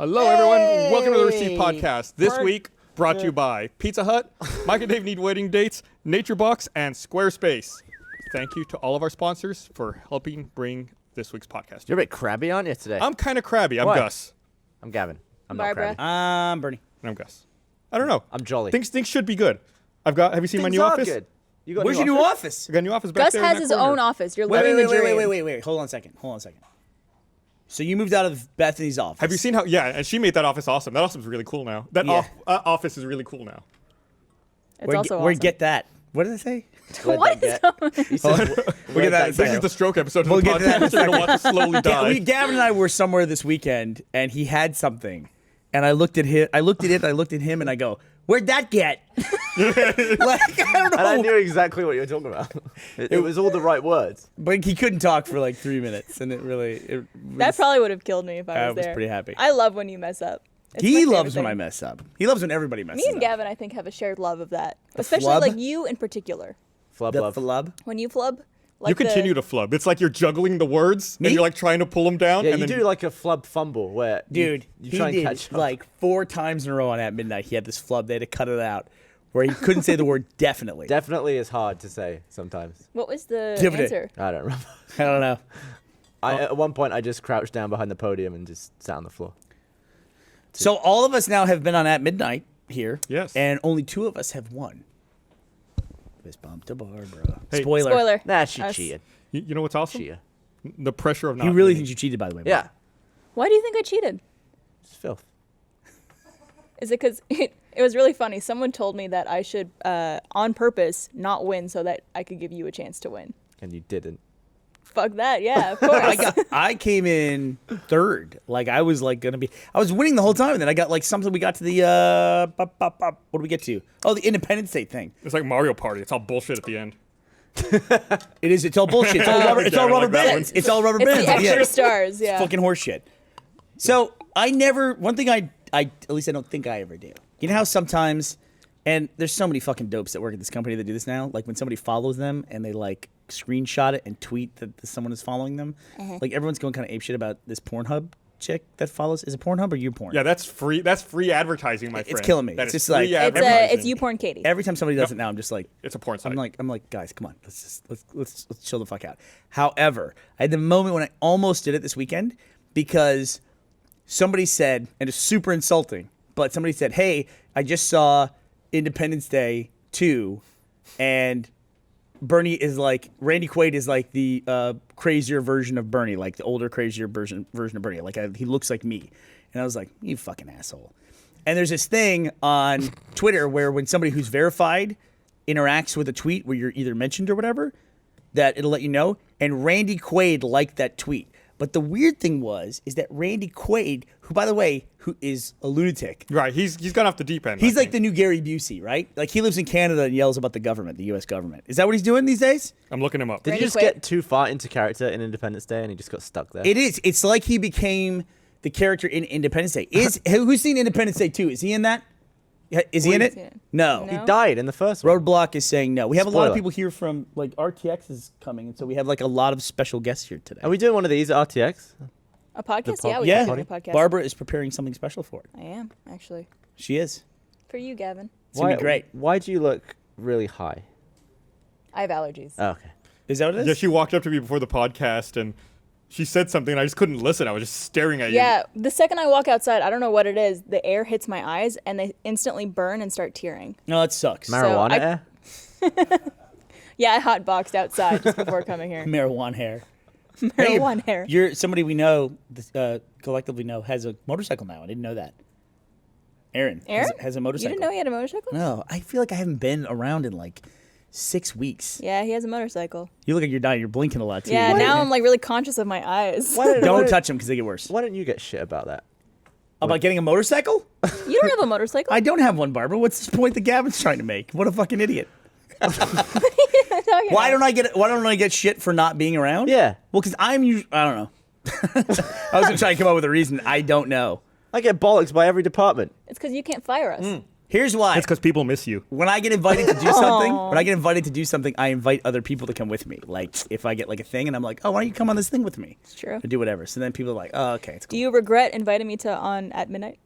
Hello, everyone. Welcome to the Rooster Teeth podcast. This week, brought to you by Pizza Hut, Mike and Dave Need Wedding Dates, Nature Box, and Squarespace. Thank you to all of our sponsors for helping bring this week's podcast. You're a bit crabby, aren't you, today? I'm kind of crabby. I'm Why? Gus. I'm Gavin. I'm Barbara. not crabby. I'm Bernie. And I'm Gus. I don't know. I'm jolly. Things should be good. Have you seen my new are office? Good. You got Where's your new office? I got a new office back Gus there in has that his corner. own office. You're living the dream. Wait. Hold on a second. So you moved out of Bethany's office. Have you seen how? Yeah, and she made that office awesome. That office is really cool now. That Yeah. office is really cool now. It's also Where awesome. get that? What did I say? What is going He said, We'll get that in a This is second. the stroke episode of We'll the get to that in a podcast. You're going to watch us slowly die. Gavin and I were somewhere this weekend, and he had something, and I looked at him, and I go, "Where'd that get?" Like, I don't know. and I knew exactly what you were talking about. It was all the right words. But he couldn't talk for like 3 minutes, and That probably would have killed me if I I was was there. pretty happy. I love when you mess up. It's my He favorite loves when thing. I mess up. He loves when everybody messes Me and up. Gavin, I think, have a shared love of that. Especially flub? like you in particular. Flub The love. flub. When you flub, like You continue to flub. It's like you're juggling the words Me? and you're like trying to pull them down. Yeah, and you then do like a flub fumble where Dude, you he try and did catch up. like 4 times in a row on At Midnight. He had this flub. They had to cut it out where he couldn't say the word definitely. Definitely is hard to say sometimes. What was the Give it. answer? I don't remember. I don't know. At one point, I just crouched down behind the podium and just sat on the floor. So all of us now have been on At Midnight here. Yes. And only 2 of us have won. Fist bump to Barbara. Hey. Spoiler. Spoiler. Nah, she Us. cheated. you know what's awesome? Cheater. The pressure of not He really winning. thinks you cheated, by the way. Yeah. Why do you think I cheated? It's filth. Is it because it was really funny? Someone told me that I should, on purpose, not win so that I could give you a chance to win. And you didn't. Fuck that, yeah, of course. I came in 3rd. Like I was like gonna be. I was winning the whole time, and then I got like something. We got to the what do we get to? Oh, the Independence Day thing. It's like Mario Party. It's all bullshit at the end. It is. It's all bullshit. It's all rubber. It's all Yeah, I rubber like that one. bands. It's all rubber It's bands. the at the extra end. stars, yeah. Fucking horse shit. So I never. One thing I at least I don't think I ever do. You know how sometimes, and there's so many fucking dopes that work at this company that do this now. Like when somebody follows them and they like screenshot it and tweet that someone is following them. Like everyone's going kind of apeshit about this Pornhub chick that follows. Is it Pornhub or YouPorn? Yeah, that's free. That's free advertising, my friend. It's killing me. That It's is just like- free It's advertising. you porn Katie. Every time somebody does it now, I'm just like, It's a porn site. I'm like, guys, come on, let's chill the fuck out. However, I had the moment when I almost did it this weekend because somebody said, and it's super insulting, but somebody said, "Hey, I just saw Independence Day 2, and Bernie is like Randy Quaid is like the crazier version of Bernie, like the older, crazier version of Bernie. Like he looks like me." And I was like, "You fucking asshole." And there's this thing on Twitter where when somebody who's verified interacts with a tweet where you're either mentioned or whatever, that it'll let you know. And Randy Quaid liked that tweet. But the weird thing is that Randy Quaid, who, by the way, who is a lunatic. Right, he's gone off the deep end. He's I like think. the new Gary Busey, right? Like he lives in Canada and yells about the government, the U.S. government. Is that what he's doing these days? I'm looking him up. Did Randy you just Quaid? get too far into character in Independence Day and he just got stuck there? It is. It's like he became the character in Independence Day. Who's seen Independence Day 2? Is he in that? Is he in Seen it? it. No. He No. died in the first one. Roadblock is saying no. We have a lot of Spoiler. people here from like RTX is coming, and so we have like a lot of special guests here today. Are we doing one of these at RTX? A podcast? The Yeah, we yeah, can do a podcast. Barbara is preparing something special for it. I am, actually. She is. For you, Gavin. It's gonna be great. Why do you look really high? I have allergies. Oh, okay. Is that what it is? Yeah, she walked up to me before the podcast and she said something and I just couldn't listen. I was just staring at you. Yeah, the second I walk outside, I don't know what it is. The air hits my eyes and they instantly burn and start tearing. No, it sucks. Marijuana I- air? Yeah, I hotboxed outside just before coming here. Marijuana hair. Marijuana hair. You're somebody we know, collectively know, has a motorcycle now. I didn't know that. Aaron Aaron? has a You motorcycle. didn't know he had a motorcycle? No, I feel like I haven't been around in like 6 weeks. Yeah, he has a motorcycle. You look like you're dying. You're blinking a lot too. Yeah, now I'm like really conscious of my eyes. Don't touch them because they get worse. Why don't you get shit about that? About getting a motorcycle? You don't have a motorcycle? I don't have one, Barbara. What's the point that Gavin's trying to make? What a fucking idiot. Why don't I get shit for not being around? Yeah. Well, because I don't know. I was gonna try and come up with a reason. I don't know. I get bollocks by every department. It's because you can't fire us. Here's why. It's because people miss you. When I get invited to do something, I invite other people to come with me. Like if I get like a thing and I'm like, oh, why don't you come on this thing with me? It's true. Or do whatever. So then people are like, oh, okay, it's cool. Do you regret inviting me to On at Midnight?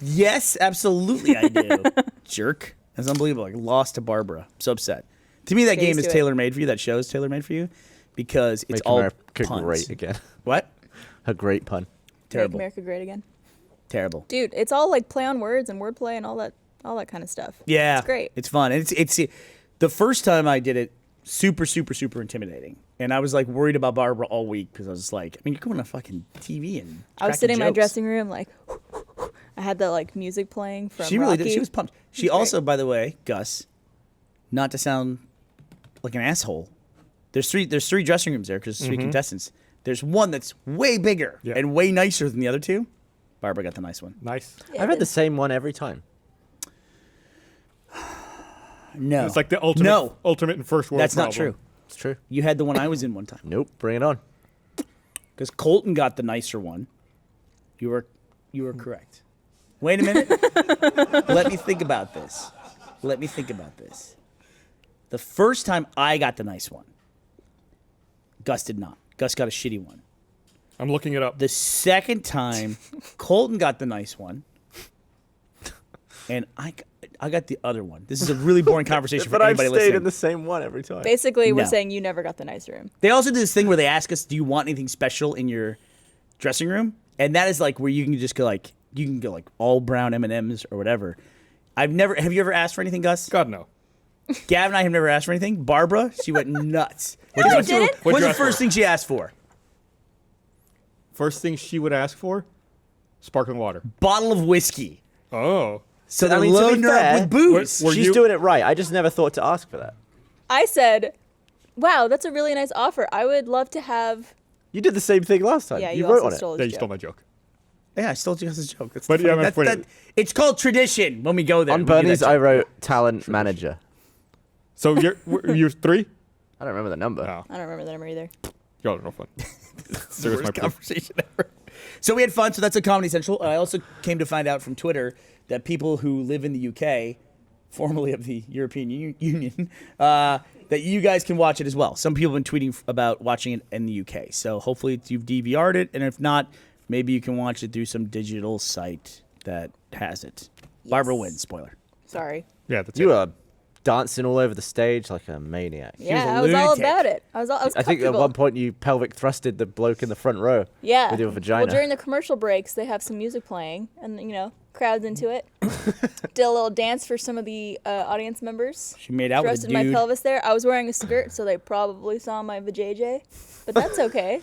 Yes, absolutely I do. Jerk. That's unbelievable. Like lost to Barbara. I'm so upset. To me, that game is tailor-made for you. That show is tailor-made for you because it's Make all America puns. great again. What? A great pun. Terrible. Make America great again. Terrible. Dude, it's all like play on words and wordplay and all that kind of stuff. Yeah. It's great. It's fun. And it's the first time I did it, super, super, super intimidating. And I was like worried about Barbara all week because I was like, I mean, you're going to fucking TV and I was sitting in my jokes. dressing room like, I had the like music playing from She really Rocky. did. She was pumped. She also, by the way, Gus, not to sound like an asshole, there's three dressing rooms there because there's 3 contestants. There's one that's way bigger and way nicer than the other 2. Barbara got the nice one. Nice. Yeah, I've had the same one every time. No. It's like the ultimate and first world That's problem. not true. It's true. You had the one I was in one time. Nope. Bring it on. Because Colton got the nicer one. You were correct. Wait a minute. Let me think about this. The first time I got the nice one, Gus did not. Gus got a shitty one. I'm looking it up. The second time, Colton got the nice one, and I got the other one. This is a really boring conversation for But I've anybody stayed listening. in the same one every time. Basically, we're No. saying you never got the nice room. They also do this thing where they ask us, "Do you want anything special in your dressing room?" And that is like where you can just go like all brown M&Ms or whatever. Have you ever asked for anything, Gus? God, no. Gavin and I have never asked for anything. Barbara, she went nuts. No, I didn't. What'd What's you the ask for? first thing she asked for? First thing she would ask for? Sparkling water. Bottle of whiskey. Oh. So they're I mean, to be loading her up fair, with booze. Were She's you- doing it right. I just never thought to ask for that. I said, wow, that's a really nice offer. I would love to have. You did the same thing last time. Yeah, you you wrote also on it. stole Yeah, his you stole joke. my joke. Yeah, I stole Gus's joke. That's But funny. yeah, that's funny. It's called tradition when we go there. On We do that Bernie's, joke. I wrote talent manager. So you're 3? I don't remember the number. No. I don't remember the number either. Y'all are no fun. It's the worst conversation ever. So we had fun. So that's a Comedy Central. I also came to find out from Twitter that people who live in the UK, formerly of the European Union, that you guys can watch it as well. Some people have been tweeting about watching it in the UK. So hopefully you've DVR'd it, and if not, maybe you can watch it through some digital site that has it. Barbara wins. Spoiler. Sorry. Yeah, that's You it. were dancing all over the stage like a maniac. Yeah, a I was all lunatic. about it. I was I think at comfortable. one point you pelvic thrusted the bloke in the front row. Yeah. With your vagina. Well, during the commercial breaks, they have some music playing, and crowds into it. Did a little dance for some of the audience members. She made out with a Thrusted my dude. pelvis there. I was wearing a skirt, so they probably saw my vajayjay, but that's okay.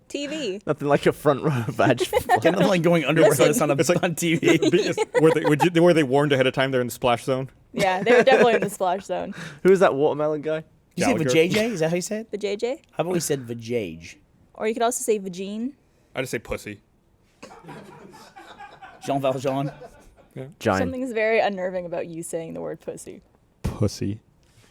TV. Nothing like a front row badge. Kind of like going underwear Listen. on TV. Were they warned ahead of time they're in the splash zone? Yeah, they were definitely in the splash zone. Who was that watermelon guy? You say Gallagher. vajayjay? Is that how you say it? Vajayjay, I've always said vajayge. or you could also say vagine. I just say pussy. Jean Valjean. Giant. Something's very unnerving about you saying the word pussy. Pussy.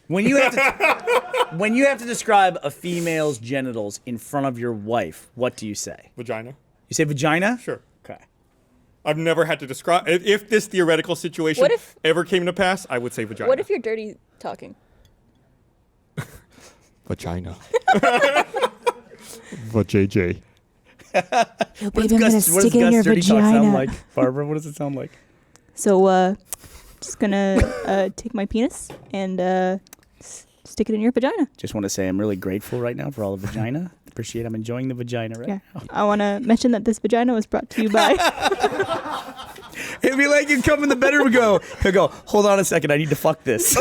When you have to describe a female's genitals in front of your wife, what do you say? Vagina. You say vagina? Sure. Okay. I've never had to describe. If this theoretical situation What if- ever came to pass, I would say vagina. What if you're dirty talking? Vagina. Vajayjay. What does Gus dirty talk sound like? Barbara, what does it sound like? So, just gonna take my penis and stick it in your vagina. Just want to say I'm really grateful right now for all the vagina. Appreciate I'm enjoying the vagina right Yeah. now. I want to mention that this vagina was brought to you by. It'd be like you come in the bedroom and he'll go, hold on a second, I need to fuck this.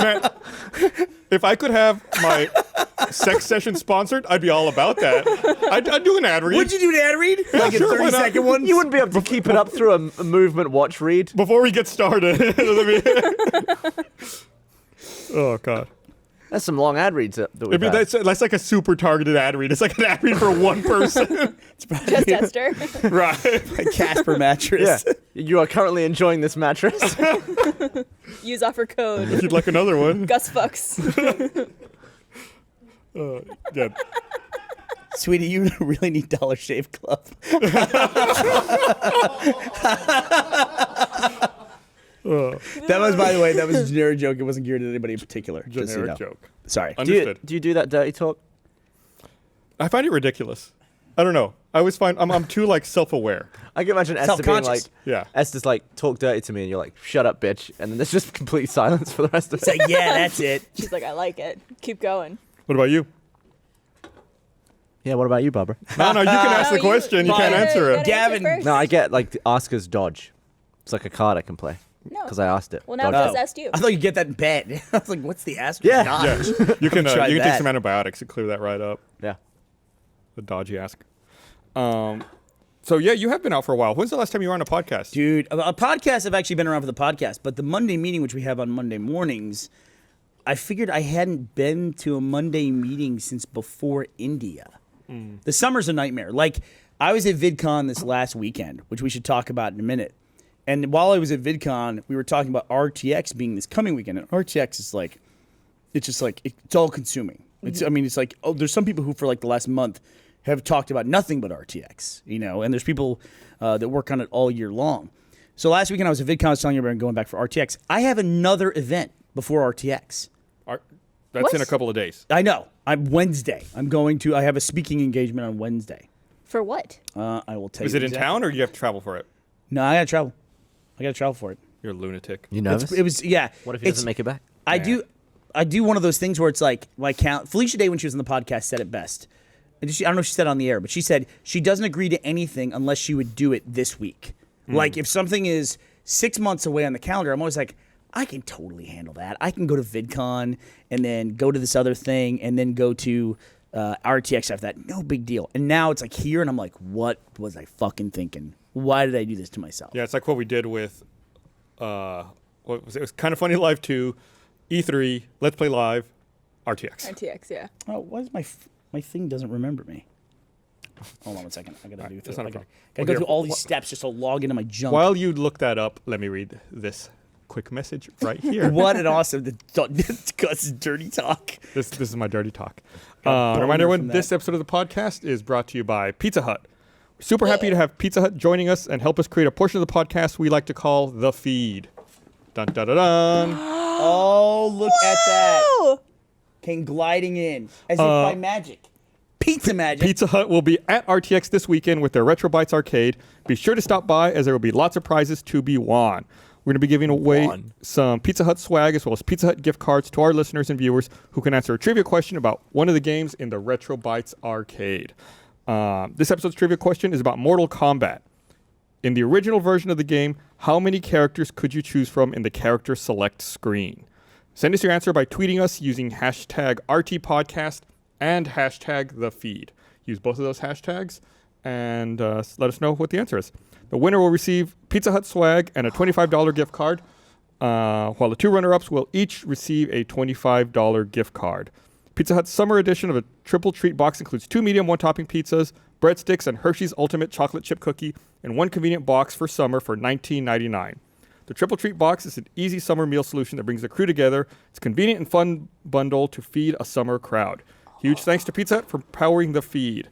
Man, if I could have my sex session sponsored, I'd be all about that. I'd do an ad read. Would you do an ad read? Like sure, a why not? 30-second one? You wouldn't be able to keep it up through a movement watch read. Before we get started. Oh, God. That's some long ad reads that I we've mean, had. that's like a super targeted ad read. It's like an ad read for one person. Just Esther. Right. A Casper mattress. Yeah. You are currently enjoying this mattress. Use offer code. If you'd like another one. Gus fucks. Yeah. Sweetie, you really need Dollar Shave Club. That was, by the way, that was a generic joke. It wasn't geared at anybody in particular. just so you Generic know. joke. Sorry. Understood. Do you do that dirty talk? I find it ridiculous. I don't know. I always find I'm too like self-aware. I can imagine Esther being like, Self-conscious. Yeah. Esther's like, talk dirty to me, and you're like, shut up, bitch. And then there's just complete silence for the rest of It's like, yeah, that's it. She's like, I like it. Keep going. What about you? Yeah, what about you, Barbara? No, you can ask No, the question. You you can't gotta- answer you it. gotta Gavin- answer first. No, I get like the Oscar's dodge. It's like a card I can play No. because I asked it. Well, now Dodge just it. asked you. I thought you'd get that in bed. I was like, what's the ask? Yeah. Yeah, you can try take that. some antibiotics and clear that right up. Yeah. The dodgy ask. So yeah, you have been out for a while. When's the last time you were on a podcast? Dude, a podcast, I've actually been around for the podcast, but the Monday meeting, which we have on Monday mornings, I figured I hadn't been to a Monday meeting since before India. The summer's a nightmare. Like, I was at VidCon this last weekend, which we should talk about in a minute. And while I was at VidCon, we were talking about RTX being this coming weekend. And RTX is like, it's just like, it's all consuming. It's, I mean, it's like, oh, there's some people who for like the last month have talked about nothing but RTX, you know, and there's people that work on it all year long. So last weekend I was at VidCon, I was telling you about going back for RTX. I have another event before RTX. That's What? in a couple of days. I know. I'm Wednesday. I have a speaking engagement on Wednesday. For what? I will tell Is you. it in exactly. town or do you have to travel for it? No, I gotta travel. I gotta travel for it. You're a lunatic. You nervous? It was, yeah. What if he doesn't make it back? I do one of those things where it's like my count. Felicia Day, when she was on the podcast, said it best. I don't know if she said it on the air, but she said she doesn't agree to anything unless she would do it this week. Like if something is 6 months away on the calendar, I'm always like, I can totally handle that. I can go to VidCon and then go to this other thing and then go to RTX after that. No big deal. And now it's like here, and I'm like, what was I fucking thinking? Why did I do this to myself? Yeah, it's like what we did with, what was it? It was Kind of Funny Live 2, E3, Let's Play Live, RTX. RTX, yeah. Oh, why is my thing doesn't remember me? Hold on 1 second. I gotta do that's this. not I a gotta, problem. gotta Well, go here, through all these steps just to log into my junk. While you look that up, let me read this quick message right here. What an awesome Gus dirty talk. This is my dirty talk. Got Reminder: boner when from this that. episode of the podcast is brought to you by Pizza Hut. We're super happy to have Pizza Hut joining us and help us create a portion of the podcast we like to call the feed. Dun dun dun dun. Oh, look at that. Oh! Came gliding in as if by magic. Pizza magic. Pizza Hut will be at RTX this weekend with their Retro Bites arcade. Be sure to stop by as there will be lots of prizes to be won. We're going to be giving away some Pizza Hut swag as well as Pizza Hut gift cards to our listeners and viewers who can answer a trivia question about one of the games in the Retro Bites arcade. This episode's trivia question is about Mortal Kombat. In the original version of the game, how many characters could you choose from in the character select screen? Send us your answer by tweeting us using hashtag RTPodcast and hashtag the feed. Use both of those hashtags and let us know what the answer is. The winner will receive Pizza Hut swag and a $25 gift card, while the two runner-ups will each receive a $25 gift card. Pizza Hut's summer edition of a triple treat box includes 2 medium, 1 topping pizzas, breadsticks, and Hershey's Ultimate Chocolate Chip Cookie in 1 convenient box for summer for $19.99. The triple treat box is an easy summer meal solution that brings the crew together. It's a convenient and fun bundle to feed a summer crowd. Huge thanks to Pizza Hut for powering the feed.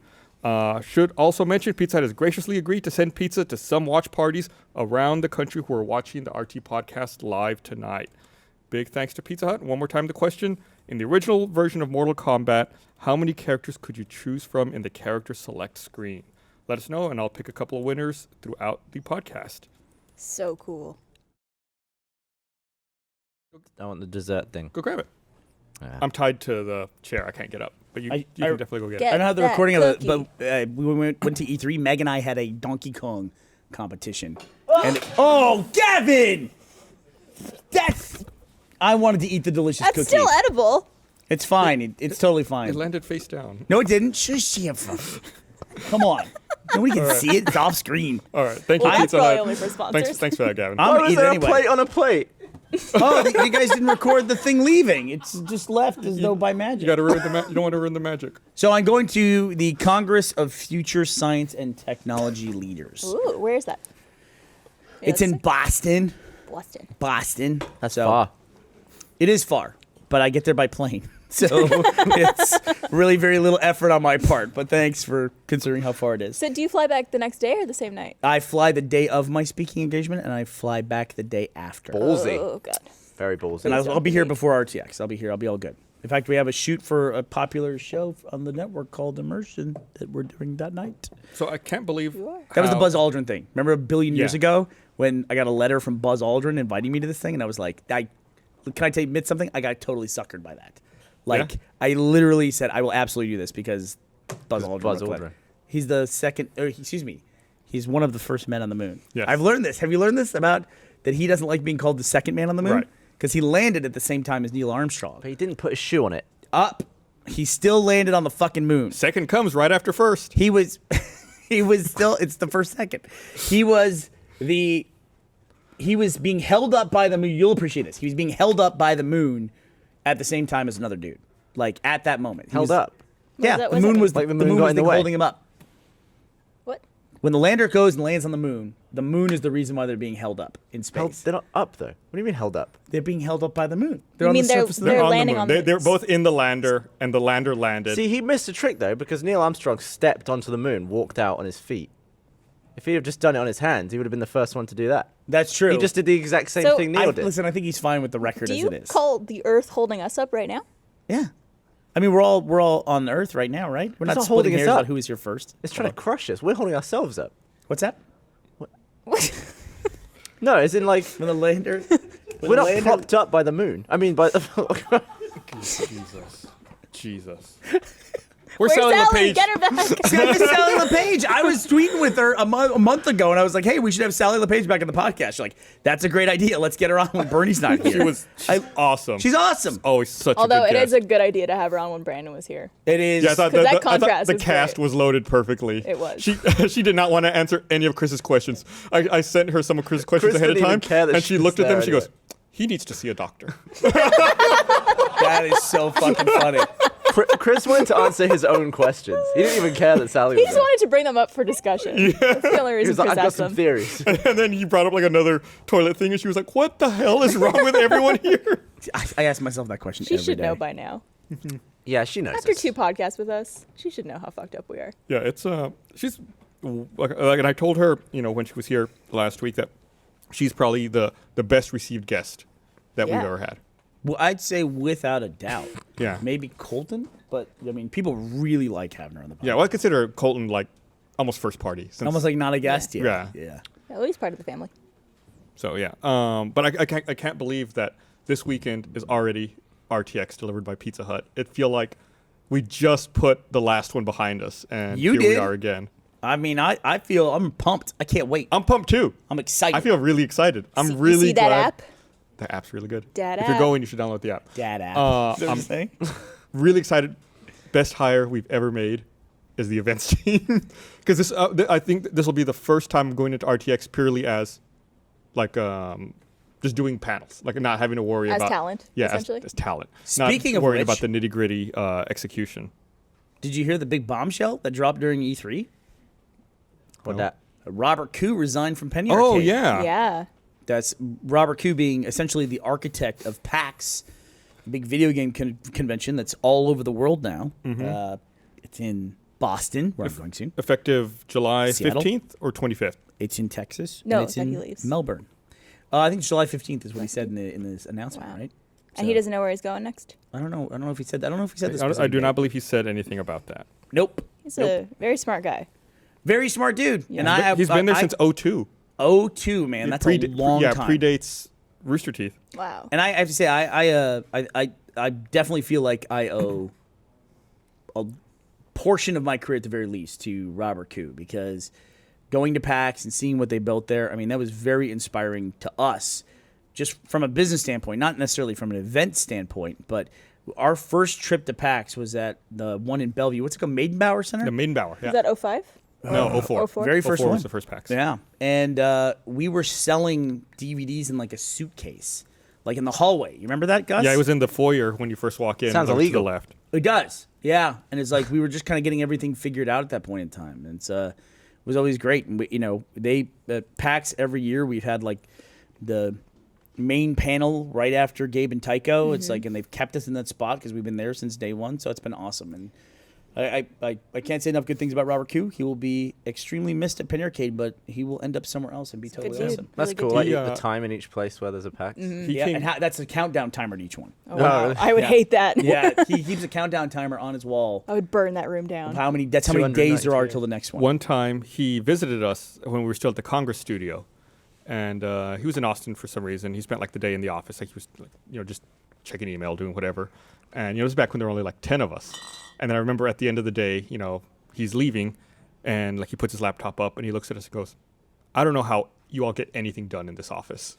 Should also mention Pizza Hut has graciously agreed to send pizza to some watch parties around the country who are watching the RT podcast live tonight. Big thanks to Pizza Hut. One more time the question. In the original version of Mortal Kombat, how many characters could you choose from in the character select screen? Let us know, and I'll pick a couple of winners throughout the podcast. So cool. I want the dessert thing. Go grab it. Yeah. I'm tied to the chair. I can't get up. But you I- can definitely go get Get it. I don't have the that recording of it, cookie. but we went to E3. Meg and I had a Donkey Kong competition. Oh, Gavin! I wanted to eat the delicious That's cookie. still edible. It's fine. It's totally It fine. landed face down. No, it didn't. Shush, come on. Nobody can see it. It's off screen. All right. Thank you, Well, that's Pizza probably Hut. only for sponsors. Thanks for that, Gavin. I'm Why gonna was eat it there anyway. a plate on a plate? Oh, you guys didn't record the thing leaving. It's just left as though by magic. You got to ruin the you don't want to ruin the magic. So I'm going to the Congress of Future Science and Technology Leaders. Ooh, where is that? It's in Boston. Boston. Boston. That's So, far. It is far, but I get there by plane. So it's really very little effort on my part, but thanks for considering how far it is. So do you fly back the next day or the same night? I fly the day of my speaking engagement, and I fly back the day after. Ballsy. Oh, God. Very ballsy. And Please I'll don't be here be. before RTX. I'll be here. I'll be all good. In fact, we have a shoot for a popular show on the network called Immersion that we're doing that night. So I can't believe That was the how- Buzz Aldrin thing. Remember a billion years Yeah. ago when I got a letter from Buzz Aldrin inviting me to this thing, and I was like, can I admit something? I got totally suckered by that. Like, Yeah. I literally said, I will absolutely do this because Buzz Aldrin. Buzz wrote the letter. Aldrin. He's the second, or excuse me, he's one of the first men on the moon. Yes. I've learned this. Have you learned this about that he doesn't like being called the second man on the moon? Right. Because he landed at the same time as Neil Armstrong. But he didn't put a shoe on it. Up. He still landed on the fucking moon. Second comes right after first. He was still, it's the first second. He was being held up by the moon. You'll appreciate this. He was being held up by the moon at the same time as another dude. Like at that moment. He Held was- up. Yeah, that- the was moon that was Like the the moon moon got was in the the way. holding him up. What? When the lander goes and lands on the moon is the reason why they're being held up in space. They're not up, though. What do you mean held up? They're being held up by the moon. They're You on mean the they're- surface of the they're moon. landing on the- They're both in the lander, and the lander landed. See, he missed a trick, though, because Neil Armstrong stepped onto the moon, walked out on his feet. If he'd have just done it on his hands, he would have been the first one to do that. That's true. He just did the exact same So, thing Neil did. Listen, I think he's fine with the record Do as you it is. call the Earth holding us up right now? Yeah. I mean, we're all on Earth right now, right? We're It's not not splitting holding us hairs up. about who is here first. It's trying to crush us. We're holding ourselves up. What's that? No, as in, like, When the lander. we're not propped up by the moon. I mean, by Jesus. We're Where's selling the Sally? page. Get her back. Sally LePage. I was tweeting with her a month ago, and I was like, "Hey, we should have Sally LePage back in the podcast." She's like, "That's a great idea. Let's get her on when Bernie's not here." She's awesome. She's awesome. always such Although a good it is guest. a good idea to have her on when Brandon was here. It is. Yeah, I thought 'Cause that I thought contrast the was cast great. was loaded perfectly. It was. She did not want to answer any of Chris's questions. I sent her some of Chris's questions Chris ahead of didn't even time, care that and she she was looked at them. there She anyway. goes, "He needs to see a doctor." That is so fucking funny. Chris wanted to answer his own questions. He didn't even care that Sally He was just there. wanted to bring them up for discussion. That's the only He reason was like, Chris I've got asked some them. theories. And then he brought up like another toilet thing, and she was like, "What the hell is wrong with everyone here?" I ask myself that question She every should day. know by now. Yeah, she knows. After us. 2 podcasts with us, she should know how fucked up we are. Yeah, it's she's like, and I told her, when she was here last week, that she's probably the best received guest that we've Yeah. ever had. Well, I'd say without a doubt. Yeah. Maybe Colton, but I mean, people really like having her on the podcast. Yeah, well, I consider Colton like almost first party. Since, Almost like not a guest yet. Yeah. Yeah. At least part of the family. So yeah, but I can't believe that this weekend is already RTX delivered by Pizza Hut. It feel like we just put the last one behind us, and You here we did. are again. I mean, I'm pumped. I can't wait. I'm pumped too. I'm excited. I feel really excited. I'm You really see that glad. app? The app's really good. That if you're app. going, you should download the app. Dad app. I'm- Is that what you're saying? Really excited. Best hire we've ever made is the events team, because this I think this will be the first time I'm going into RTX purely as like just doing panels, like not having to worry As about talent, Yeah, essentially? as talent. Speaking not of worrying which- about the nitty gritty execution. Did you hear the big bombshell that dropped during E3? What No. that? Robert Koo resigned from Penny Oh Arcade. yeah. Yeah. That's Robert Koo being essentially the architect of PAX, a big video game convention that's all over the world now. It's in Boston, where I'm going soon. Effective July Seattle? 15th or 25th. It's in Texas. No, and it's then in he leaves. Melbourne. I think July 15th is what he said in his announcement, Wow. right? And he So, doesn't know where he's going next. I don't know. I don't know if he said. I don't know if he said this. I do not believe he said anything about that. Nope. He's Nope. a very smart guy. Very smart dude. Yeah. And I have. He's been there I- since 02. 02, man. That's a long time. Predates Rooster Teeth. Wow. And I have to say, I definitely feel like I owe a portion of my career, at the very least, to Robert Koo, because going to PAX and seeing what they built there, I mean, that was very inspiring to us, just from a business standpoint, not necessarily from an event standpoint, but our first trip to PAX was at the one in Bellevue. What's it called? Maidenbauer Center? The Maidenbauer. Yeah. Is that 05? No, 04. 04? Very first 04 one. was the first PAX. Yeah. And we were selling DVDs in like a suitcase, like in the hallway. You remember that, Gus? Yeah, it was in the foyer when you first walk in. Sounds over illegal. To the left. It does, yeah. And it's like we were just kind of getting everything figured out at that point in time. And it was always great. And we, they PAX every year we've had like the main panel right after Gabe and Tycho. It's like, and they've kept us in that spot because we've been there since day one. So it's been awesome. And I can't say enough good things about Robert Koo. He will be extremely missed at Penn Arcade, but he will end up somewhere else and be totally dude. awesome. That's Really cool. good Like dude. the time in each place where there's a PAX. He Yeah, came- and that's a countdown timer to each one. Oh, wow. really? I would Yeah. hate that. Yeah, he keeps a countdown timer on his wall. I would burn that room down. Of how many days there are 292. till the next one. One time he visited us when we were still at the Congress studio, and he was in Austin for some reason. He spent like the day in the office, like he was, like, just checking email, doing whatever. And it was back when there were only like 10 of us. And then I remember at the end of the day, he's leaving, and like he puts his laptop up and he looks at us and goes, "I don't know how you all get anything done in this office."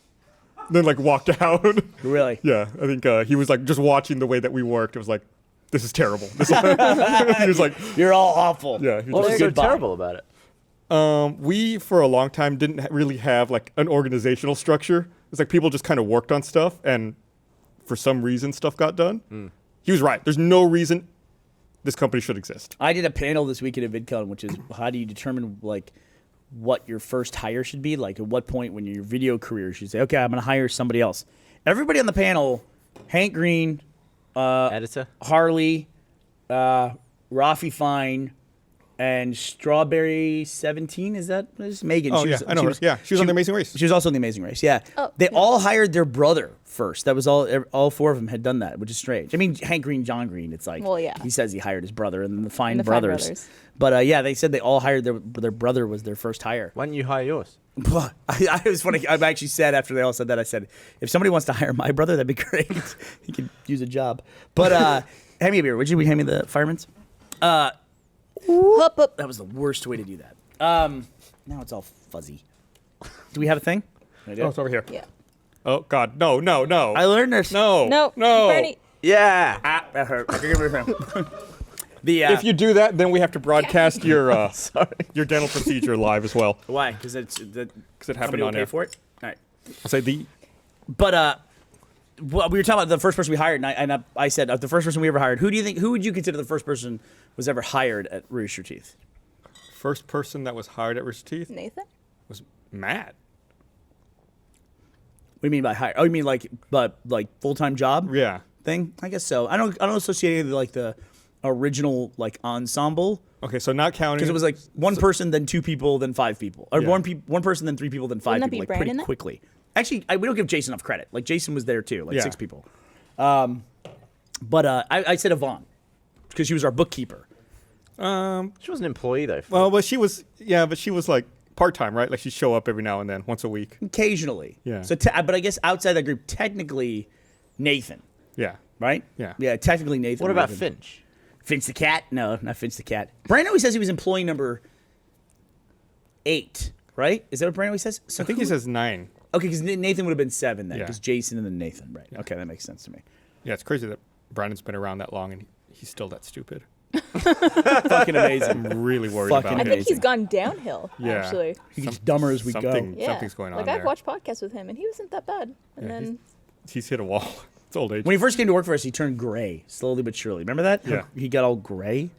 Then like walked out. Really? Yeah, I think he was like just watching the way that we worked. It was like, this is terrible. He was like, You're all awful. yeah. He was What just- was so Goodbye. terrible about it? we for a long time didn't really have like an organizational structure. It's like people just kind of worked on stuff, and for some reason stuff got done. He was right. There's no reason this company should exist. I did a panel this weekend at VidCon, which is how do you determine like what your first hire should be? Like at what point when your video career you should say, okay, I'm going to hire somebody else. Everybody on the panel, Hank Green, Editor? Harley, Rafi Fine, and Strawberry 17. Is that Megan? Oh, yeah, I know her. Yeah, she was on The Amazing Race. She was also in The Amazing Race. Yeah, Oh, they nice. all hired their brother first. That was all four of them had done that, which is strange. I mean, Hank Green, John Green. It's like, Well, yeah. he says he hired his brother, and then the Fine And the Fine brothers. brothers. But yeah, they said they all hired their brother was their first hire. Why didn't you hire yours? I was funny. I actually said after they all said that, I said, if somebody wants to hire my brother, that'd be great. He could use a job. But hand me a beer. Would you hand me the fireman's? Hup, hup. That was the worst way to do that. Now it's all fuzzy. Do we have a thing? I do. Oh, it's over here. Yeah. Oh God, no. I learned this. No. No. No. Bernie. Yeah. Ah, that hurt. I can give it a friend. The If you do that, then we have to broadcast your Sorry. your dental procedure live as well, why? Because it's that. because it happened Somebody will on pay air. for it. All right. I'll say the But well, we were talking about the first person we hired, and I said the first person we ever hired. Who do you think? Who would you consider the first person was ever hired at Rooster Teeth? first person that was hired at Rooster Teeth Nathan? was Matt. What do you mean by hire? Oh, you mean like full time job? Yeah. Thing? I guess so. I don't associate it with like the original like ensemble Okay, so not counting. because it was like one person, then two people, then five people, or Yeah. one person, then three people, then five Wouldn't that people, be like Brandon pretty then? quickly. Actually, we don't give Jason enough credit. Like Jason was there too, like Yeah. 6 people. But I said Yvonne because she was our bookkeeper. She was an employee though. Well, but she was like part time, right? Like she'd show up every now and then, once a week. Occasionally. Yeah. So, but I guess outside that group, technically, Nathan, Yeah. right? Yeah. Yeah, technically Nathan. What about Nathan. Finch? Finch the cat? No, not Finch the cat. Brandon always says he was employee number 8, right? Is that what Brandon always says? So I think he says 9. Okay, because Nathan would have been 7 then, Yeah. because Jason and then Nathan, right? Okay, that makes sense to me. Yeah, it's crazy that Brandon's been around that long and he's still that stupid. Fucking amazing. I'm really worried Fucking I about think it. he's gone downhill, Yeah. actually. He gets dumber as we something- go. Yeah. Something's going on Like, there. I've watched podcasts with him, and he wasn't that bad. And Yeah, then He's hit a wall. It's old age. When he first came to work for us, he turned gray, slowly but surely. Remember that? Yeah. He got all gray.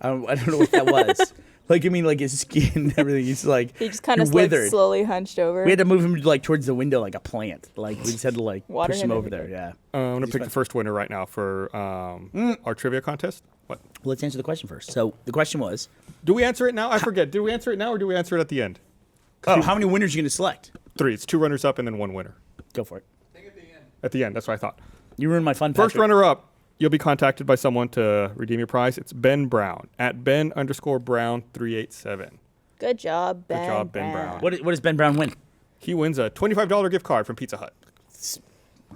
I don't know what that was. Like, I mean, like his skin and everything. He's like, he just kind of like withered. slowly hunched over. We had to move him like towards the window like a plant. Like we just had to like Water push him him over every there. day. Yeah. I'm going to pick the first winner right now for our trivia contest. What? Well, let's answer the question first. So the question was, Do we answer it now? I forget. Do we answer it now or do we answer it at the end? oh, how many winners are you going to select? 3. It's 2 runners up and then 1 winner. Go for it. At the end. That's what I thought. You ruined my fun. First Patrick. runner up, you'll be contacted by someone to redeem your prize. It's Ben Brown at Ben_Brown387. Good job, Ben. job, Ben Brown. What does Ben Brown win? He wins a $25 gift card from Pizza Hut.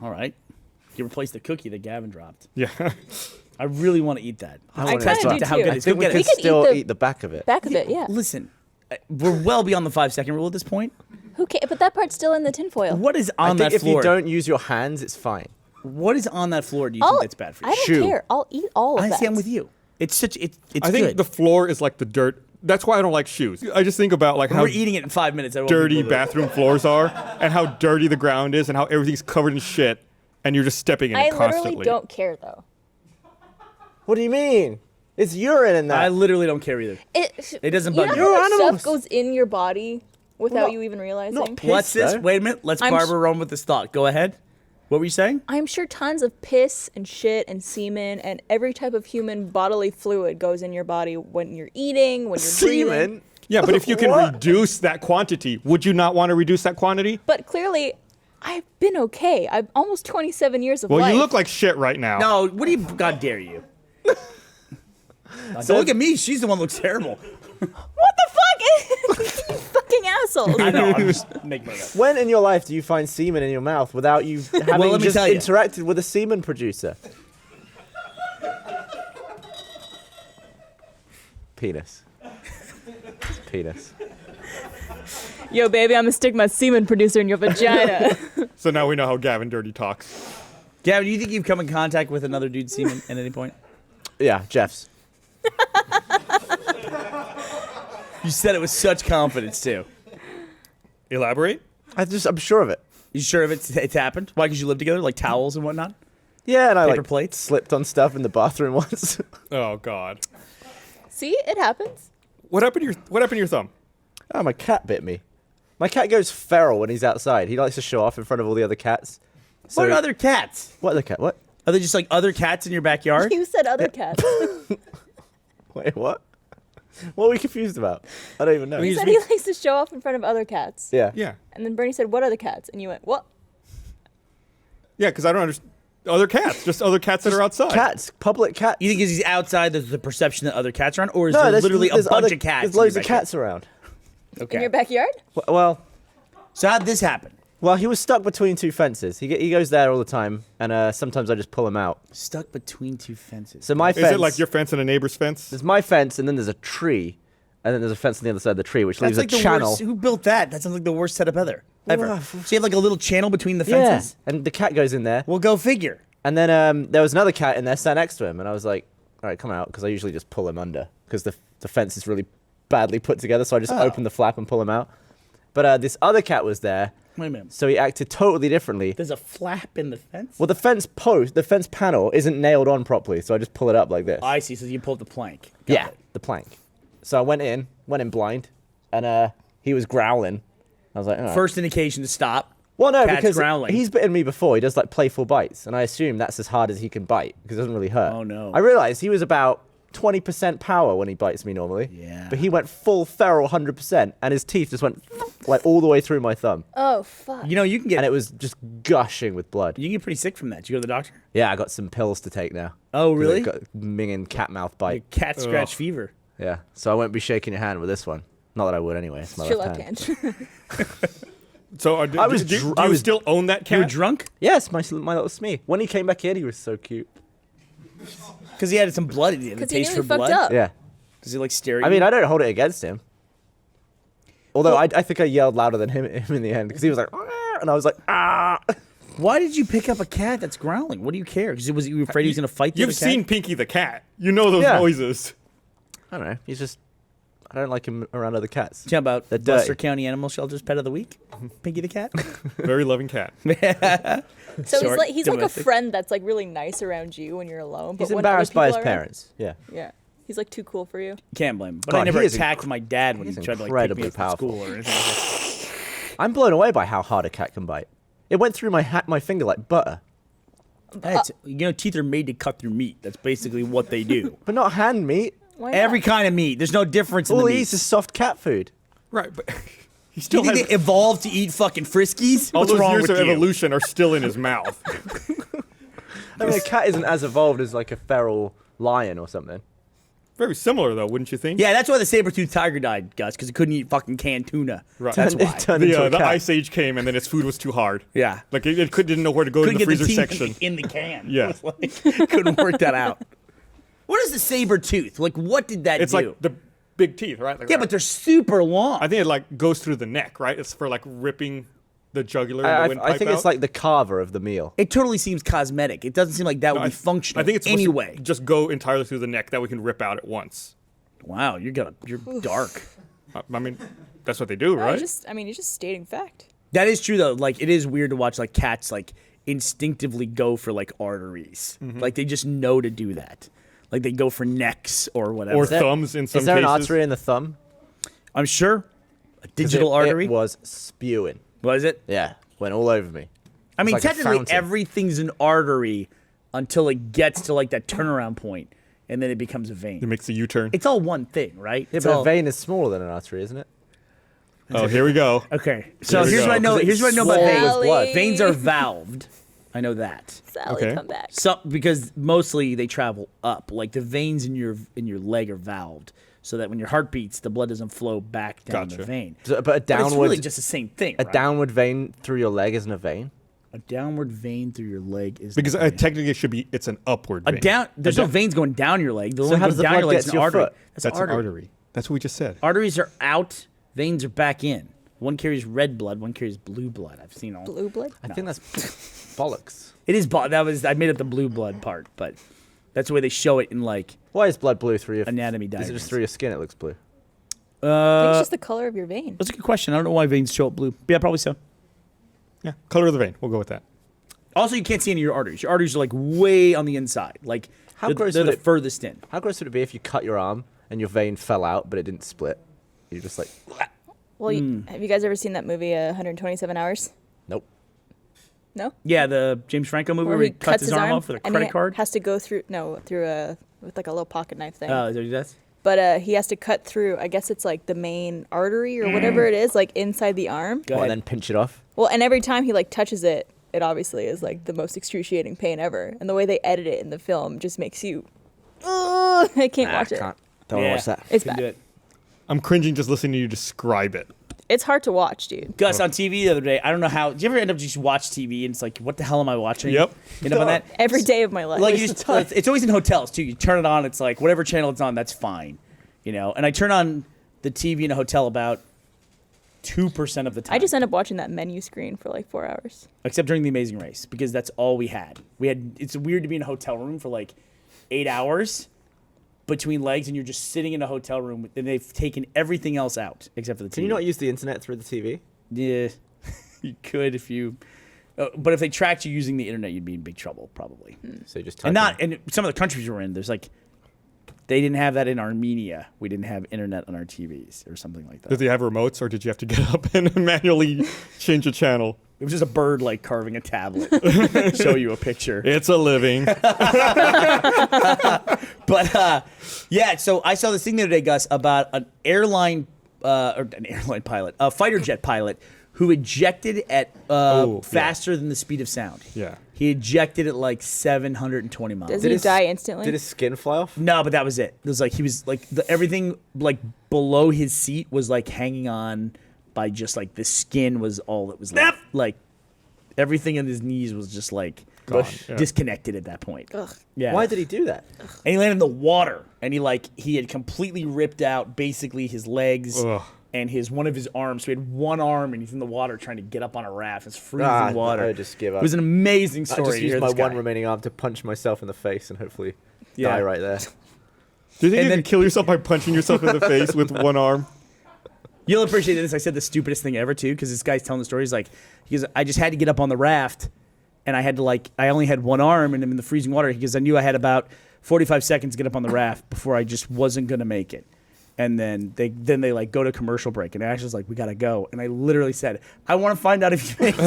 All right. You replaced the cookie that Gavin dropped. Yeah. I really want to eat that. I wanna kind try. of do how too. good it I is. think Go we get could it. could eat still the- eat the back of it. Back of it, yeah. Listen, we're well beyond the 5-second rule at this point. Who cares? But that part's still in the tinfoil. What is I on think that if floor? you don't use your hands, it's fine. What is on that floor? Do you think that's bad for you? I don't Shoe. care. I'll eat all of I that. see. I'm with you. It's such. It's I think good. the floor is like the dirt. That's why I don't like shoes. I just think about like how We're eating it in 5 minutes. I don't want dirty people to- bathroom floors are and how dirty the ground is and how everything's covered in shit and you're just stepping in I it constantly. literally don't care though. What do you mean? It's urine in that. I literally don't care either. It It doesn't you bug know you. how You're much animals. stuff goes in your body without you even realizing. not piss. What's this? though. Wait a minute. Let's I'm Barbara run with this thought. Go ahead. What were you saying? I'm sure tons of piss and shit and semen and every type of human bodily fluid goes in your body when you're eating, when you're breathing. Semen? Yeah, but if you can What? reduce that quantity, would you not want to reduce that quantity? But clearly, I've been okay. I've almost 27 years of Well, life. you look like shit right now. No, what do you? God dare you? Don't look at me. She's the one who looks terrible. What the fuck? You fucking assholes. I know. I'm just making it up. When in your life do you find semen in your mouth without you having let me just tell you. interacted with a semen producer? Penis. It's penis. Yo, baby, I'm gonna stick my semen producer in your vagina. So now we know how Gavin dirty talks. Gavin, do you think you've come in contact with another dude's semen at any point? Yeah, Jeff's. You said it with such confidence too. Elaborate? I'm sure of it. You sure of it's happened? Why? Because you live together, like towels and whatnot. Yeah, and I Paper like plates? slipped on stuff in the bathroom once. Oh God. See, it happens. What happened to your thumb? Oh, my cat bit me. My cat goes feral when he's outside. He likes to show off in front of all the other cats. So, What are other cats? What other cat? What? Are they just like other cats in your backyard? You said other cats. Wait, what? What are we confused about? I don't even know. He said he likes to show off in front of other cats. Yeah. Yeah. And then Bernie said, what other cats? And you went, what? Yeah, because I don't understand. Other cats, just other cats that are outside. Cats, public cats. You think as he's outside, there's the perception that other cats are on, or is No, there there's literally a there's bunch other- of cats? There's in your loads of backyard? cats around. Okay. In your backyard? Well, So how'd this happen? he was stuck between two fences. He goes there all the time, and sometimes I just pull him out. Stuck between two fences. So my Is fence. it like your fence and a neighbor's fence? There's my fence, and then there's a tree, and then there's a fence on the other side of the tree, which That's leaves like a the channel. worst. Who built that? That sounds like the worst setup ever. Well, So you have like a little channel between the Yeah, fences. and the cat goes in there. Well, go figure. And then there was another cat in there sat next to him, and I was like, all right, come out, because I usually just pull him under, because the fence is really badly put together, so I just open the flap and pull him out. But this other cat was there, Wait a minute. so he acted totally differently. There's a flap in the fence. Well, the fence panel isn't nailed on properly, so I just pull it up like this. I see. So you pulled the plank. Got Yeah, it. the plank. So I went in blind, and he was growling. I was like, all right. First indication to stop. Well, no, cat's because growling. he's bitten me before. He does like playful bites, and I assume that's as hard as he can bite because it doesn't really hurt. Oh, no. I realized he was about 20% power when he bites me normally. Yeah. But he went full feral 100%, and his teeth just went like all the way through my thumb, Oh, fuck. You know, you can get and it was just gushing with blood. you can get pretty sick from that. Did you go to the doctor? Yeah, I got some pills to take now. Oh, 'Cause I really? Got minging cat mouth bite. Cat scratch Ugh. fever. Yeah. So I won't be shaking your hand with this one. Not that I would anyway. It's my It's your left left hand. hand. So I was do dr- you I was- still own that You were cat? drunk? Yes, my little Smee. When he came back in, he was so cute. Because he had some blood. He had a Because he taste nearly for fucked blood. up. Yeah. Does he like stare at I mean, you? I don't hold it against him. Although I think I yelled louder than him in the end because he was like, "Ah," and I was like, ah. Why did you pick up a cat that's growling? What do you care? Because you were afraid he was going to fight the You've other cat? seen Pinky the cat. You know those Yeah. noises. I don't know. He's just, I don't like him around other cats. Tell about They're Buster dirty. County Animal Shelter's Pet of the Week? Pinky the cat? Very loving cat. So Short, he's like a domestic. friend that's like really nice around you when you're alone. But He's when other embarrassed by his people are around- parents. Yeah. Yeah. He's like too cool for you. Can't blame him. But God, I never he is attacked my dad when he he's tried to like pick me incredibly up from powerful. school or anything like that. I'm blown away by how hard a cat can bite. It went through my finger like butter, You know, teeth are made to cut through meat. That's basically what they do. but not hand meat. Why Every not? kind of meat. There's no difference in All the he meat. eats is soft cat food. Right, but he Do still you has think they evolved to eat fucking Friskies? all What's those wrong years with of you? evolution are still in his mouth. I mean, a cat isn't as evolved as like a feral lion or something. Very similar though, wouldn't you think? Yeah, that's why the saber-toothed tiger died, Gus, because it couldn't eat fucking canned tuna. Right. That's Turned- why. it turned into a The cat. ice age came and then its food was too hard. Yeah. Like it didn't know where to go Couldn't in the get the freezer teeth section. in the can. Yeah. It was like, couldn't work that out. What is the saber tooth? Like, what did that It's do? like the big teeth, right? Like, yeah, but they're super long. I think it like goes through the neck, right? It's for like ripping the jugular and the I windpipe think it's out. like the carver of the meal. It totally seems cosmetic. It doesn't seem like that would be functional. I think it's supposed anyway. to just go entirely through the neck that we can rip out at once. Wow, you're dark. I mean, that's what they do, right? You're just stating fact. That is true though. Like, it is weird to watch like cats like instinctively go for like arteries. Mm-hmm. Like they just know to do that. Like they go for necks or whatever. Or there- thumbs in some Is there cases. an artery in the thumb? I'm sure. A digital artery? It was spewing. Was it? Yeah, went all over me. I mean, like a technically, fountain. everything's an artery until it gets to like that turnaround point, and then it becomes a It vein. makes a U-turn. It's all one thing, right? Yeah, It's but all- a vein is smaller than an artery, isn't it? Oh, here we go. Okay, so Here we here's go. what I know. 'Cause Here's what I know it's about swollen veins. with blood. Veins are valved. I know that. Sally, Okay. come back. So because mostly they travel up, like the veins in your leg are valved, so that when your heart beats, the blood doesn't flow back down the Gotcha. vein. But a But it's downward, really just the same thing. a right? downward vein through your leg isn't a vein. A downward vein through your leg is Because not a vein. technically it should be, it's an upward a vein. down. There's no down- veins going down your leg. The only how one does going the down your blood leg get is to an your artery. foot? That's an artery. That's what we just said. Arteries are out. Veins are back in. One carries red blood. One carries blue blood. I've seen all. Blue blood? I think that's bollocks. It is. I made up the blue blood part, but that's the way they show it in like. Why is blood blue through your Anatomy Is it diagrams. just through your skin? It looks blue. I think it's just the color of your vein. That's a good question. I don't know why veins show up blue. Yeah, probably so. Yeah, color of the vein. We'll go with that. Also, you can't see any of your arteries. Your arteries are like way on the inside. Like How they're, gross they're would the it- furthest in. How gross would it be if you cut your arm and your vein fell out, but it didn't split? You're just like, Well, have you guys ever seen that movie, 127 Hours? nope. No? Yeah, the James Franco movie where he cuts his arm off with a and credit he card. has to go through with like a little pocket knife thing. Oh, is that what he does? But he has to cut through. I guess it's like the main artery or whatever it is, like inside the arm. Go What, ahead. and then pinch it off? Well, and every time he like touches it, it obviously is like the most excruciating pain ever. And the way they edit it in the film just makes you, I can't watch it. Can't. Don't wanna watch that. It's Couldn't bad. do it. I'm cringing just listening to you describe it. It's hard to watch, dude. Gus, on TV the other day, I don't know how. Do you ever end up just watch TV and it's like, what the hell am I watching? Yep. You know about that? Every day of my life. Like you just, it's always in hotels too. You turn it on, it's like whatever channel it's on, that's fine. You know, and I turn on the TV in a hotel about 2% of the time. I just end up watching that menu screen for like 4 hours. except during the Amazing Race because that's all we had. It's weird to be in a hotel room for like 8 hours between legs, and you're just sitting in a hotel room, and they've taken everything else out except for the TV. Can you not use the internet through the TV? Yeah, you could if you. But if they tracked you using the internet, you'd be in big trouble probably. So you just type And not in. and some of the countries we're in, there's like. They didn't have that in Armenia. We didn't have internet on our TVs or something like that. Did they have remotes, or did you have to get up and manually change a channel? It was just a bird like carving a tablet, show you a picture. It's a living. But yeah, so I saw this thing the other day, Gus, about an airline pilot, a fighter jet pilot who ejected at Oh, faster than the speed of sound. Yeah. He ejected at like 720 miles. Does Did he his- die instantly? Did his skin fly off? No, but that was it. It was like he was like everything like below his seat was like hanging on by just like the skin was all that was left. Like everything in his knees was just like Gone, yeah. disconnected at that point. Ugh. Yeah. Why did he do that? And he landed in the water, and he had completely ripped out basically his legs Ugh. and one of his arms. So he had one arm, and he's in the water trying to get up on a raft. It's freezing Ah, water. I would just give up. It was an amazing I story. just to used hear my this guy. one remaining arm to punch myself in the face and hopefully Yeah. die right there. Do you think And you then- can kill yourself by punching yourself in the face with one arm? You'll appreciate this. I said the stupidest thing ever too, because this guy's telling the story. He's like, I just had to get up on the raft, and I only had one arm, and I'm in the freezing water. Because I knew I had about 45 seconds to get up on the raft before I just wasn't gonna make it. And then they like go to commercial break, and Ash was like, "We gotta go." And I literally said, "I want to find out if you make it."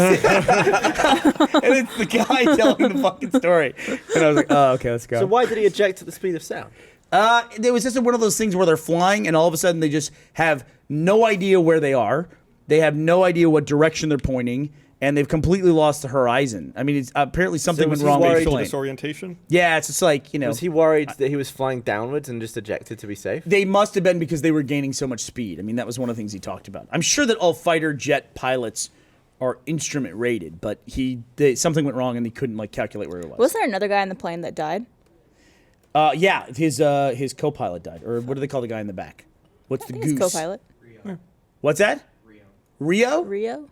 And it's the guy telling the fucking story, and I was like, "Oh, okay, let's go." So why did he eject at the speed of sound? It was just one of those things where they're flying, and all of a sudden they just have no idea where they are. They have no idea what direction they're pointing, and they've completely lost the horizon. I mean, it's apparently something was went he wrong with the worried- Facial plane. disorientation? Yeah, it's just like, Was he worried that he was flying downwards and just ejected to be safe? They must have been because they were gaining so much speed. I mean, that was one of the things he talked about. I'm sure that all fighter jet pilots are instrument rated, but something went wrong and they couldn't like calculate where it was. Wasn't there another guy in the plane that died? Yeah, his co-pilot died, or what do they call the guy in the back? What's I the think goose? it's co-pilot. What's that? Rio. Rio?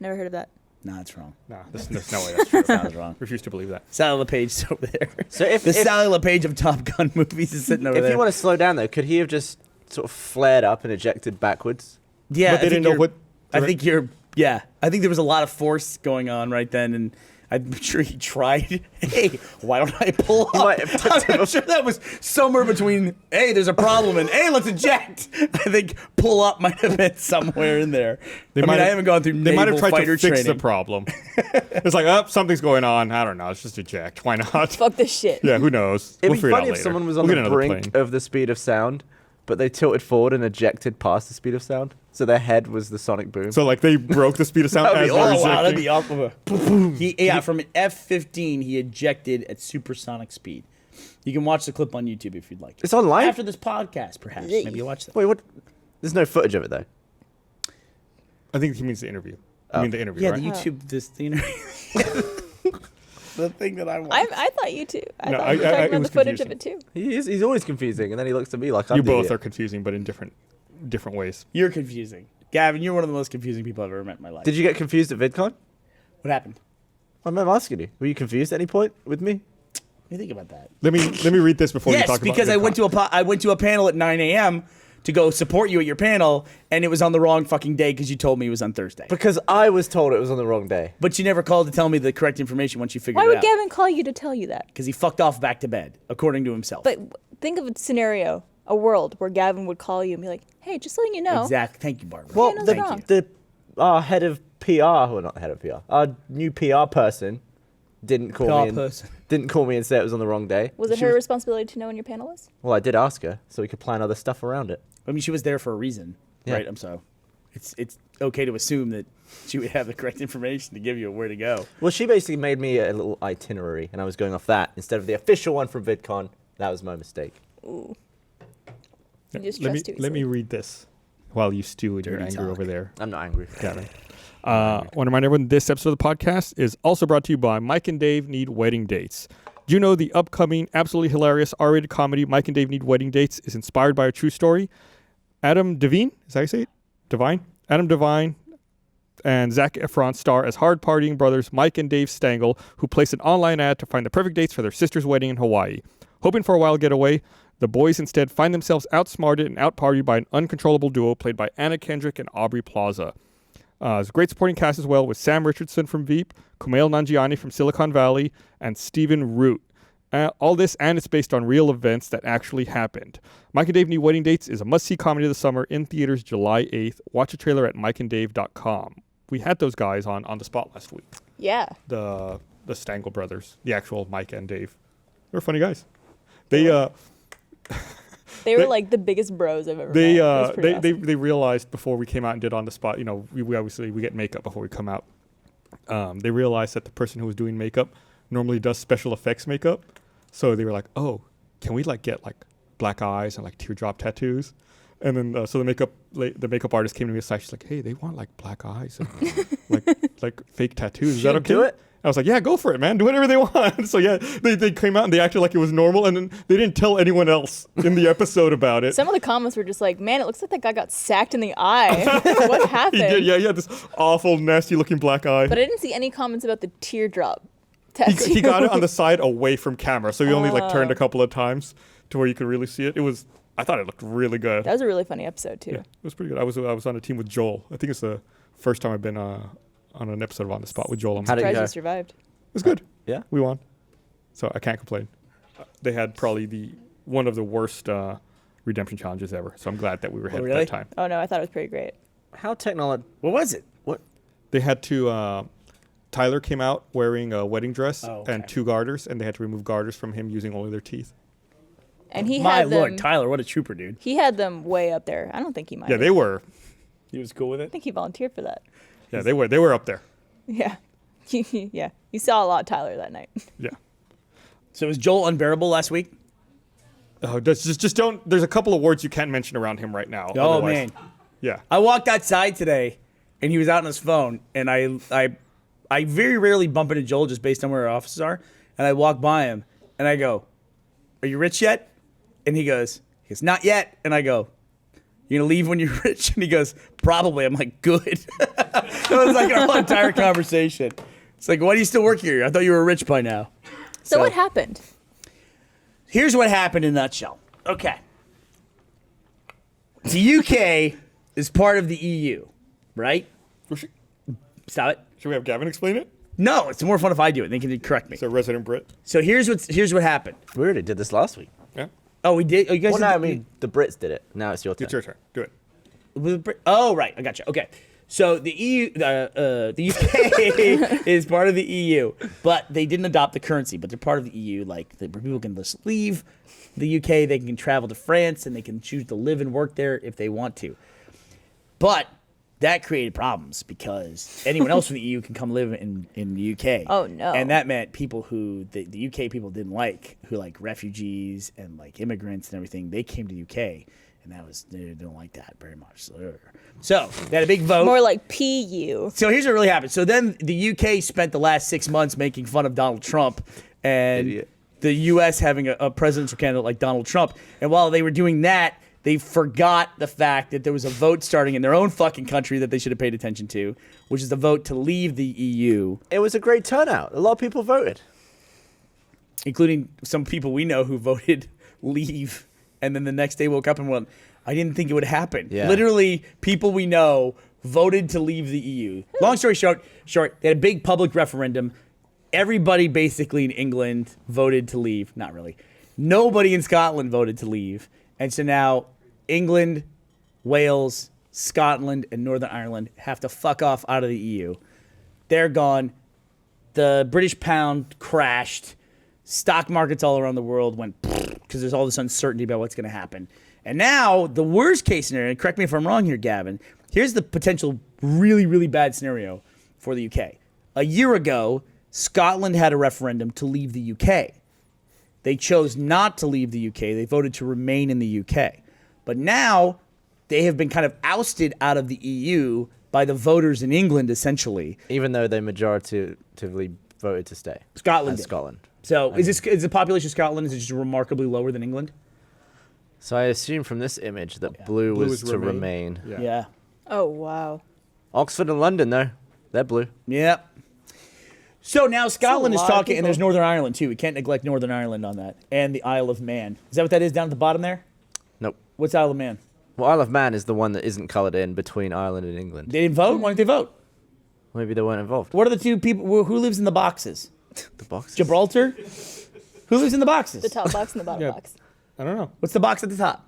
Never heard of that. No, that's wrong. Nah, there's no way that's true. Sounds wrong. Refuse to believe that. Sally LePage's over there. So if The if, Sally LePage of Top Gun movies is sitting over if there. you want to slow down though, could he have just sort of flared up and ejected backwards? Yeah, But they didn't know what I think I think there was a lot of force going on right then, and I'm sure he tried. Hey, why don't I pull up? might have tipped him I'm sure that was somewhere between, hey, there's a problem, and hey, let's eject. I think pull up might have been somewhere in there. I haven't gone through They might have naval tried fighter to fix training. the problem. It's like, oh, something's going on. I don't know. Let's just eject. Why not? Fuck this shit. Yeah, who knows? It'd We'll be figure it out funny if later. someone was on We'll get the another brink plane. of the speed of sound, but they tilted forward and ejected past the speed of sound. So their head was the sonic boom. So like they broke the speed of sound That'd as be they're awesome. Wow, that'd ejecting. be awful. From an F-15, he ejected at supersonic speed. You can watch the clip on YouTube if you'd like to. It's online? After this podcast, perhaps. Maybe you'll watch that. Wait, what? There's no footage of it though. I think he means the interview. I mean the interview, Yeah, right? the YouTube, the interview. The thing that I want. I thought you too. I No, thought you were I- talking it about was the footage confusing. of it too. He's always confusing, and then he looks at me like I'm You the both idiot. are confusing, but in different ways. You're confusing. Gavin, you're one of the most confusing people I've ever met in my life. Did you get confused at VidCon? What happened? I'm asking you. Were you confused at any point with me? What do you think about that? Let me read this before you Yes, talk about because I went to a panel at 9 a.m. to go support you at your panel, and it was on the wrong fucking day because you told me it was on Thursday. Because I was told it was on the wrong day. But you never called to tell me the correct information once you figured Why it would out. Gavin call you to tell you that? Because he fucked off back to bed, according to himself. But think of a scenario, a world where Gavin would call you and be like, "Hey, just letting you know." Exactly. Thank you, Barbara. Well, no, the, wrong. the head of PR, well, not the head of PR, our new PR person didn't call PR me. person. Didn't call me and say it was on the wrong day. Was it her responsibility to know when your panel was? Well, I did ask her, so we could plan other stuff around it. I mean, she was there for a reason, Yeah. right? So it's okay to assume that she would have the correct information to give you where to go. Well, she basically made me a little itinerary, and I was going off that instead of the official one from VidCon. That was my mistake. Ooh. You just let me trust too let me easily. read this while you stew in your Dirty anger talk. over there, I'm not angry. Gavin. Want to remind everyone this episode of the podcast is also brought to you by Mike and Dave Need Wedding Dates. Do you know the upcoming absolutely hilarious R-rated comedy Mike and Dave Need Wedding Dates is inspired by a true story? Adam Devine, is that how you say it? Devine? Adam Devine and Zac Efron star as hard partying brothers Mike and Dave Stengel, who place an online ad to find the perfect dates for their sister's wedding in Hawaii. Hoping for a wild getaway, the boys instead find themselves outsmarted and outpartied by an uncontrollable duo played by Anna Kendrick and Aubrey Plaza. It's a great supporting cast as well with Sam Richardson from Veep, Kumail Nanjiani from Silicon Valley, and Stephen Root. All this, and it's based on real events that actually happened. Mike and Dave Need Wedding Dates is a must-see comedy of the summer in theaters July 8th. Watch a trailer at mikeanddave.com. We had those guys on the spot last week. Yeah. The Stengel brothers, the actual Mike and Dave. They're funny guys. They They were They- like the biggest bros I've ever They met. It was they, pretty they awesome. they realized before we came out and did on the spot. You know, we obviously we get makeup before we come out. They realized that the person who was doing makeup normally does special effects makeup, so they were like, "Oh, can we like get like black eyes and like teardrop tattoos?" And then so the makeup artist came to me aside. She's like, "Hey, they want like black eyes and like fake tattoos. Is that okay?" do it? I was like, "Yeah, go for it, man. Do whatever they want." So yeah, they came out and they acted like it was normal, and then they didn't tell anyone else in the episode about it. Some of the comments were just like, "Man, it looks like that guy got sacked in the eye. What happened?" He did, yeah, he had this awful, nasty-looking black eye. But I didn't see any comments about the teardrop He tattoo. got it on the side away from camera, so he only like turned a couple of times to where you could really see it. I thought it looked really good. That was a really funny episode too. Yeah, it was pretty good. I was on a team with Joel. I think it's the first time I've been on an episode of On the Spot with Joel. How did it Surprised go? you survived. It was good. Yeah. We won, so I can't complain. They had probably one of the worst redemption challenges ever. So I'm glad that we were ahead really? at that time. Oh no, I thought it was pretty great. How technology? What was it? What? They had to. Tyler came out wearing a wedding dress Oh, okay. and 2 garters, and they had to remove garters from him using only their teeth. And he My had them. lord, Tyler, what a trooper, dude. He had them way up there. I don't think he might. Yeah, they were. He was cool with I it. think he volunteered for that. Yeah, they were up there. Yeah. Yeah. You saw a lot of Tyler that night. Yeah. So was Joel unbearable last week? Oh, just don't. There's a couple of words you can't mention around him right now. Oh otherwise- man, Yeah. I walked outside today, and he was out on his phone, and I very rarely bump into Joel just based on where our offices are, and I walk by him, and I go, "Are you rich yet?" And he goes, "Not yet," and I go, "You gonna leave when you're rich?" And he goes, "Probably." I'm like, "Good." That was like our whole entire conversation. It's like, "Why do you still work here? I thought you were rich by now." So what happened? Here's what happened in a nutshell. Okay. The UK is part of the EU, right? Should Stop it. we have Gavin explain it? No, it's more fun if I do it. They can correct me. So resident Brit. So here's what happened. We already did this last week. Yeah. Oh, we did. Oh, you guys. Well, did no, I mean the Brits did it. Now it's your turn. It's your turn. Do it. Oh, right. I got you. Okay. So the EU, the UK is part of the EU, but they didn't adopt the currency. But they're part of the EU. Like people can just leave the UK, they can travel to France, and they can choose to live and work there if they want to. But that created problems because anyone else from the EU can come live in the UK. Oh, no. And that meant people who the UK people didn't like, who like refugees and like immigrants and everything. They came to the UK. And they don't like that very much. So they had a big vote. More like PU. So here's what really happened. So then the UK spent the last 6 months making fun of Donald Trump and Idiot. the US having a presidential candidate like Donald Trump. And while they were doing that, they forgot the fact that there was a vote starting in their own fucking country that they should have paid attention to, which is the vote to leave the EU. It was a great turnout. A lot of people voted. Including some people we know who voted leave. And then the next day woke up and went, I didn't think it would happen. Yeah. Literally, people we know voted to leave the EU. Long story short, they had a big public referendum. Everybody basically in England voted to leave. Not really. Nobody in Scotland voted to leave. And so now England, Wales, Scotland, and Northern Ireland have to fuck off out of the EU. They're gone. The British pound crashed. Stock markets all around the world went because there's all this uncertainty about what's going to happen. And now the worst case scenario, and correct me if I'm wrong here, Gavin, here's the potential really, really bad scenario for the UK. A year ago, Scotland had a referendum to leave the UK. They chose not to leave the UK. They voted to remain in the UK. But now they have been kind of ousted out of the EU by the voters in England, essentially. Even though they majoritively voted to stay. Scotland did. Scotland. So is the population of Scotland is it just remarkably lower than England? So I assume from this image that blue was to remain. Yeah. Oh, wow. Oxford and London, though. They're blue. Yep. So now Scotland is lot of talking, and there's people. Northern Ireland too. We can't neglect Northern Ireland on that. And the Isle of Man. Is that what that is down at the bottom there? Nope. What's Isle of Man? Well, Isle of Man is the one that isn't coloured in between Ireland and England. They didn't vote? Why didn't they vote? Maybe they weren't involved. What are the two people, who lives in the boxes? The boxes? Gibraltar? Who lives in the boxes? The top box and the bottom Yeah. box. I don't know. What's the box at the top?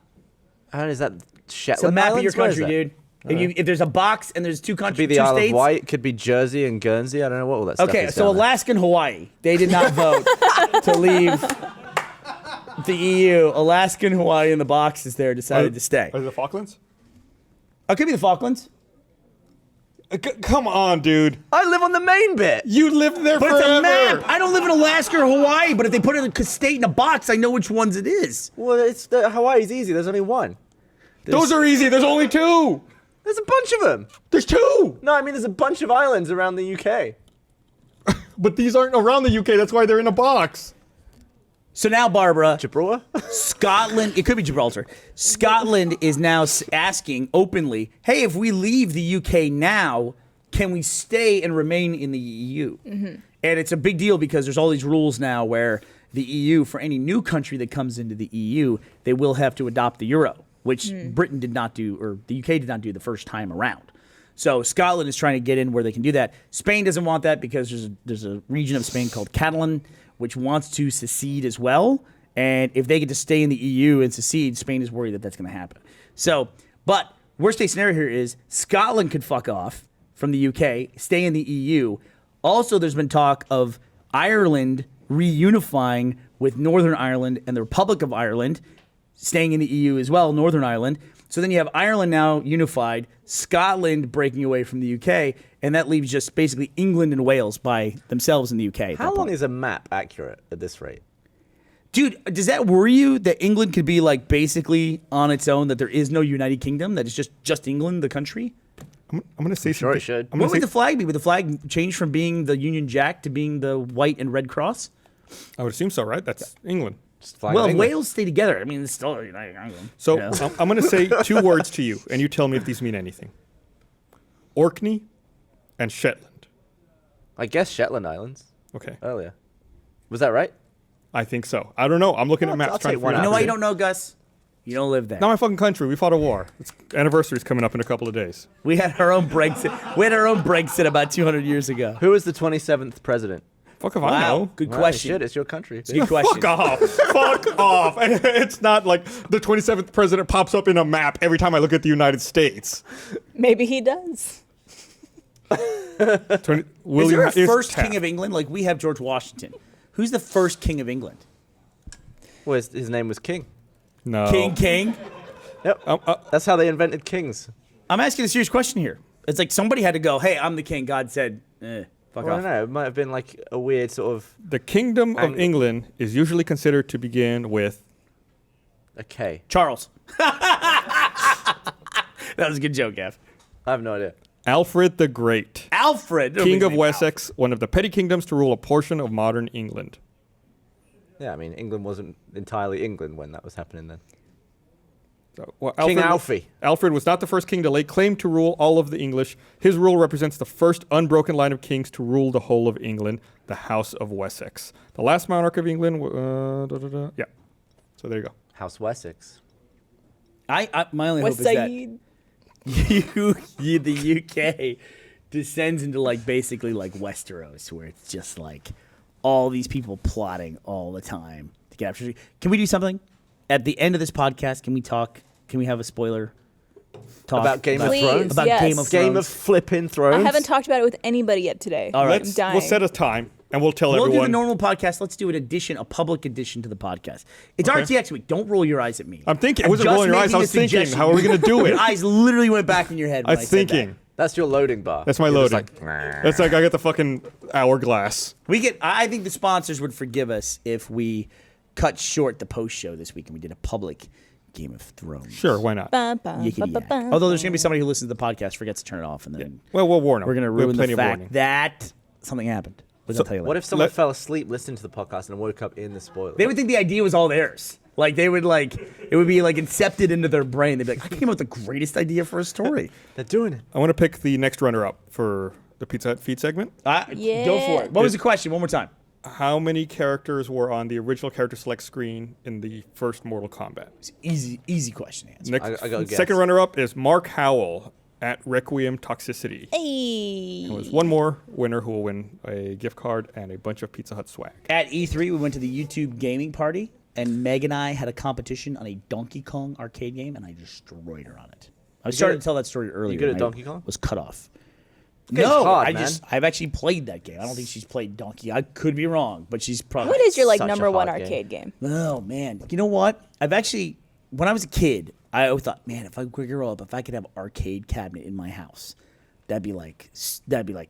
How is that? Shetland It's a map Islands? of your Where is country, that? dude. If there's a box and there's two Could countries, be the two Isle states. of Wight. Could be Jersey and Guernsey. I don't know what all that stuff Okay, is so down there. Alaska and Hawaii, they did not vote to leave the EU. Alaska and Hawaii in the boxes there decided to stay. Are the Falklands? Oh, it could be the Falklands. Come on, dude. I live on the main bit. You lived there But forever. it's a map. I don't live in Alaska or Hawaii, but if they put it in a state in a box, I know which ones it is. Well, Hawaii's easy. There's only one. Those are easy. There's only two. There's a bunch of them. There's two. No, I mean there's a bunch of islands around the UK. But these aren't around the UK. That's why they're in a box. So now, Barbara, Gibraltar? Scotland, it could be Gibraltar. Scotland is now asking openly, hey, if we leave the UK now, can we stay and remain in the EU? Mm-hmm. And it's a big deal because there's all these rules now where the EU, for any new country that comes into the EU, they will have to adopt the euro, which Britain did not do, or the UK did not do the first time around. So Scotland is trying to get in where they can do that. Spain doesn't want that because there's a region of Spain called Catalan, which wants to secede as well. And if they get to stay in the EU and secede, Spain is worried that that's going to happen. So, but worst case scenario here is Scotland could fuck off from the UK, stay in the EU. Also, there's been talk of Ireland reunifying with Northern Ireland and the Republic of Ireland, staying in the EU as well, Northern Ireland. So then you have Ireland now unified, Scotland breaking away from the UK, and that leaves just basically England and Wales by themselves in the UK. at How that long point. is a map accurate at this rate? Dude, does that worry you that England could be like basically on its own, that there is no United Kingdom, that it's just England, the country? I'm going to say Sure, it something. should. I'm What gonna would say, the flag be? Would the flag change from being the Union Jack to being the white and red cross? I would assume so, right? That's England. Just flag Well, of England. Wales stay together. I mean, it's still United Kingdom. So Yeah. I'm going to say two words to you, and you tell me if these mean anything. Orkney and Shetland. I guess Shetland Islands Okay. earlier. Was that right? I think so. I don't know. I'm looking at I'll maps trying take to one figure You out. know why out. you don't know, Gus? You don't live there. Not my fucking country. We fought a war. Its anniversary's coming up in a couple of days. We had our own Brexit. We had our own Brexit about 200 years ago. Who was the 27th president? Fuck if I know. Good Well, question. Shit, it's your country. Good question. Fuck off. Fuck off. It's not like the 27th president pops up in a map every time I look at the United States. Maybe he does. Is there a first king of England? Like we have George Washington. Who's the first king of England? Well, his name was King. No. King. Yep. That's how they invented kings. I'm asking a serious question here. It's like somebody had to go, hey, I'm the king. God said, fuck Well, I off. don't know. It might have been like a weird sort of The Kingdom of England is usually considered to begin with a K. Charles. That was a good joke, Gav. I have no idea. Alfred the Great, Alfred. King of Wessex, one of the petty kingdoms to rule a portion of modern England. Yeah, I mean, England wasn't entirely England when that was happening then. So, well, King Alfie. Alfred was not the first king to lay claim to rule all of the English. His rule represents the first unbroken line of kings to rule the whole of England, the House of Wessex. The last monarch of England, yeah. So there you go. House Wessex. My only West hope is that Side. the UK descends into like basically like Westeros, where it's just like all these people plotting all the time to get after. Can we do something at the end of this podcast? Can we talk? Can we have a spoiler talk About Game of Please, Thrones? About yes. Game of Game of Thrones? flipping Thrones? I haven't talked about it with anybody yet today. All right. I'm dying. We'll set a time and we'll tell We'll everyone. do the normal podcast. Let's do a public addition to the podcast. It's Okay. RTX week. Don't roll your eyes at me. I'm thinking. I wasn't just rolling your eyes. making I a was thinking, suggestion. how are we going to do Your it? eyes literally went back in your head. I When was said that. thinking. That's your loading bar. That's my You're just loading. like, It's like I got the fucking hourglass. I think the sponsors would forgive us if we cut short the post show this week and we did a public Game of Thrones. Sure, why not? Bum, bum, Yickety bum, yak. bum, bum. Although there's gonna be somebody who listens to the podcast forgets to turn it off, and then Well, we'll warn them. we're gonna We have ruin plenty the of fact warning. that something happened. But I'll tell you what later. if someone Let- fell asleep listening to the podcast and woke up in the spoiler? They would think the idea was all theirs. Like they would like it would be like incepted into their brain. They'd be like, I came up with the greatest idea for a story. They're doing it. I want to pick the next runner-up for the Pizza Hut feed segment. Go for it. What was the question? One more time. How many characters were on the original character select screen in the first Mortal Kombat? Easy question to answer. Next, I got a guess. second runner-up is Mark Howell at Requiem Toxicity. Hey. And there's one more winner who will win a gift card and a bunch of Pizza Hut swag. At E3, we went to the YouTube gaming party, and Meg and I had a competition on a Donkey Kong arcade game, and I destroyed her on it. I was starting to tell that story earlier. good at and Donkey I Kong? Was cut off. game's No, hard, man. I've actually played that game. I don't think she's played Donkey. I could be wrong, but she's probably. What is your like Such a number one hard arcade game? Oh man, you know what? I've actually, when I was a kid, I always thought, man, if I could grow up, if I could have an arcade cabinet in my house, that'd be like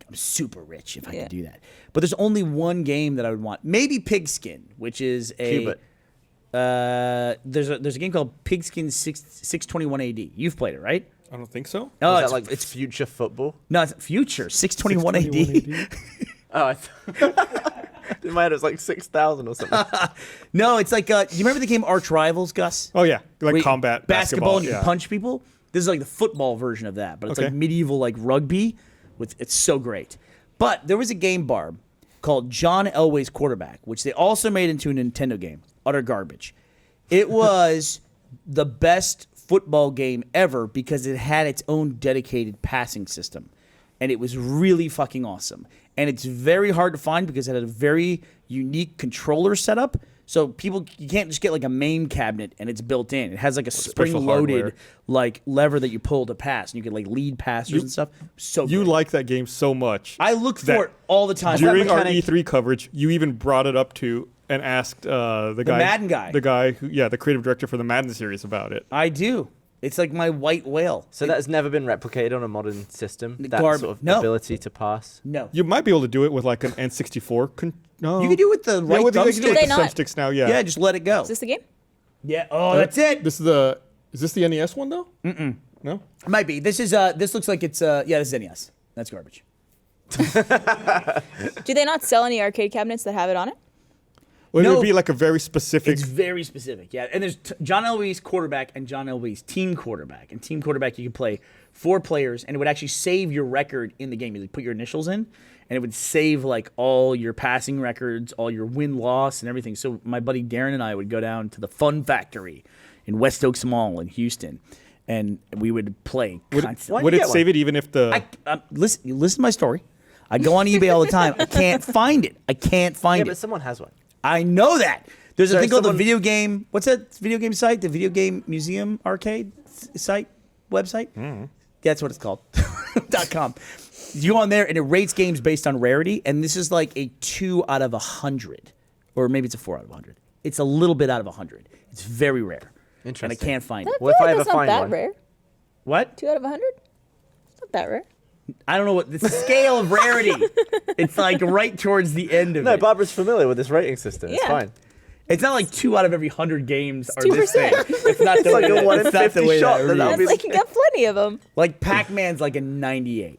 I'm super rich if I Yeah. could do that. But there's only one game that I would want. Maybe Pigskin, which is a. Cubit. There's a game called Pigskin 621 AD. You've played it, right? I don't think so. No, Is it's that like it's future football? no, it's Future 621 AD. Oh, in my head it was like 6,000 or something. No, it's like do you remember the game Arch Rivals, Gus? Oh yeah, like Where you- combat basketball and you yeah. punch people. This is like the football version of that, but it's Okay. like medieval like rugby. It's so great. But there was a game, Barb, called John Elway's Quarterback, which they also made into a Nintendo game. Utter garbage. It was the best football game ever because it had its own dedicated passing system. And it was really fucking awesome. And it's very hard to find because it had a very unique controller setup. So you can't just get like a main cabinet and it's built in. It has like a special spring-loaded hardware. like lever that you pull to pass, and you can like lead passers and stuff. So You good. like that game so much. I look that for it all the time. During That our mechanic- E3 coverage, you even brought it up to and asked the guy, Madden guy. the guy who, the creative director for the Madden series about it. I do. It's like my white whale. So that has never been replicated on a modern system. That Garb- sort of no. ability to pass. No. You might be able to do it with like an N64. No, You can do it with the right with you can do thumbstick. it with they the not? thumbsticks now. Yeah. Yeah, just let it go. Is this the game? Yeah. Oh, that's it. Is this the NES one though? No. It might be. This is. This looks like it's. Yeah, this is NES. That's garbage. Do they not sell any arcade cabinets that have it on it? Well, it No. would be like a very specific. It's very specific. Yeah, and there's John Elway's Quarterback and John Elway's Team Quarterback. And Team Quarterback, you could play 4 players, and it would actually save your record in the game. You would put your initials in, and it would save like all your passing records, all your win-loss, and everything. So my buddy Darren and I would go down to the Fun Factory in West Oaks Mall in Houston, and we would play constantly. Would you it get save it even if the? Listen to my story. I go on eBay all the time. I can't find it. I can't Yeah, find but it. someone has one. I know that. There's a So thing called the someone- video game. What's that video game site? The video game museum arcade site website. That's what it's called. .com. You go on there and it rates games based on rarity, and this is like a 2 out of 100, or maybe it's a 4 out of 100. It's a little bit out of 100. It's very rare. Interesting. And I can't find I it. feel What if like I ever that's not find that one? rare. What? 2 out of 100? It's not that rare. I don't know what the scale of rarity. It's like right towards the end of No, it. Barbara's familiar with this rating system. It's Yeah. fine. It's not like 2 out of every 100 games are 2%. this thing. It's not the like way a 1 in it's not the 50 way shot, that then that'll reads. be- That's like you got plenty of them. Like Pac-Man's like a 98.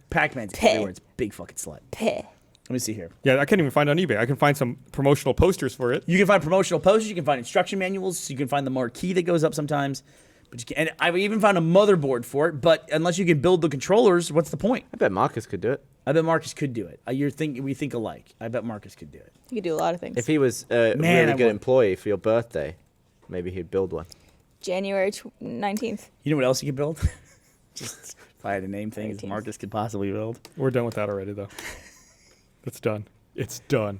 Pac-Man's Peh. everywhere. It's a big fucking slut. Peh. Let me see here. Yeah, I can't even find it on eBay. I can find some promotional posters for it. You can find promotional posters. You can find instruction manuals. You can find the marquee that goes up sometimes. But you can, and I've even found a motherboard for it. But unless you can build the controllers, what's the point? I bet Marcus could do it. I bet Marcus could do it. We think alike. I bet Marcus could do it. You could do a lot of things. If he was a Man, really I good want- employee for your birthday, maybe he'd build one. January 19th. You know what else you could build? Just if I had to name things 18th. Marcus could possibly build. We're done with that already, though. It's done. It's done.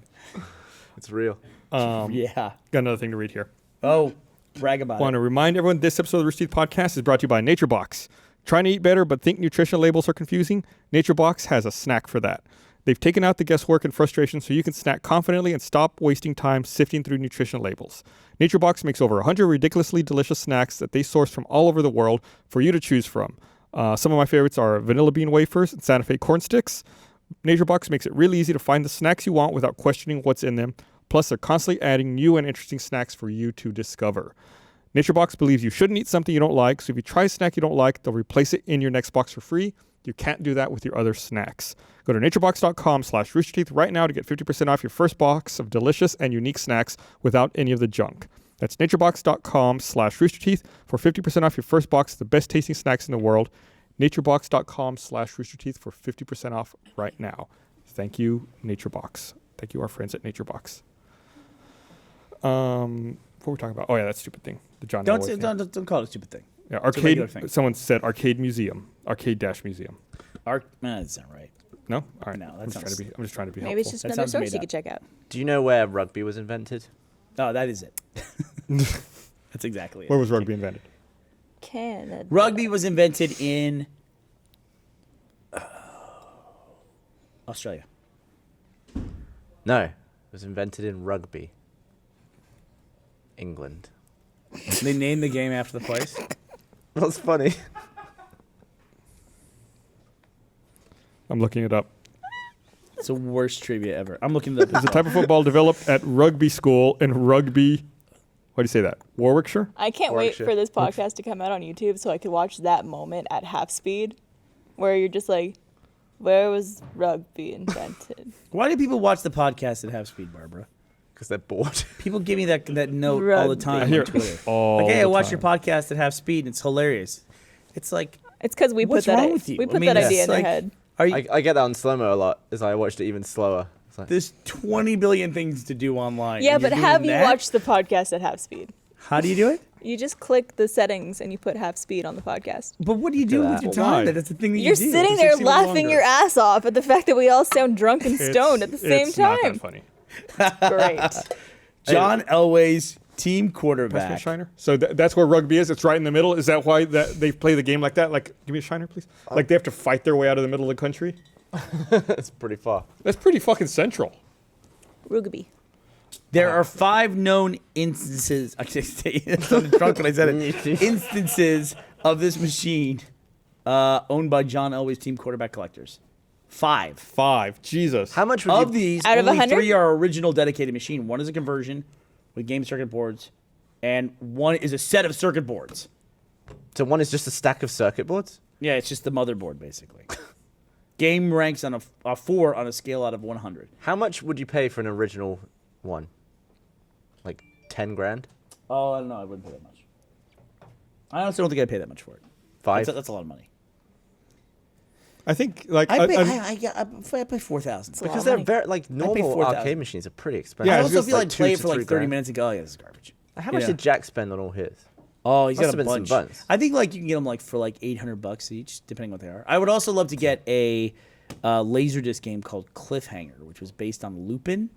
It's real. Yeah. Got another thing to read here. Oh, brag about Want it. to remind everyone this episode of the Rooster Teeth Podcast is brought to you by NatureBox. Trying to eat better but think nutrition labels are confusing? NatureBox has a snack for that. They've taken out the guesswork and frustration so you can snack confidently and stop wasting time sifting through nutrition labels. NatureBox makes over 100 ridiculously delicious snacks that they source from all over the world for you to choose from. Some of my favorites are vanilla bean wafers and Santa Fe corn sticks. NatureBox makes it really easy to find the snacks you want without questioning what's in them. Plus, they're constantly adding new and interesting snacks for you to discover. NatureBox believes you shouldn't eat something you don't like, so if you try a snack you don't like, they'll replace it in your next box for free. You can't do that with your other snacks. Go to naturebox.com/roosterteeth right now to get 50% off your first box of delicious and unique snacks without any of the junk. That's naturebox.com/roosterteeth for 50% off your first box of the best tasting snacks in the world. naturebox.com/roosterteeth for 50% off right now. Thank you, NatureBox. Thank you, our friends at NatureBox. What were we talking about? Oh yeah, that stupid thing. The John Elway thing. Don't call it a stupid thing. Yeah, a regular arcade. thing. Someone said arcade museum, arcade-museum. That's not right. No, all right. No, that I'm just trying sounds- to be. I'm just trying to be Maybe it's helpful. just That another sounds source made you up. could check out. Do you know where rugby was invented? Oh, that is it. That's exactly it. Where was rugby invented? Canada. Rugby was invented in Australia. No, it was invented in Rugby, England. They named the game after the place. That's funny. I'm looking it up. It's the worst trivia ever. I'm looking at It's a type of football developed at rugby school in Rugby. What do you say that? Warwickshire? I can't wait Warwickshire. for this podcast to come out on YouTube so I could watch that moment at half speed where you're just like, where was rugby invented? Why do people watch the podcast at half speed, Barbara? Because they're bored. People give me that note all the Rugby. time I hear on Twitter. all Like, hey, I the watched time. your podcast at half speed and it's hilarious. It's like, It's because we what's put that wrong with you? we I put mean, that it's idea in like- their head. are you? I get that on slow-mo a lot, as I watched it even slower. It's like, There's 20 billion things to do online. Yeah, and but you're have doing you that? watched the podcast at half speed? How do you do it? You just click the settings and you put half speed on the podcast. But what do you do with your Why? time? That's the thing that You're you do. sitting It there takes even laughing longer. your ass off at the fact that we all sound drunk and stoned at the same It's not time. that funny. Great. John Elway's team Pass me a quarterback. shiner. So that's where rugby is. It's right in the middle. Is that why that they play the game like that? Like, give me a shiner, please. Like they have to fight their way out of the middle of the country. it's pretty far. That's pretty fucking central. Rugby. There are 5 known instances. I sounded drunk when I said it. Instances of this machine owned by John Elway's team quarterback collectors. 5. 5. Jesus. How much would Of you... these, Out of only 100? 3 are original dedicated machine. 1 is a conversion with game circuit boards, and 1 is a set of circuit boards. So one is just a stack of circuit boards? Yeah, it's just the motherboard, basically. Game ranks on a 4 on a scale out of 100. How much would you pay for an original one? Like 10 grand? Oh, I don't know. I wouldn't pay that much. I honestly don't think I'd pay that much for it. 5? That's a lot of money. I think like I pay, I'm- I pay 4,000. a lot Because of they're money. very, like, normal 4,000. arcade machines are pretty expensive. Yeah, I it's also just feel like like play 2 it to for like 3 30 grand. minutes and go, oh, yeah, this is garbage. How much Yeah. did Jack spend on all his? Oh, he's Must got a have been some bunch. buns. I think like you can get them like for like $800 each, depending on what they are. I would also love to get a Laserdisc game called Cliffhanger, which was based on Lupin.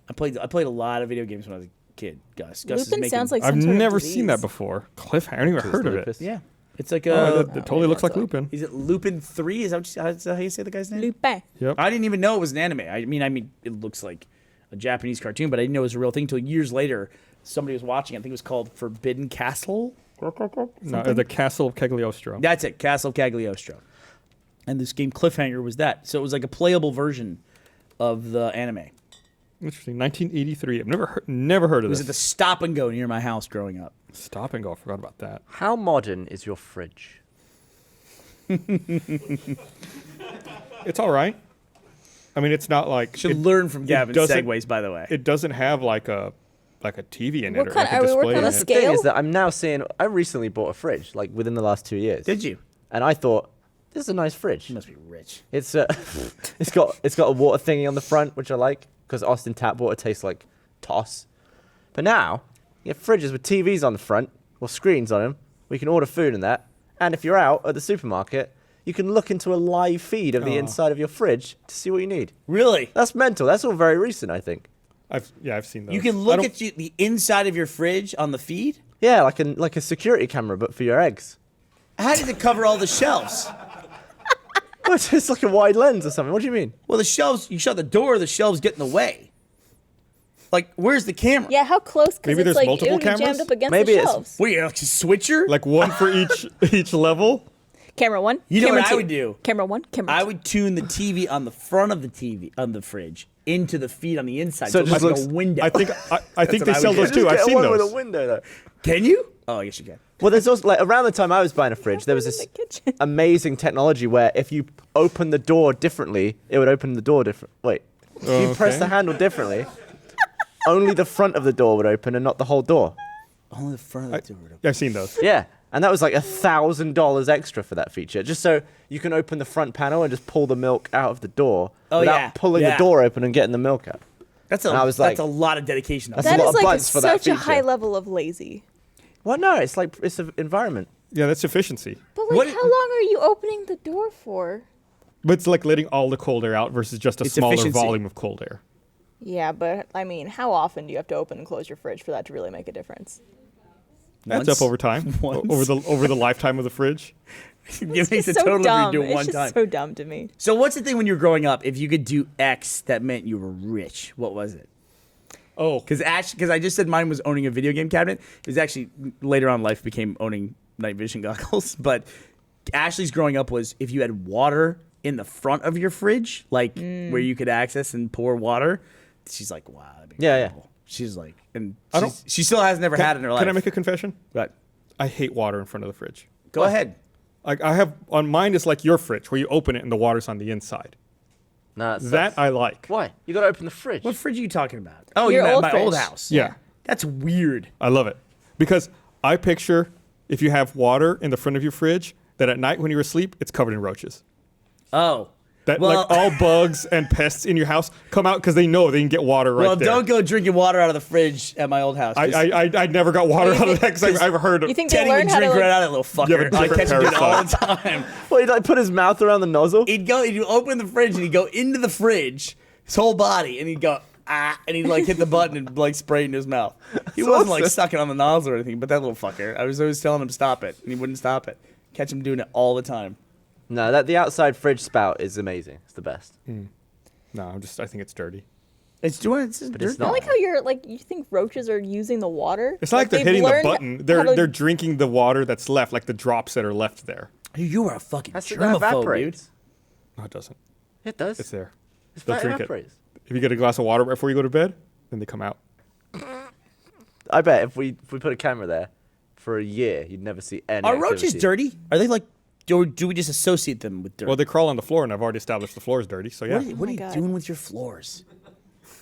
I played a lot of video games when I was a kid. Gus is Lupin making, sounds like I've some sort of never seen that disease. before. Cliffhanger. I haven't even heard of it. Lupus. yeah. It's like Oh, it totally looks like that's Lupin. Is it Lupin 3? Is that how you say the guy's name? Lupin. Yep. I didn't even know it was an anime. I mean, it looks like a Japanese cartoon, but I didn't know it was a real thing until years later. Somebody was watching it. I think it was called Forbidden Castle. No, the Castle of Cagliostro. That's it, Castle of Cagliostro. And this game Cliffhanger was that. So it was like a playable version of the anime. Interesting. 1983. I've never heard It of was this. at the Stop and Go near my house growing up. Stop and go. I forgot about that. How modern is your fridge? It's all right. I mean, it's not like Should learn from Gavin's doesn't- segues, by the way. it doesn't have like a TV in What it or kind- like a are we display working in on a it. The thing Scale? is that I'm now seeing. I recently bought a fridge, like within the last 2 years. Did you? And I thought, this is a nice fridge. You must be rich. It's it's got a water thingy on the front, which I like because Austin tap water tastes like toss. But now you have fridges with TVs on the front or screens on them. We can order food in that, and if you're out at the supermarket, you can look into a live feed of the inside of your fridge to see what you need. Really? That's mental. That's all very recent, I think. I've seen those. You can I look don't- at the inside of your fridge on the feed? Yeah, like a security camera, but for your eggs. How did it cover all the shelves? Oh, it's like a wide lens or something. What do you mean? Well, the shelves, you shut the door, the shelves get in the way. Like, where's the camera? Yeah, how close? Because Maybe it's there's like multiple it would be jammed cameras? up against Maybe the it's- shelves. What, you're like a switcher? like one for each level. Camera one. You know camera what I two. would do? Camera one. Camera I two. would tune the TV on the front of the TV, on the fridge, into the feed on the inside. So So it it just looks like looks- a window. I think what they I sell would those do. too. I've Get seen one those. with a window though. Can you? Oh, I guess you can. Well, there's also like around the time I was buying a fridge, there was this In the kitchen. amazing technology where if you open the door differently, it would open the door different. Wait, if you press Okay. the handle differently, only the front of the door would open and not the whole door. Only the front of the door. I've seen those. Yeah, and that was like $1,000 extra for that feature, just so you can open the front panel and just pull the milk out of the door Oh, without yeah, pulling yeah. the door open and getting the milk out. That's And I was like- that's a lot of dedication. That's That a lot is of like buns for that such a feature. high level of lazy. What? No, it's an environment. Yeah, that's efficiency. But like, What- how long are you opening the door for? But it's like letting all the cold air out versus just a It's smaller efficiency. volume of cold air. Yeah, but I mean, how often do you have to open and close your fridge for that to really make a difference? Adds Once. up over time, Once. over the lifetime of the fridge. It makes It's it so total dumb. if you do it It's one just time. so dumb to me. So what's the thing when you were growing up? If you could do X, that meant you were rich. What was it? Oh, Because I just said mine was owning a video game cabinet. It was actually later on in life became owning night vision goggles. But Ashley's growing up was if you had water in the front of your fridge, like where you could access and pour water. She's like, wow, that'd be Yeah, yeah. incredible. She's like, and I don't- she still has never had it in her life. can I make a confession? But I hate water in front of the fridge. go ahead. Like I have on mine is like your fridge where you open it and the water's on the inside. No, That I like. Why? You gotta open the fridge. What fridge are you talking about? Oh, Your you meant old my old fridge. house. Yeah. That's weird. I love it because I picture if you have water in the front of your fridge that at night when you're asleep it's covered in roaches. Oh. That Well- like all bugs and pests in your house come out because they know they can get water right Well, there. don't go drinking water out of the fridge at my old house. Just I never got water You out of think- that because I've heard of. You think they Teddy would learn how drink to right like, out of that little You have a fucker. I different catch him doing it all parasite. the time. Well, he'd like put his mouth around the nozzle. He'd open the fridge and he'd go into the fridge, his whole body, and he'd go, ah, and he'd like hit the button and like spray it into his mouth. He wasn't like awesome. sucking on the nozzle or anything, but that little fucker, I was always telling him to stop it, and he wouldn't stop it. Catch him doing it all the time. No, the outside fridge spout is amazing. It's the best. No, I think it's dirty. It's doing it's it's dirty. I not. like how you're like you think roaches are using the water. It's not like they're they've hitting the learned button. how They're to- they're drinking the water that's left, like the drops that are left there. You are a fucking That's that germaphobe, dude. evaporates. No, it doesn't. It does. It's there. It's They'll that drink it. evaporates. If you get a glass of water before you go to bed, then they come out. I bet if we put a camera there for a year, you'd never see any. Are roaches activity. dirty? Are they like, or do we just associate them with dirt? Well, they crawl on the floor, and I've already established the floor is dirty. So yeah, what are you God. doing with your floors?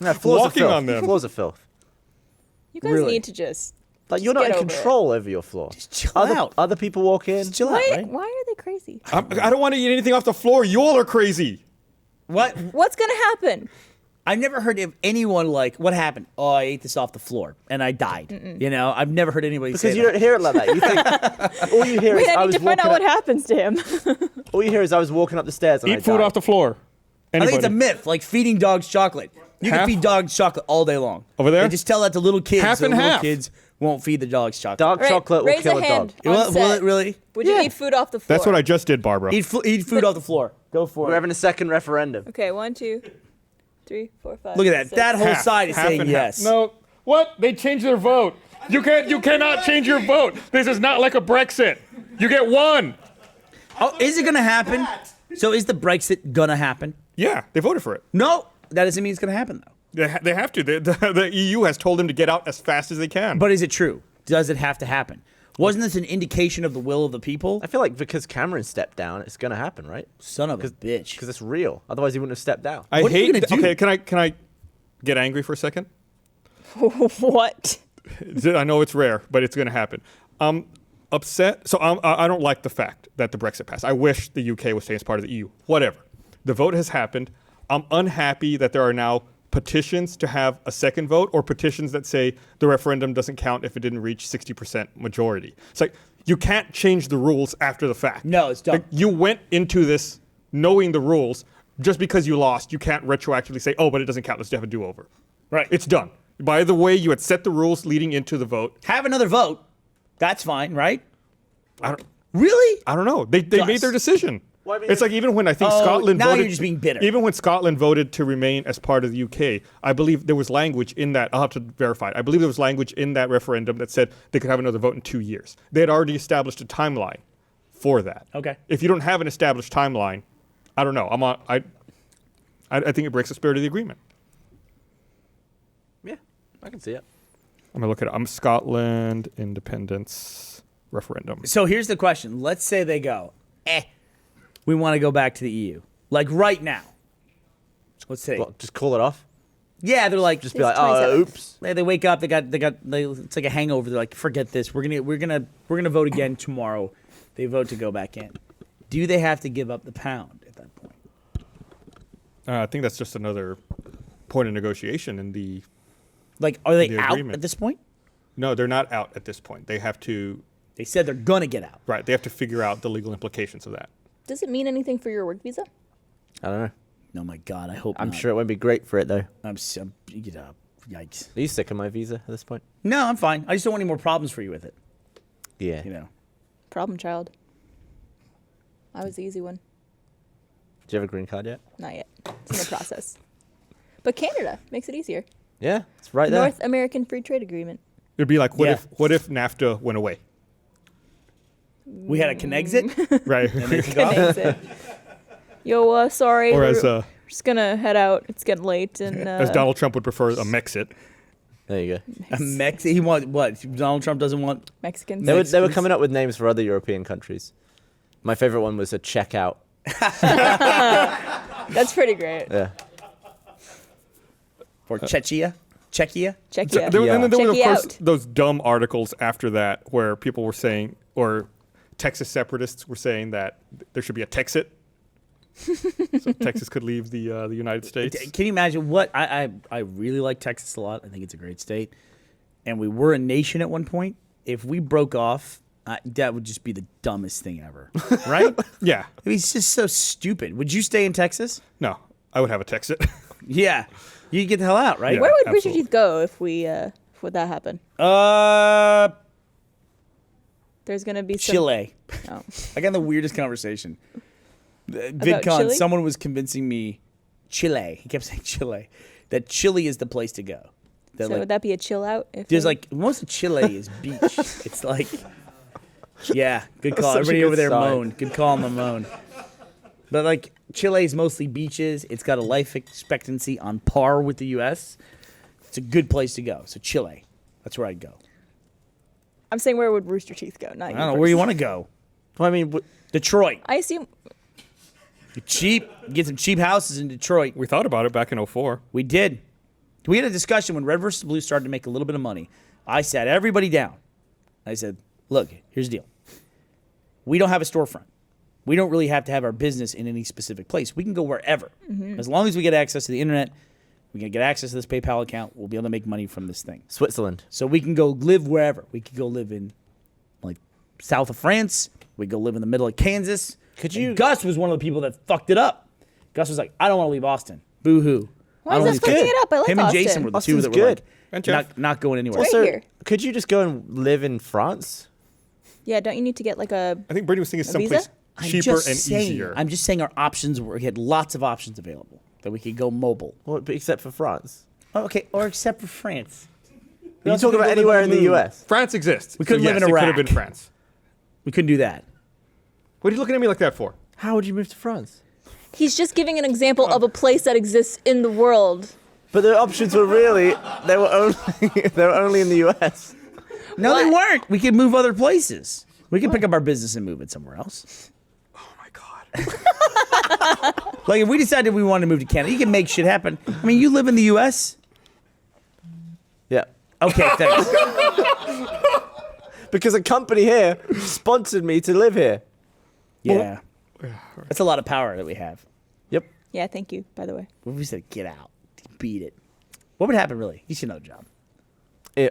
No, floors Walking are filth. on them. Floors are filth. You guys Really? need to just. Like you're not in get over it. control over your floor. Just chill other, out. Other people walk in. Just chill out, Why? right? Why are they crazy? I don't want to eat anything off the floor. You all are crazy. What? What's gonna happen? I've never heard of anyone like, what happened? Oh, I ate this off the floor and I died. You know, I've never heard anybody say Because you that. don't hear it like that. You think all you hear is Wait, I I need was to find walking out what up, happens to him. all you hear is I was walking up the stairs and I Eat food died. off the floor. I think it's a Anybody? myth, like feeding dogs chocolate. You Half- can feed dogs chocolate all day long. Over there? They just tell that to little kids. Half so and little half. kids won't feed the dogs chocolate. Dark All right, chocolate will raise kill a a hand. dog. On Will set. it really? Would you Yeah. eat food off the floor? That's what I just did, Barbara. Eat food off the floor. Go for We're it. having a second referendum. Okay, 1, 2, 3, 4, 5. Look at that. 6. That whole Half. side is Half saying and half. yes. No. What? They changed their vote. You cannot change your vote. This is not like a Brexit. You get one. Oh, is it going to happen? So is the Brexit going to happen? Yeah, they voted for it. No. That doesn't mean it's going to happen, though. They have to. The EU has told them to get out as fast as they can. But is it true? Does it have to happen? Wasn't this an indication of the will of the people? I feel like because Cameron stepped down, it's going to happen, right? Son of a bitch. Because it's real. Otherwise, he wouldn't have stepped down. I What are you hate. gonna do? Okay, can I get angry for a second? What? I know it's rare, but it's going to happen. I'm upset. So I don't like the fact that the Brexit passed. I wish the UK was staying as part of the EU. Whatever. The vote has happened. I'm unhappy that there are now petitions to have a second vote or petitions that say the referendum doesn't count if it didn't reach 60% majority. It's like you can't change the rules after the fact. No, it's done. Like, you went into this knowing the rules. Just because you lost, you can't retroactively say, oh, but it doesn't count. Let's have a do-over. Right. It's done. By the way, you had set the rules leading into the vote. Have another vote. That's fine, right? I Really? don't know. They made their decision. Well, I mean, It's like even when I think Oh, Scotland now voted. you're just being bitter. Even when Scotland voted to remain as part of the UK, I believe there was language in that. I'll have to verify it. I believe there was language in that referendum that said they could have another vote in 2 years. They had already established a timeline for that. Okay. If you don't have an established timeline, I don't know. I think it breaks the spirit of the agreement. Yeah, I can see it. I'm gonna look at it. I'm Scotland independence referendum. So here's the question. Let's say they go, we want to go back to the EU. Like right now. Let's say. What, just call it off? Yeah, they're like, Just It's be like, oh, 27th. oops. they wake up, it's like a hangover. They're like, forget this. We're gonna vote again tomorrow. They vote to go back in. Do they have to give up the pound at that point? I think that's just another point of negotiation in the. Like, are they The out agreement. at this point? No, they're not out at this point. They have to. They said they're gonna get out. Right. They have to figure out the legal implications of that. Does it mean anything for your work visa? I don't know. Oh my God, I hope I'm not. sure it won't be great for it, though. Yikes. Are you sick of my visa at this point? No, I'm fine. I just don't want any more problems for you with it. Yeah. You know. Problem child. I was the easy one. Do you have a green card yet? Not yet. It's in the process. But Canada makes it easier. Yeah, it's right there. North American Free Trade Agreement. It'd be like, what Yeah. if NAFTA went away? We had a Connexit. Right. Connects it. Yo, sorry. Or we're as just gonna head out. It's getting late, and as Donald Trump would prefer, a Mexit. There you go. He want what? Donald Trump doesn't want. Mexicans. They were Mexicans. coming up with names for other European countries. My favorite one was a checkout. That's pretty great. Yeah. Or Czechia. Czechia. Check you out. There, and then there Check were, of you course, out. those dumb articles after that where people were saying, or Texas separatists were saying that there should be a Texit. So Texas could leave the United States. Can you imagine what I really like Texas a lot. I think it's a great state, and we were a nation at one point. If we broke off, that would just be the dumbest thing ever, right? Yeah. I mean, it's just so stupid. Would you stay in Texas? No, I would have a Texit. Yeah, you get the hell out, right? Yeah. Where would Rooster absolutely. Teeth go if we if that happened? There's gonna be some, Chile. Oh. I got in the weirdest conversation. Chile? VidCon, someone was convincing me, Chile. He kept saying Chile. That Chile is the place to go. That, So like, would that be a chill out? If there's they- like most of Chile is beach. It's like, yeah, good call. Such a Everybody good over there sign. moaned. Good call on the moan. But like Chile is mostly beaches. It's got a life expectancy on par with the U.S. It's a good place to go. So Chile, that's where I'd go. I'm saying where would Rooster Teeth go? Not I don't know where you want to go. Well, I mean, Detroit. I assume. You're cheap. Get some cheap houses in Detroit. We thought about it back in 04. We did. We had a discussion when Red vs. Blue started to make a little bit of money. I sat everybody down. I said, look, here's the deal. We don't have a storefront. We don't really have to have our business in any specific place. We can go wherever. As long as we get access to the internet, We're going to get access to this PayPal account. We'll be able to make money from this thing. Switzerland. So we can go live wherever. We could go live in, like, south of France. We could go live in the middle of Kansas. And Gus was one of the people that fucked it up. Gus was like, I don't want to leave Austin. Boo-hoo. Why is that fucking it up? I like Him Austin. and Jason were the Austin's two that good. were And like, Jeff. not going anywhere. Right Also, here. could you just go and live in France? Yeah, don't you need to get like a? I think Brittany was thinking A someplace visa? I'm cheaper just and saying, easier. I'm just saying our options were, we had lots of options available that we could go mobile. Well, but except for France. Oh, okay, or except for France. Are you talking about anywhere in the US? France exists. We couldn't so live in yes, it could Iraq. have been France. We couldn't do that. What are you looking at me like that for? How would you move to France? He's just giving an example of a place that exists in the world. But the options were really they were only in the US. No, they What? weren't. We could move other places. We could pick up our business and move it somewhere else. Oh my God. Like if we decided we wanted to move to Canada, you can make shit happen. I mean, you live in the U.S. Yeah. Okay, thanks. Because a company here sponsored me to live here. Yeah, that's a lot of power that we have. Yep. Yeah, thank you. By the way, What if we said get out, beat it? What would happen really? You should know the job.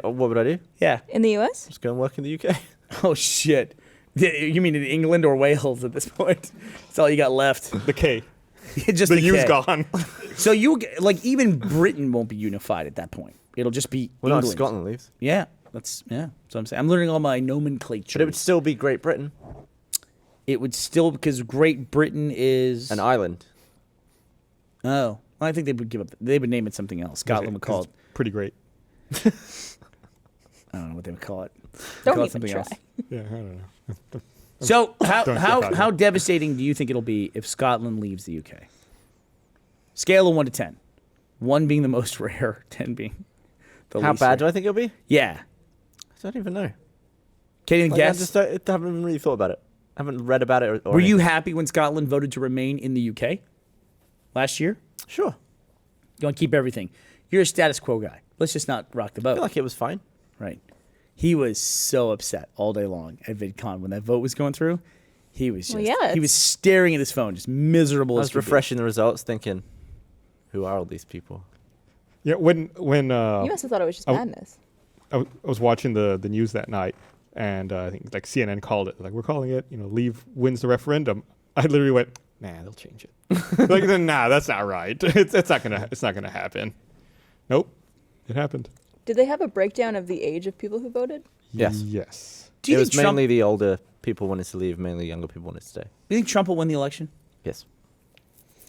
What would I do? Yeah. in the U.S. Just go and work in the UK. Oh shit. You mean in England or Wales at this point? That's all you got left. The K. Just The U's K. gone. So like even Britain won't be unified at that point. It'll just be Well, no, England. Scotland leaves. Yeah, that's what I'm saying. I'm learning all my nomenclature. But it would still be Great Britain, It would still because Great Britain is an island. Oh, I think they would give up. They would name it something else. Scotland would call it. Pretty great. I don't know what they would call it. Don't call it even something try. else. Yeah, I don't know. So Don't step out how here. devastating do you think it'll be if Scotland leaves the UK? Scale of 1 to 10. 1 being the most rare, 10 being the How least bad rare. do I think it'll be? Yeah. I don't even know. Can't even Like, I guess. just haven't really thought about it. I haven't read about it. Or Were you anything. happy when Scotland voted to remain in the UK last year? Sure. You want to keep everything. You're a status quo guy. Let's just not rock the I boat. feel like it was fine. Right. He was so upset all day long at VidCon when that vote was going through. He was just Well, yeah, he was it's- staring at his phone, just miserable I as was could be. refreshing the results, thinking, "Who are all these people?" Yeah, when You must have thought it was just I- madness. I was watching the news that night, and I think like CNN called it. Like, we're calling it, Leave wins the referendum. I literally went, nah, they'll change it. Like, nah, that's not right. It's not gonna happen. Nope, it happened. Did they have a breakdown of the age of people who voted? Yes. Yes. Do you It think was Trump, mainly the older people wanted to leave, mainly younger people wanted to stay. do you think Trump will win the election? Yes.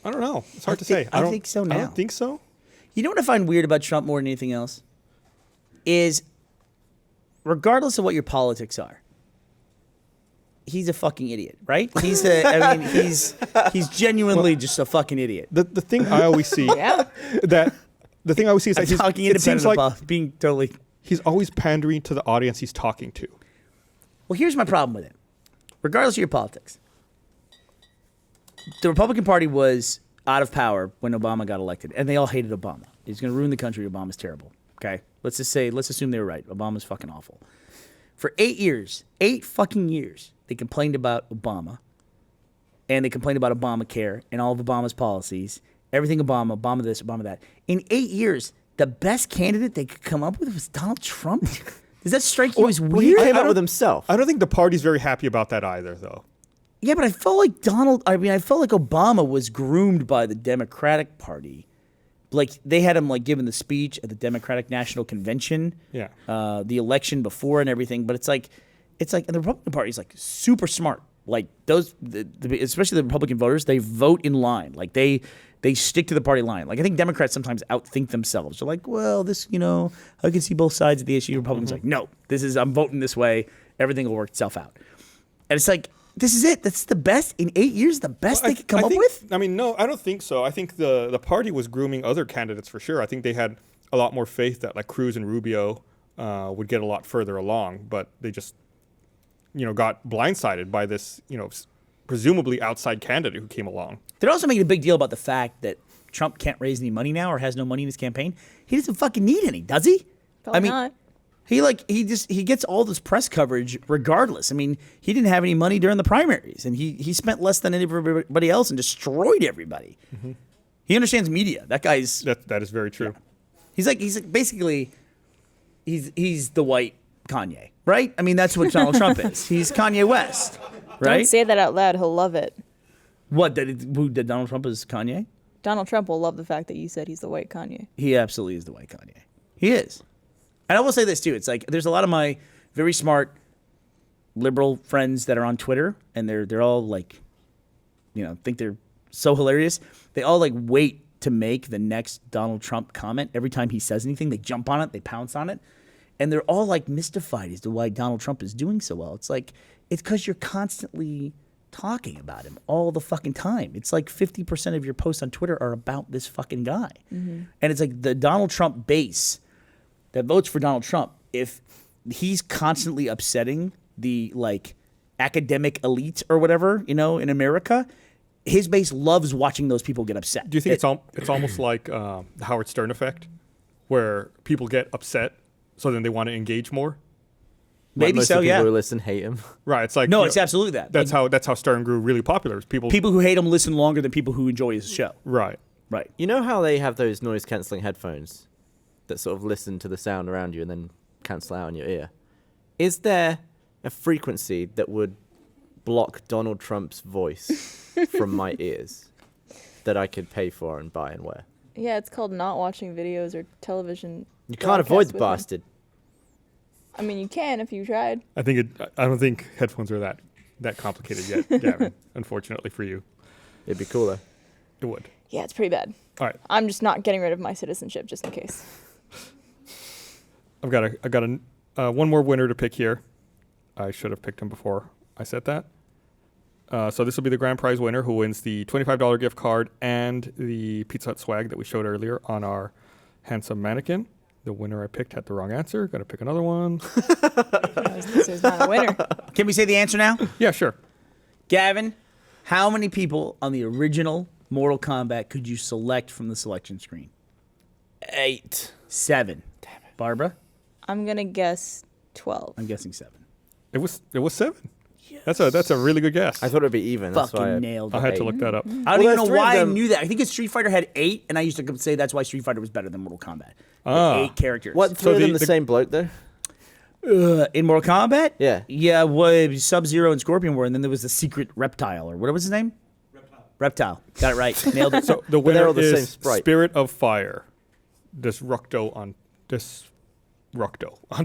I don't know. It's hard to think- say. I don't think so I now. don't think so. You know what I find weird about Trump more than anything else? Is regardless of what your politics are, he's a fucking idiot, right? He's genuinely just a fucking idiot. The thing I always see Yeah. the thing I always see is I'm that talking it seems independent like of being totally. he's always pandering to the audience he's talking to. Well, here's my problem with it. Regardless of your politics, the Republican Party was out of power when Obama got elected, and they all hated Obama. He's going to ruin the country. Obama's terrible. Okay, let's assume they were right. Obama's fucking awful. For 8 fucking years, they complained about Obama, and they complained about Obamacare and all of Obama's policies, everything Obama, Obama this, Obama that. In 8 years, the best candidate they could come up with was Donald Trump. Does that strike you as Well, he weird? came I up with don't- himself. I don't think the party's very happy about that either, though. Yeah, but I felt like I felt like Obama was groomed by the Democratic Party. Like they had him like giving the speech at the Democratic National Convention. Yeah. The election before and everything, but it's like and the Republican Party is like super smart. Like those, especially the Republican voters, they vote in line. Like they stick to the party line. Like I think Democrats sometimes outthink themselves. They're like, well, this, I can see both sides of the issue. Republicans are like, no, I'm voting this way. Everything will work itself out. And it's like, this is it. That's the best in 8 years. The best they could come up with. I mean, no, I don't think so. I think the party was grooming other candidates for sure. I think they had a lot more faith that like Cruz and Rubio would get a lot further along, but they just, got blindsided by this, presumably outside candidate who came along. They're also making a big deal about the fact that Trump can't raise any money now or has no money in his campaign. He doesn't fucking need any, does he? Probably not. He gets all this press coverage regardless. I mean, he didn't have any money during the primaries, and he spent less than everybody else and destroyed everybody. He understands media. That guy's That is very true. he's like basically he's the white Kanye, right? I mean, that's what Donald Trump is. He's Kanye West, right? Don't say that out loud. He'll love it. What that Donald Trump is Kanye? Donald Trump will love the fact that you said he's the white Kanye. He absolutely is the white Kanye. He is. And I will say this too. It's like there's a lot of my very smart liberal friends that are on Twitter, and they're all like, think they're so hilarious. They all like wait to make the next Donald Trump comment. Every time he says anything, they jump on it, they pounce on it. And they're all like mystified as to why Donald Trump is doing so well. It's like, it's because you're constantly talking about him all the fucking time. It's like 50% of your posts on Twitter are about this fucking guy. And it's like the Donald Trump base that votes for Donald Trump, if he's constantly upsetting the like academic elite or whatever, in America, his base loves watching those people get upset. Do you think it's almost like the Howard Stern effect, where people get upset, so then they want to engage more? Maybe most so, of the people yeah. who listen hate him. Right. It's like No, it's absolutely that. That's how Stern grew really popular. People People who hate him listen longer than people who enjoy his show. Right. Right. You know how they have those noise cancelling headphones that sort of listen to the sound around you and then cancel out in your ear? Is there a frequency that would block Donald Trump's voice from my ears that I could pay for and buy and wear? Yeah, it's called not watching videos or television. You can't avoid the broadcasts with him. bastard. I mean, you can if you tried. I don't think headphones are that complicated yet, Gavin. Unfortunately for you, It'd be cooler. it would. Yeah, it's pretty bad. All right. I'm just not getting rid of my citizenship just in case. I've got one more winner to pick here. I should have picked him before I said that. So this will be the grand prize winner who wins the $25 gift card and the Pizza Hut swag that we showed earlier on our handsome mannequin. The winner I picked had the wrong answer. Got to pick another one. This is not a winner. Can we say the answer now? Yeah, sure. Gavin, how many people on the original Mortal Kombat could you select from the selection screen? 8. 7. Damn it. Barbara? I'm gonna guess 12. I'm guessing 7. It was 7. Yes. That's a really good guess. I thought it'd be even. That's why Fucking nailed it. I had to look that up. I don't Well, even there's know 3 of why I them. knew that. I think it's Street Fighter had 8, and I used to say that's why Street Fighter was better than Mortal Kombat. Ah. 8 characters. What, 3 of the- them the same bloke, though? In Mortal Kombat? Yeah. Yeah, Sub-Zero and Scorpion were, and then there was the secret reptile, or what was his name? Reptile. Got it right. Nailed it. So the But they're winner all the same is sprite. Spirit of Fire. Disructo on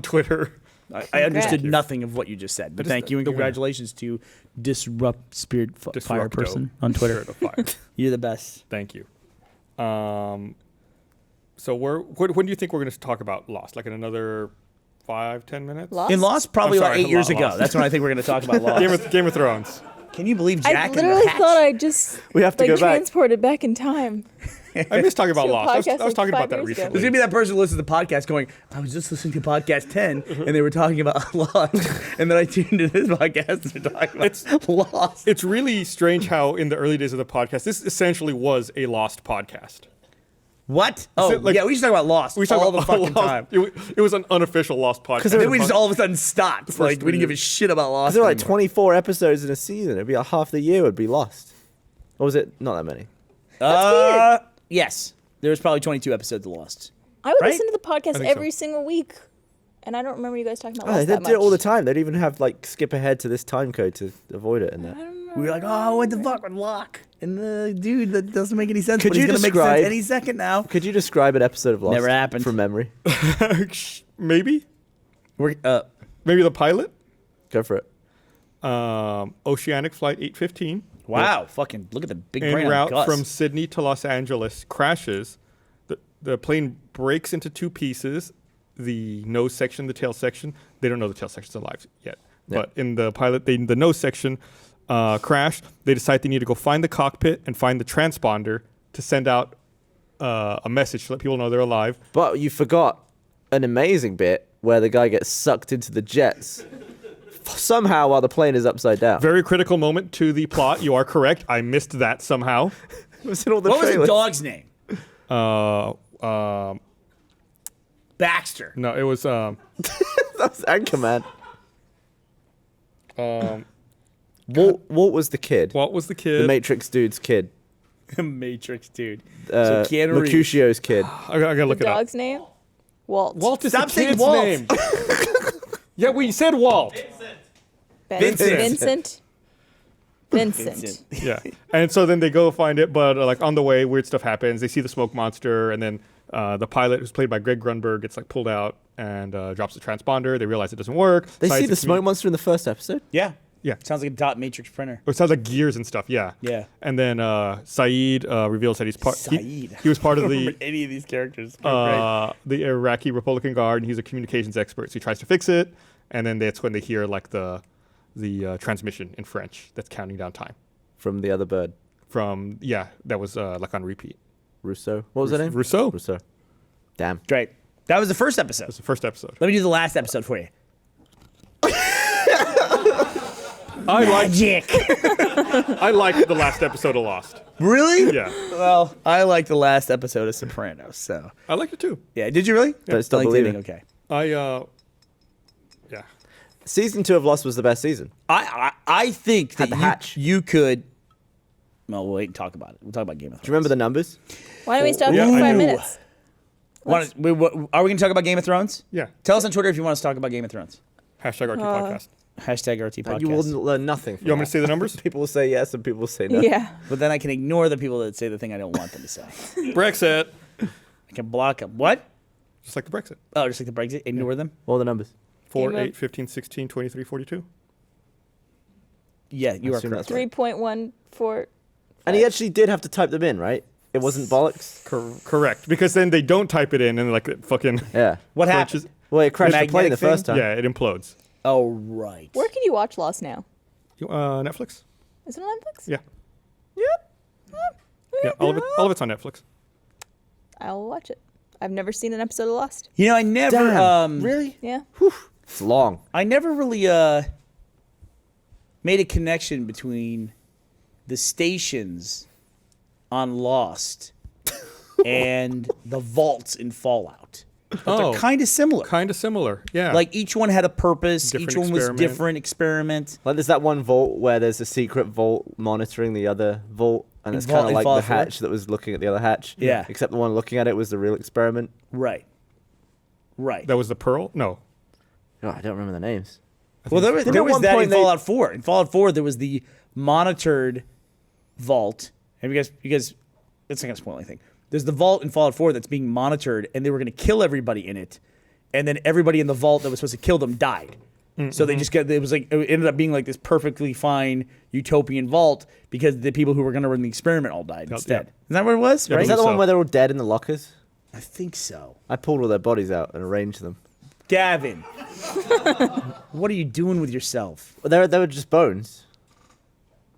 Twitter. I understood Congrats. nothing of what you just said, but Just thank you and the winner. congratulations to Disrupt Spirit Fire Disructo. person on Twitter. Spirit of Fire. You're the best. Thank you. So when do you think we're going to talk about Lost? Like in another 5-10 minutes? Lost? In Lost, probably I'm sorry, about 8 years Lost. ago. That's when I think we're going to talk about Lost. Game of Thrones. Can you believe I Jack and the literally Hatch? thought I just We have to go back. transported back in time. I miss talking about To a Lost. I podcast was talking like about that 5 years ago. There's recently. going to be that person who listens to the podcast going, I was just listening to podcast 10, and they were talking about Lost. And then I tuned into this podcast, and they're talking about Lost. It's really strange how in the early days of the podcast, this essentially was a Lost podcast. What? Oh, it like- yeah, we used to talk about Lost We talk all the about fucking Lost. time. It was an unofficial Lost podcast. And then we just all of a sudden stopped. Like, we 3 didn't give a years. shit about Lost There were like anymore. 24 episodes in a season. It'd be like half the year would be lost. Or was it not that many? Yes. There was probably 22 episodes of Lost. I would Right? listen to the podcast think every so. single week, and I don't remember you guys talking about Oh, Lost they that do it all the much. time. They'd even have like skip ahead to this time code to avoid it and that. We were like, oh, what the fuck with Locke? And the dude, that doesn't make any sense. Could but he's you going to make describe- sense any second now. Could you describe an episode of Lost? Never happened. From memory. Maybe We're, maybe the pilot. Go for it. Oceanic Flight 815. wow, fucking look at the big En brain on route Gus. from Sydney to Los Angeles crashes. The plane breaks into 2 pieces. The nose section, the tail section. They don't know the tail section's alive yet. Yeah. But in the pilot, the nose section crash. They decide they need to go find the cockpit and find the transponder to send out a message to let people know they're alive. But you forgot an amazing bit where the guy gets sucked into the jets somehow while the plane is upside down. Very critical moment to the plot. You are correct. I missed that somehow. It was in all the What was the trailers. dog's name? No, Baxter. it was That's Anchorman. Walt was the kid. Walt was the The kid. Matrix dude's kid. Matrix, dude. So Keanu Reeves. Mercutio's kid. I gotta look The it up. dog's name? Walt. Walt is Stop the saying kid's Walt. name. Yeah, we said Walt. Vincent. Vincent. Yeah, and so then they go find it, but like on the way, weird stuff happens. They see the smoke monster, and then the pilot, who's played by Greg Grunberg, gets like pulled out and drops the transponder. They realize it doesn't work. They see Decides the to smoke monster in the first episode? Yeah. Yeah. Sounds like a dot matrix printer. It sounds like gears and stuff. Yeah. Yeah. And then Saeed reveals that he's part. Saeed. He was part of I don't the remember any of these characters. Great. the Iraqi Republican Guard, and he's a communications expert. So he tries to fix it, and then that's when they hear like the transmission in French that's counting down time From the other bird. from that was like on repeat. Rousseau. What was her name? Rousseau. Rousseau. Damn. Great. That was the first episode. That's the first episode. Let me do the last episode for you. I liked the last episode of Lost. Really? Yeah, Well, I like the last episode of Sopranos. So I liked it too. yeah, did you really? Don't stop Liked believing. it? Okay. Yeah. Season 2 of Lost was the best season. I think Had that the hatch. you could. Well, we'll wait and talk about it. We'll talk about Game of Thrones. Do you remember the numbers? Why don't we stop Yeah, for I 5 do. minutes? Are we going to talk about Game of Thrones? Yeah. Tell us on Twitter if you want us to talk about Game of Thrones. Hashtag RT podcast. Hashtag RT podcast. You will learn nothing from You want me that. to say the numbers? People will say yes and people will say no. Yeah. But then I can ignore the people that say the thing I don't want them to say. Brexit. I can block them. What? Just like the Brexit. Oh, just like the Brexit? Ignore them? What are the numbers? 4, Game of- 8, 15, 16, 23, 42. Yeah, you are assume correct. that's right. 3.14. And he actually did have to type them in, right? It wasn't bollocks? Correct. Because then they don't type it in and like it fucking. Yeah. What Crunches- happened? Well, it crashed the magnetic plane the thing? first time. Yeah, it implodes. Oh, right. Where can you watch Lost now? Netflix? Is it on Netflix? Yeah. Yeah, all of it's on Netflix. I'll watch it. I've never seen an episode of Lost. You know, I never. Damn. Really? Yeah. It's long. I never really made a connection between the stations on Lost and the vaults in Fallout. But they're kind of similar. Kind of similar. Yeah. Like each one had a purpose. Different each one was experiment. different experiment. Like there's that one vault where there's a secret vault monitoring the other vault, and it's Vault kind of in like the Fallout 4? hatch that was looking at the other hatch. Yeah. Except the one looking at it was the real experiment. Right. Right. that was the Pearl? No. Oh, I don't remember the names. Well, there was Didn't at one that in point they- Fallout 4. In Fallout 4, there was the monitored vault. Have you guys, it's not going to spoil anything. There's the vault in Fallout 4 that's being monitored, and they were going to kill everybody in it. And then everybody in the vault that was supposed to kill them died. So they just got, it ended up being like this perfectly fine utopian vault because the people who were going to run the experiment all died instead. yeah. Isn't that what it was? Yeah, Right? Is that the so. one where they're all dead in the lockers? I think so. I pulled all their bodies out and arranged them. Gavin, what are you doing with yourself? Well, they were just bones.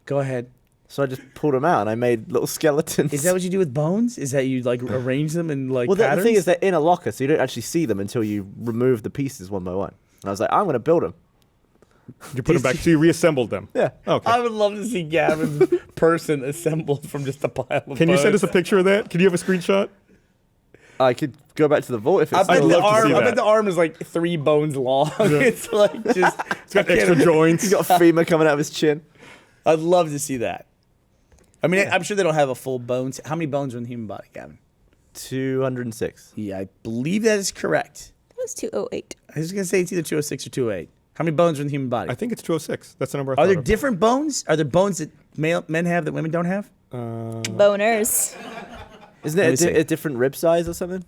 Go ahead. So I just pulled them out and I made little skeletons. Is that what you do with bones? Is that you like arrange them in like Well, patterns? the thing is, they're in a locker, so you don't actually see them until you remove the pieces one by one. And I was like, I'm going to build them. You put them back. So you reassembled them. Yeah. Okay. I would love to see Gavin's person assembled from just a pile of Can you send us bones. a picture of that? Can you have a screenshot? I could go back to the vault if I it's bet I'd still love to the arm. see I bet that. the arm is like 3 bones long. It's like just. It's got extra joints. He's got a femur coming out of his chin. I'd love to see that. I mean, I'm sure they don't have a full bones. How many bones are in the human body, Gavin? 206. Yeah, I believe that is correct. That was 208. I was gonna say it's either 206 or 208. How many bones are in the human body? I think it's 206. That's the number I Are thought there of. different bones? Are there bones that men have that women don't have? Boners. Isn't Let me it see. a different rib size or something?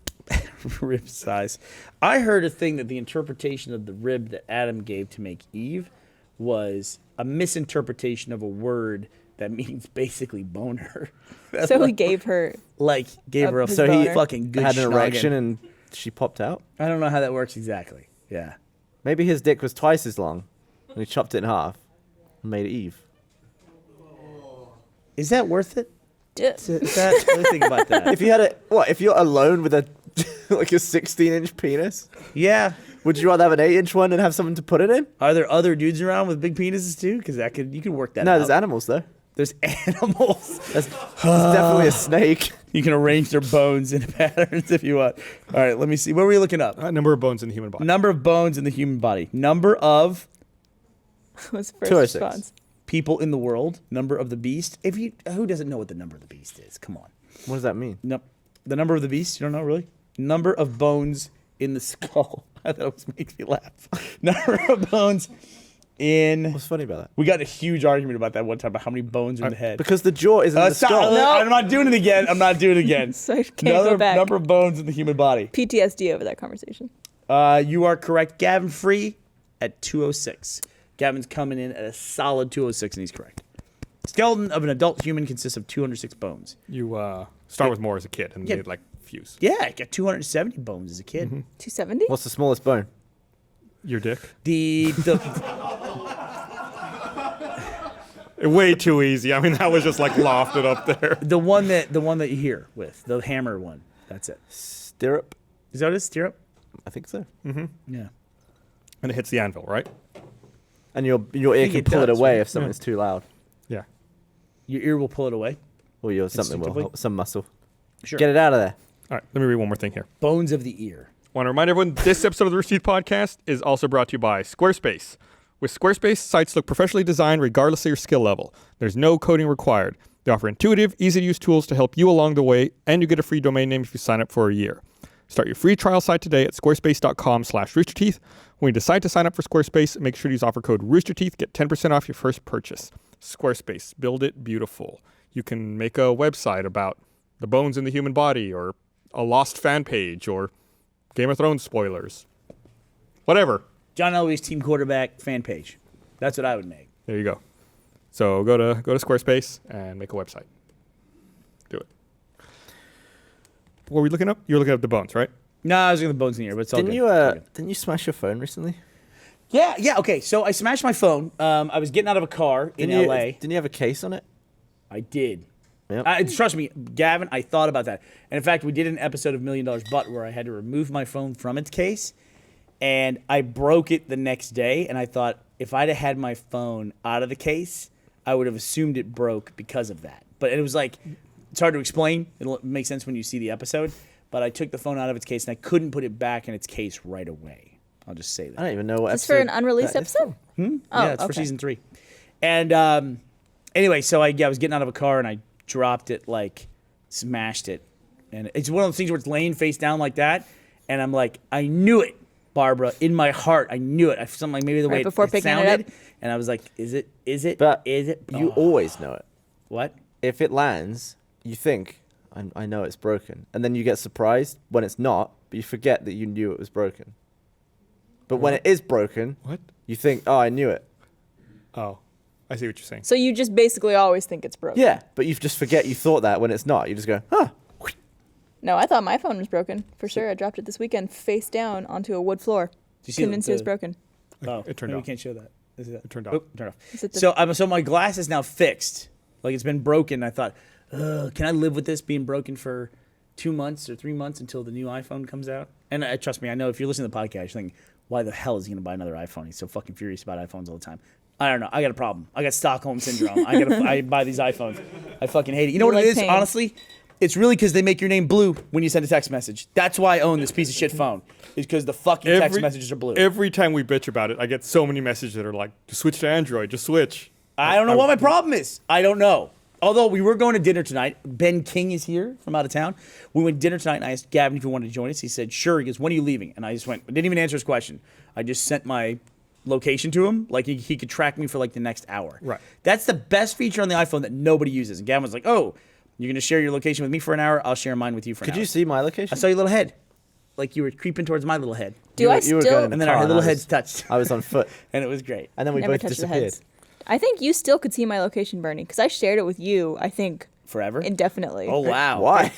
Rib size. I heard a thing that the interpretation of the rib that Adam gave to make Eve was a misinterpretation of a word that means basically boner. So he gave her. Like gave her a His So he boner. fucking good had an schnoggin. erection and she popped out? I don't know how that works exactly. Yeah. Maybe his dick was twice as long and he chopped it in half and made it Eve. Is that worth it? Duh. Is that, what do you think about that? If you had a, if you're alone with a, like a 16-inch penis, Yeah. would you rather have an 8-inch one and have someone to put it in? Are there other dudes around with big penises too? Because you could work that No, out. there's animals though. There's animals. There's definitely a snake. You can arrange their bones in patterns if you want. All right, let me see. What were you looking up? Number of bones in the human body. Number of bones in the human body. Number of Was first 206. response. people in the world, number of the beast. Who doesn't know what the number of the beast is? Come on. What does that mean? No, the number of the beast. You don't know really? Number of bones in the skull. I thought it was makes me laugh. Number of bones in. What's funny about that? We got in a huge argument about that one time about how many bones are in the head. Because the jaw isn't in the Stop. skull. No. I'm not doing it again. I'm not doing it again. So I can't go back. Number of bones in the human body. PTSD over that conversation. You are correct. Gavin Free at 206. Gavin's coming in at a solid 206, and he's correct. Skeleton of an adult human consists of 206 bones. You start with more as a kid, and Yeah. they like fuse. Yeah, I got 270 bones as a kid. 270? What's the smallest bone? Your dick. The Way too easy. I mean, that was just like lofted up there. the one that you hear with the hammer one. That's it. Stirrup? Is that what it is? Stirrup? I think so. Yeah. And it hits the anvil, right? And your ear think can it pull it does, away right? if something's too loud. Yeah. Your ear will pull it away. Or your something will Instinctively? some muscle. Sure. Get it out of there. All right. Let me read one more thing here. Bones of the ear. Want to remind everyone, this episode of the Rooster Teeth podcast is also brought to you by Squarespace. With Squarespace, sites look professionally designed regardless of your skill level. There's no coding required. They offer intuitive, easy-to-use tools to help you along the way, and you get a free domain name if you sign up for a year. Start your free trial site today at squarespace.com/roosterteeth. When you decide to sign up for Squarespace, make sure to use offer code roosterteeth. Get 10% off your first purchase. Squarespace. Build it beautiful. You can make a website about the bones in the human body, or a lost fan page, or Game of Thrones spoilers. Whatever. John Elway's team quarterback fan page. That's what I would make. There you go. So go to Squarespace and make a website. Do it. What were we looking up? You were looking up the bones, right? No, I was looking at the bones in the ear, but it's all Didn't good. you It's all good. didn't you smash your phone recently? Yeah. Okay. So I smashed my phone. I was getting out of a car in Didn't LA. Didn't you have a case on it? I did. Yep. Trust me, Gavin, I thought about that. And in fact, we did an episode of $1 Million Butt where I had to remove my phone from its case. And I broke it the next day. And I thought if I'd have had my phone out of the case, I would have assumed it broke because of that. But it was like, it's hard to explain. It'll make sense when you see the episode. But I took the phone out of its case and I couldn't put it back in its case right away. I'll just say that. I don't even know what Is this for an episode unreleased that is episode? from. Oh, Yeah, it's for okay. season 3. And anyway, so I was getting out of a car and I dropped it, like smashed it. And it's one of those things where it's laying face down like that. And I'm like, I knew it, Barbara, in my heart. I knew it. Something like maybe the Right way before it picking it sounded. up? And I was like, is it? But Is it? you Oh. always know it. What? If it lands, you think, I know it's broken. And then you get surprised when it's not, but you forget that you knew it was broken. But when it is broken, What? you think, oh, I knew it. Oh, I see what you're saying. So you just basically always think it's broken. Yeah, but you just forget you thought that when it's not. You just go, huh. No, I thought my phone was broken. For sure. I dropped it this weekend face down onto a wood floor. Did you see Convinced it was the- broken. Oh, It turned maybe off. we can't show that. Is it that? It turned off. Oop, turned off. Is it the- So my glass is now fixed. Like it's been broken. I thought, can I live with this being broken for 2 months or 3 months until the new iPhone comes out? And trust me, I know if you're listening to the podcast, you're thinking, why the hell is he going to buy another iPhone? He's so fucking furious about iPhones all the time. I don't know. I got a problem. I got Stockholm syndrome. I buy these iPhones. I fucking hate it. You know You what it like is, pain. honestly? It's really because they make your name blue when you send a text message. That's why I own this piece of shit phone. Is because the fucking text messages are blue. Every time we bitch about it, I get so many messages that are like, just switch to Android, just switch. I don't know what my problem is. I don't know. Although we were going to dinner tonight. Ben King is here from out of town. We went to dinner tonight, and I asked Gavin if he wanted to join us. He said, sure. He goes, when are you leaving? And I just went, I didn't even answer his question. I just sent my location to him. Like, he could track me for, like, the next hour. Right. That's the best feature on the iPhone that nobody uses. And Gavin was like, oh, you're going to share your location with me for an hour? I'll share mine with you for an Could hour. you see my location? I saw your little head. Like, you were creeping towards my little head. Do You I were- you were still? going in And the then car our and little I heads was- touched. I was on foot. And it was great. And then we Never both touched the disappeared. heads. I think you still could see my location, Bernie, because I shared it with you, I think, Forever? indefinitely. Oh, wow. Why?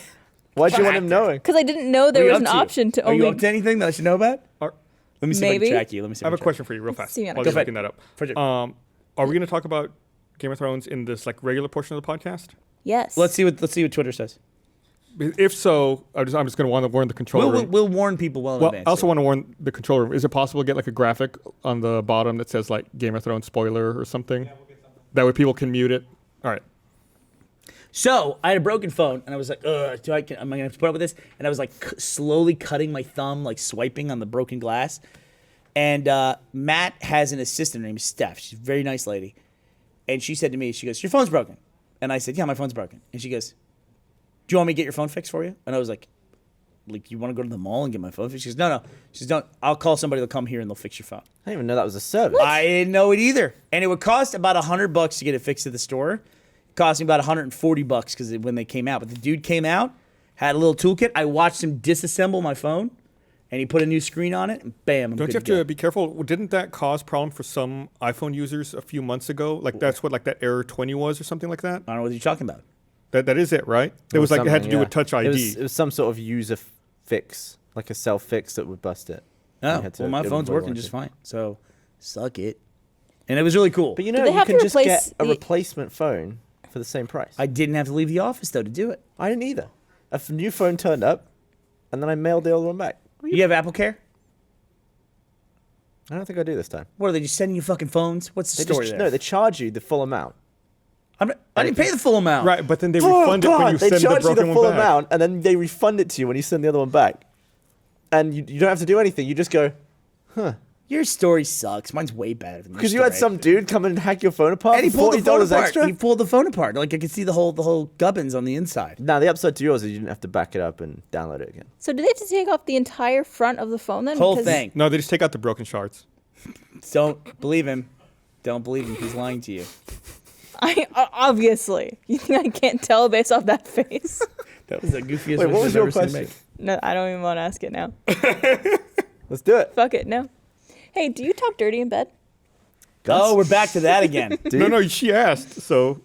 Why'd you want him knowing? Because I didn't know there What are was you an up option to Are you only. up to anything that I should know about? Are- Let me see if I Maybe. can track you. Let me see I if have a I can question for you real fast. See me on While a you're Go looking that up. Project. Are we going to talk about Game of Thrones in this like regular portion of the podcast? Yes. Let's see what Twitter says. If so, I'm just going to want to warn the controller room. We'll warn people well in Well, advance. I also want to warn the controller room. Is it possible to get like a graphic on the bottom that says like Game of Thrones spoiler or something? Yeah, we'll get something. That way people can mute it. All right. So I had a broken phone, and I was like, am I gonna have to put up with this? And I was like, slowly cutting my thumb, like swiping on the broken glass. And Matt has an assistant named Steph. She's a very nice lady. And she said to me, she goes, "Your phone's broken." And I said, "Yeah, my phone's broken." And she goes, "Do you want me to get your phone fixed for you?" And I was like, you want to go to the mall and get my phone fixed? She goes, no. She says, "Don't. I'll call somebody. They'll come here and they'll fix your phone." I didn't even know that was a service. I didn't know it either. And it would cost about $100 to get it fixed at the store. It cost me about $140 because when they came out. But the dude came out, had a little toolkit. I watched him disassemble my phone, and he put a new screen on it, and bam, I'm Don't good you have to go. to be careful? Didn't that cause problem for some iPhone users a few months ago? Like that's what like that error 20 was or something like that? I don't know what you're talking about. That is it, right? It was like it had to do with Touch ID. It was some sort of user fix, like a self fix that would bust it. Oh, You had to- well, my it phone's would working warrant just it. fine. So, suck it. And it was really cool. But you Do know, they you have to can just replace get a the- replacement phone for the same price. I didn't have to leave the office, though, to do it. I didn't either. New phone turned up, and then I mailed the old one back. You have Apple Care? I don't think I do this time. What, are they just sending you fucking phones? What's the They story just, there? no, they charge you the full amount. I didn't pay the full amount. Right, but then they refund it when you they send the charge you broken the full one back. amount, and then they refund it to you when you send the other one back. And you don't have to do anything. You just go, Your story sucks. Mine's way better than your because you had story. some dude come in and hack your phone apart And he for pulled the phone $40 apart. extra. He pulled the phone apart. Like I could see the whole gubbins on the inside. Now, the upside to yours is you didn't have to back it up and download it again. So do they have to take off the entire front of the phone then? Whole Because thing. No, they just take out the broken shards. Don't believe him. Don't believe him. He's lying to you. Obviously. You think I can't tell based off that face? That was the goofiest Wait, what I've was your ever seen him question? make. No, I don't even want to ask it now. Let's do it. Fuck it, no. Hey, do you talk dirty in bed? Oh, we're back to that again. No, she asked, so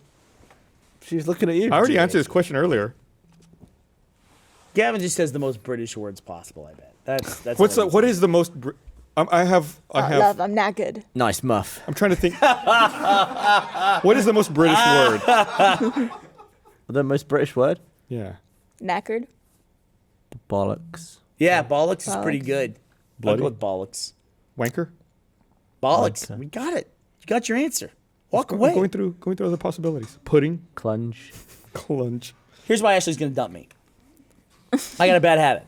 She's looking at you. I already answered this question earlier. Gavin just says the most British words possible. I bet. That's What is the most? I have. Love, I'm not good. Nice muff. I'm trying to think. What is the most British word? The most British word? Yeah. Knackered? Bollocks. Yeah, bollocks is pretty Bollocks. good. Bloody? I'll go with bollocks. Wanker. Bollocks. Okay. We got it. You got your answer. Walk I'm away. going through other possibilities. Pudding. Clunge. Clunge. Here's why Ashley's gonna dump me. I got a bad habit.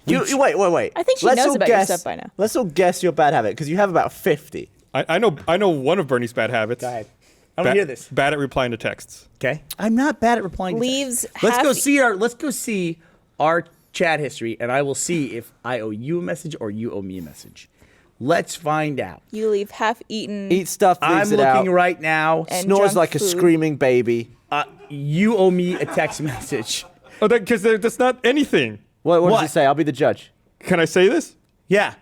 You wait. I think she Let's knows all about your guess- stuff by now. Let's all guess your bad habit, because you have about 50. I know one of Bernie's bad habits. Go ahead. I want to hear this. Bad at replying to texts. Okay. I'm not bad at replying. to Leaves texts. Let's go half- see our chat history, and I will see if I owe you a message or you owe me a message. Let's find out. You leave half-eaten. Eat stuff, I'm leaves it looking out. right now. And Snores junk like a food. screaming baby. You owe me a text message. Oh, because that's not anything. What What? does it say? I'll be the judge. Can I say this? Yeah.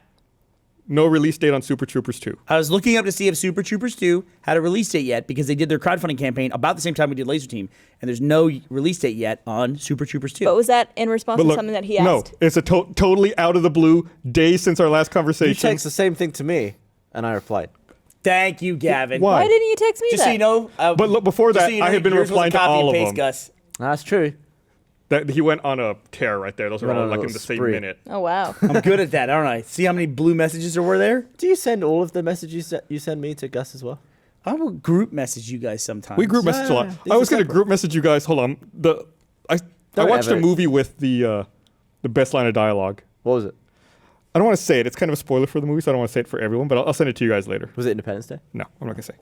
No release date on Super Troopers 2. I was looking up to see if Super Troopers 2 had a release date yet because they did their crowdfunding campaign about the same time we did Laser Team, and there's no release date yet on Super Troopers 2. But was that in response But to look, something that he no, asked? it's a totally out of the blue days since our last You conversation. text the same thing to me, and I replied. Thank you, Gavin. Why? Why didn't you text me Just that? so you know. But look, before just that, you know, I had been yours was a replying to copy all and of paste, them. Gus. That's true. That he went on a tear right there. Those are Went all on a like in little the same spree. minute. Oh, wow. I'm good at that, aren't I? See how many blue messages there were there? Do you send all of the messages that you send me to Gus as well? I will group message you guys sometimes. We group message a lot. these I was are going to separate. group message you guys. Hold on. I Don't watched a ever- movie with the best line of dialogue. What was it? I don't want to say it. It's kind of a spoiler for the movie, so I don't want to say it for everyone. But I'll send it to you guys later. Was it Independence Day? No, I'm not going to say.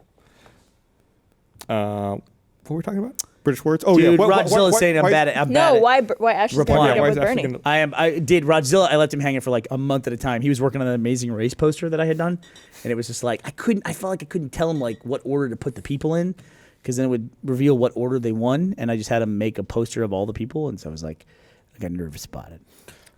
What were we talking about? British words. Oh Dude, yeah. Rodzilla's saying I'm bad at. I'm bad No, at- why Ashley's Reply. going to Yeah, why with is Ashley Bernie? gonna- I did Rodzilla. I left him hanging for like a month at a time. He was working on an Amazing Race poster that I had done, and it was just like I felt like I couldn't tell him like what order to put the people in, because then it would reveal what order they won, and I just had him make a poster of all the people, and so I was like, I got nervous about it.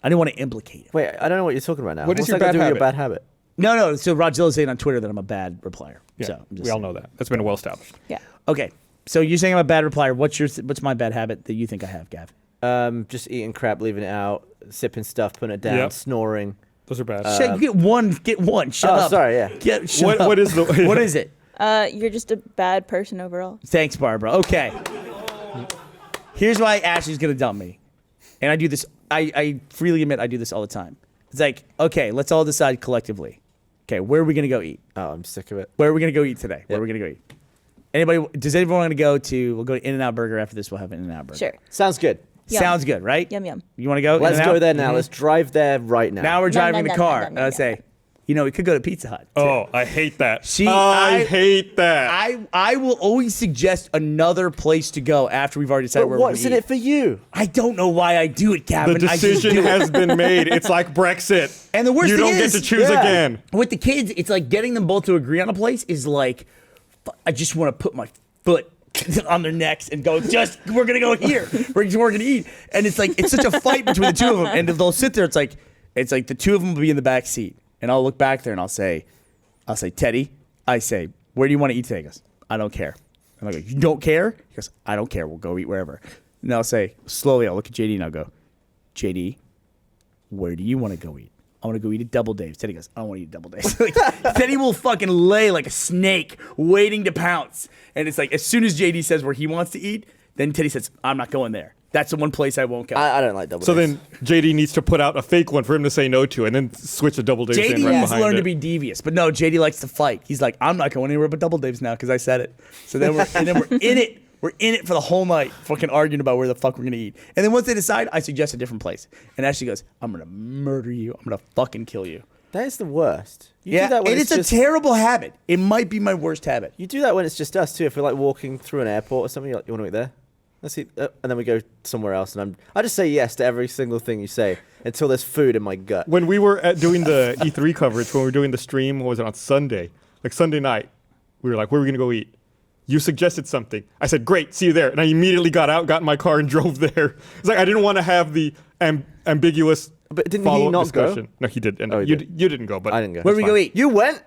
I didn't want to implicate him. Wait, I don't know what you're talking about now. What is What's your that got to bad do with your habit? bad habit? No. So Rodzilla's saying on Twitter that I'm a bad replier. Yeah, So I'm just we all saying. know that. That's been well established. Yeah. Okay. So you're saying I'm a bad replier. What's my bad habit that you think I have, Gav? Just eating crap, leaving it out, sipping stuff, putting it down, Yep. snoring. Those are bad. Shit, you get one. Get one. Shut Oh, up. sorry, yeah. Shut up. What is the? What is it? You're just a bad person overall. Thanks, Barbara. Okay. Here's why Ashley's gonna dump me, and I do this. I freely admit I do this all the time. It's like, okay, let's all decide collectively. Okay, where are we gonna go eat? Oh, I'm sick of it. Where are we gonna go eat today? Where Yep. are we gonna go eat? Anybody? Does anyone want to go to? We'll go to In-N-Out Burger after this. We'll have an In-N-Out Burger. Sure. Sounds good. Yum. Sounds good, right? Yum, yum. You want to go? Let's In-N-Out? go there now. Let's drive there right now. Now we're No, driving no, the no, car. no, no, And I no, say, we could go to Pizza Hut. too. Oh, I hate that. See, I hate that. I will always suggest another place to go after we've already decided But where we're what's going in to eat. it for you? I don't know why I do it, Gavin. the I just decision do it. has been made. It's like Brexit. And the worst you thing don't is- get to choose Yeah. again. With the kids, it's like getting them both to agree on a place is like, I just want to put my foot on their necks and go, we're going to go here. We're going to eat. And it's like, it's such a fight between the two of them. And if they'll sit there, it's like the two of them will be in the back seat. And I'll look back there and I'll say, Teddy, where do you want to eat today? He goes, I don't care. And I go, you don't care? He goes, I don't care. We'll go eat wherever. And I'll say, slowly, I'll look at JD and I'll go, JD, where do you want to go eat? I want to go eat at Double Dave's. Teddy goes, I don't want to eat at Double Dave's. Like, Teddy will fucking lay like a snake waiting to pounce. And it's like, as soon as JD says where he wants to eat, then Teddy says, I'm not going there. That's the one place I won't go. I don't like double. So days. then JD needs to put out a fake one for him to say no to, and then switch to Double Dave's in JD right has behind learned it. to be devious, but no, JD likes to fight. He's like, I'm not going anywhere but Double Dave's now because I said it. So then we're in it. We're in it for the whole night, fucking arguing about where the fuck we're gonna eat. And then once they decide, I suggest a different place. And Ashley goes, I'm gonna murder you. I'm gonna fucking kill you. That is the worst. You Yeah, do that when and it's a just, terrible habit. It might be my worst habit. You do that when it's just us too. If we're like walking through an airport or something, you're like, you want to eat there? Let's eat, and then we go somewhere else, and I just say yes to every single thing you say until there's food in my gut. When we were doing the E3 coverage, when we were doing the stream, what was it, on Sunday? Like Sunday night, we were like, where are we gonna go eat? You suggested something. I said, great, see you there. And I immediately got in my car and drove there. It's like I didn't want to have the ambiguous But didn't he follow-up not discussion. go? No, he did. And Oh, he you did. you didn't go, but I didn't go. Where did we go eat? You went.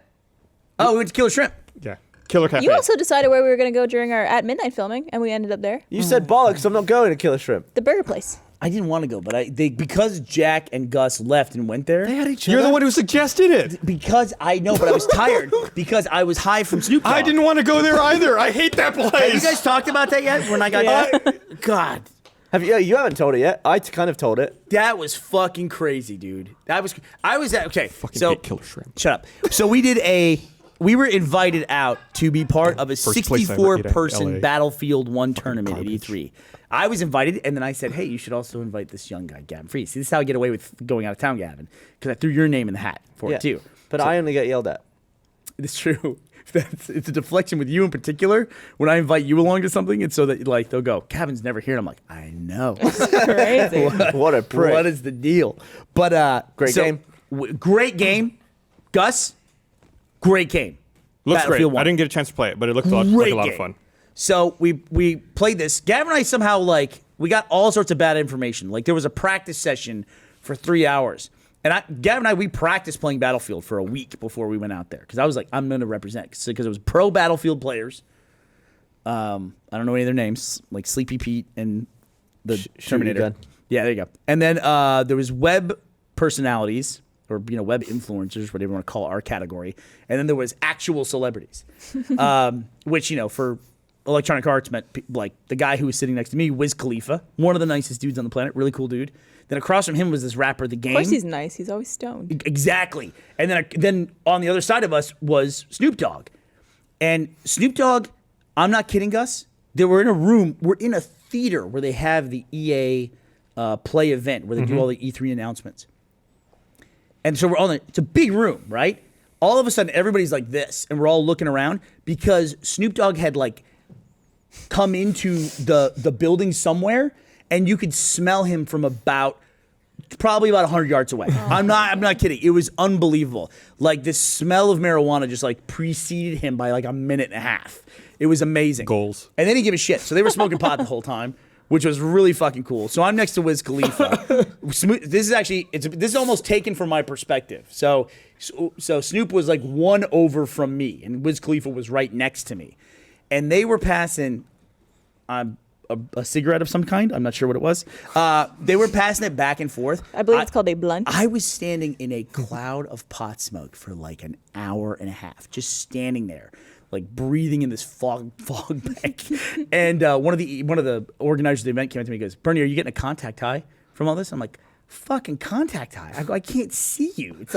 Oh, we went to Killer Shrimp. Yeah, Killer Cafe. You also decided where we were going to go during our at midnight filming, and we ended up there. You said bollocks. I'm not going to Killer Shrimp. The burger place. I didn't want to go, but because Jack and Gus left and went there. They had each You're other. the one who suggested it. Because I know, but I was tired because I was high from Snoop Dogg. I didn't want to go there either. I hate that place. Have you guys talked about that yet? When I got God, Have you? You haven't told it yet. I kind of told it. that was fucking crazy, dude. I was at okay. Fucking so hate Killer Shrimp. shut up. So we were invited out to be part of a First place I ever ate at 64-person LA. Battlefield 1 tournament at garbage. E3. I was invited, and then I said, hey, you should also invite this young guy, Gavin Free. See, this is how I get away with going out of town, Gavin, because I threw your name in the hat for Yeah. it, too. But I only get yelled at. It's true. It's a deflection with you in particular. When I invite you along to something, it's so that like they'll go, Gavin's never here. And I'm like, I know. Crazy. What a prick. What is the deal? But Great game. Great game. Gus, great game. Looks great. Battlefield 1. I didn't get a chance to play it, but it looked like a Great lot game. of fun. So we played this. Gavin and I somehow we got all sorts of bad information. Like there was a practice session for 3 hours. And Gavin and I, we practiced playing Battlefield for a week before we went out there. Because I was like, I'm going to represent. Because it was pro Battlefield players. I don't know any of their names. Like Sleepy Pete and the Terminator. Gun. Yeah, there you go. And then there was web personalities. Or web influencers, whatever you want to call our category. And then there was actual celebrities. Which, for Electronic Arts meant like the guy who was sitting next to me, Wiz Khalifa. One of the nicest dudes on the planet. Really cool dude. Then across from him was this rapper, The Game. Of course he's nice. He's always stoned. Exactly. And then on the other side of us was Snoop Dogg. And Snoop Dogg, I'm not kidding, Gus. We're in a theater where they have the EA Play event where they do all the E3 announcements. And so it's a big room, right? All of a sudden, everybody's like this, and we're all looking around because Snoop Dogg had come into the building somewhere, and you could smell him from probably about 100 yards away. I'm not kidding. It was unbelievable. Like this smell of marijuana just preceded him by a minute and a half. It was amazing. Goals. And then he gave a shit. So they were smoking pot the whole time, which was really fucking cool. So I'm next to Wiz Khalifa. This is almost taken from my perspective. So Snoop was one over from me, and Wiz Khalifa was right next to me, and they were passing a cigarette of some kind. I'm not sure what it was. They were passing it back and forth. I believe it's called a blunt. I was standing in a cloud of pot smoke for an hour and a half, just standing there. Breathing in this fog bank, and one of the organizers of the event came up to me and goes, "Bernie, are you getting a contact high from all this?" I'm like, "Fucking contact high." I go, "I can't see you. It's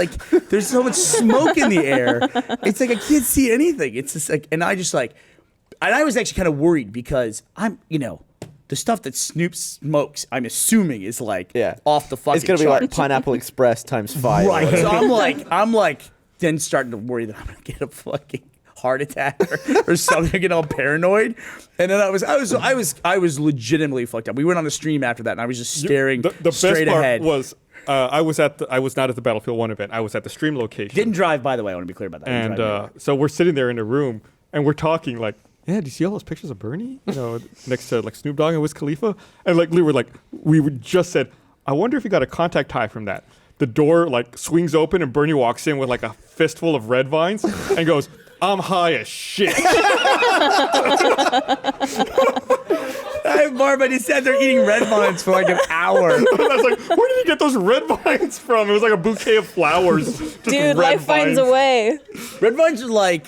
there's so much smoke in the air. It's I can't see anything. It's just and I was actually kind of worried because I'm the stuff that Snoop smokes, I'm assuming is off the fucking It's gonna be charts. like Pineapple Express times 5. Right. So I'm like, then starting to worry that I'm gonna get a fucking heart attack or something, get all paranoid. And then I was legitimately fucked up. We went on a stream after that, and I was just staring the straight best part ahead. was I was not at the Battlefield 1 event. I was at the stream location. Didn't drive, by the way. I want to be clear about that. And so we're sitting there in a room, and we're talking like, yeah, do you see all those pictures of Bernie? You know, next to like Snoop Dogg and Wiz Khalifa? And like we just said, I wonder if he got a contact high from that. The door like swings open, and Bernie walks in with like a fistful of red vines and goes, I'm high as shit. Marvin, he sat there eating red vines for like an hour. I was like, where did he get those red vines from? It was like a bouquet of flowers. Just Dude, red life finds a vines. way. Red vines are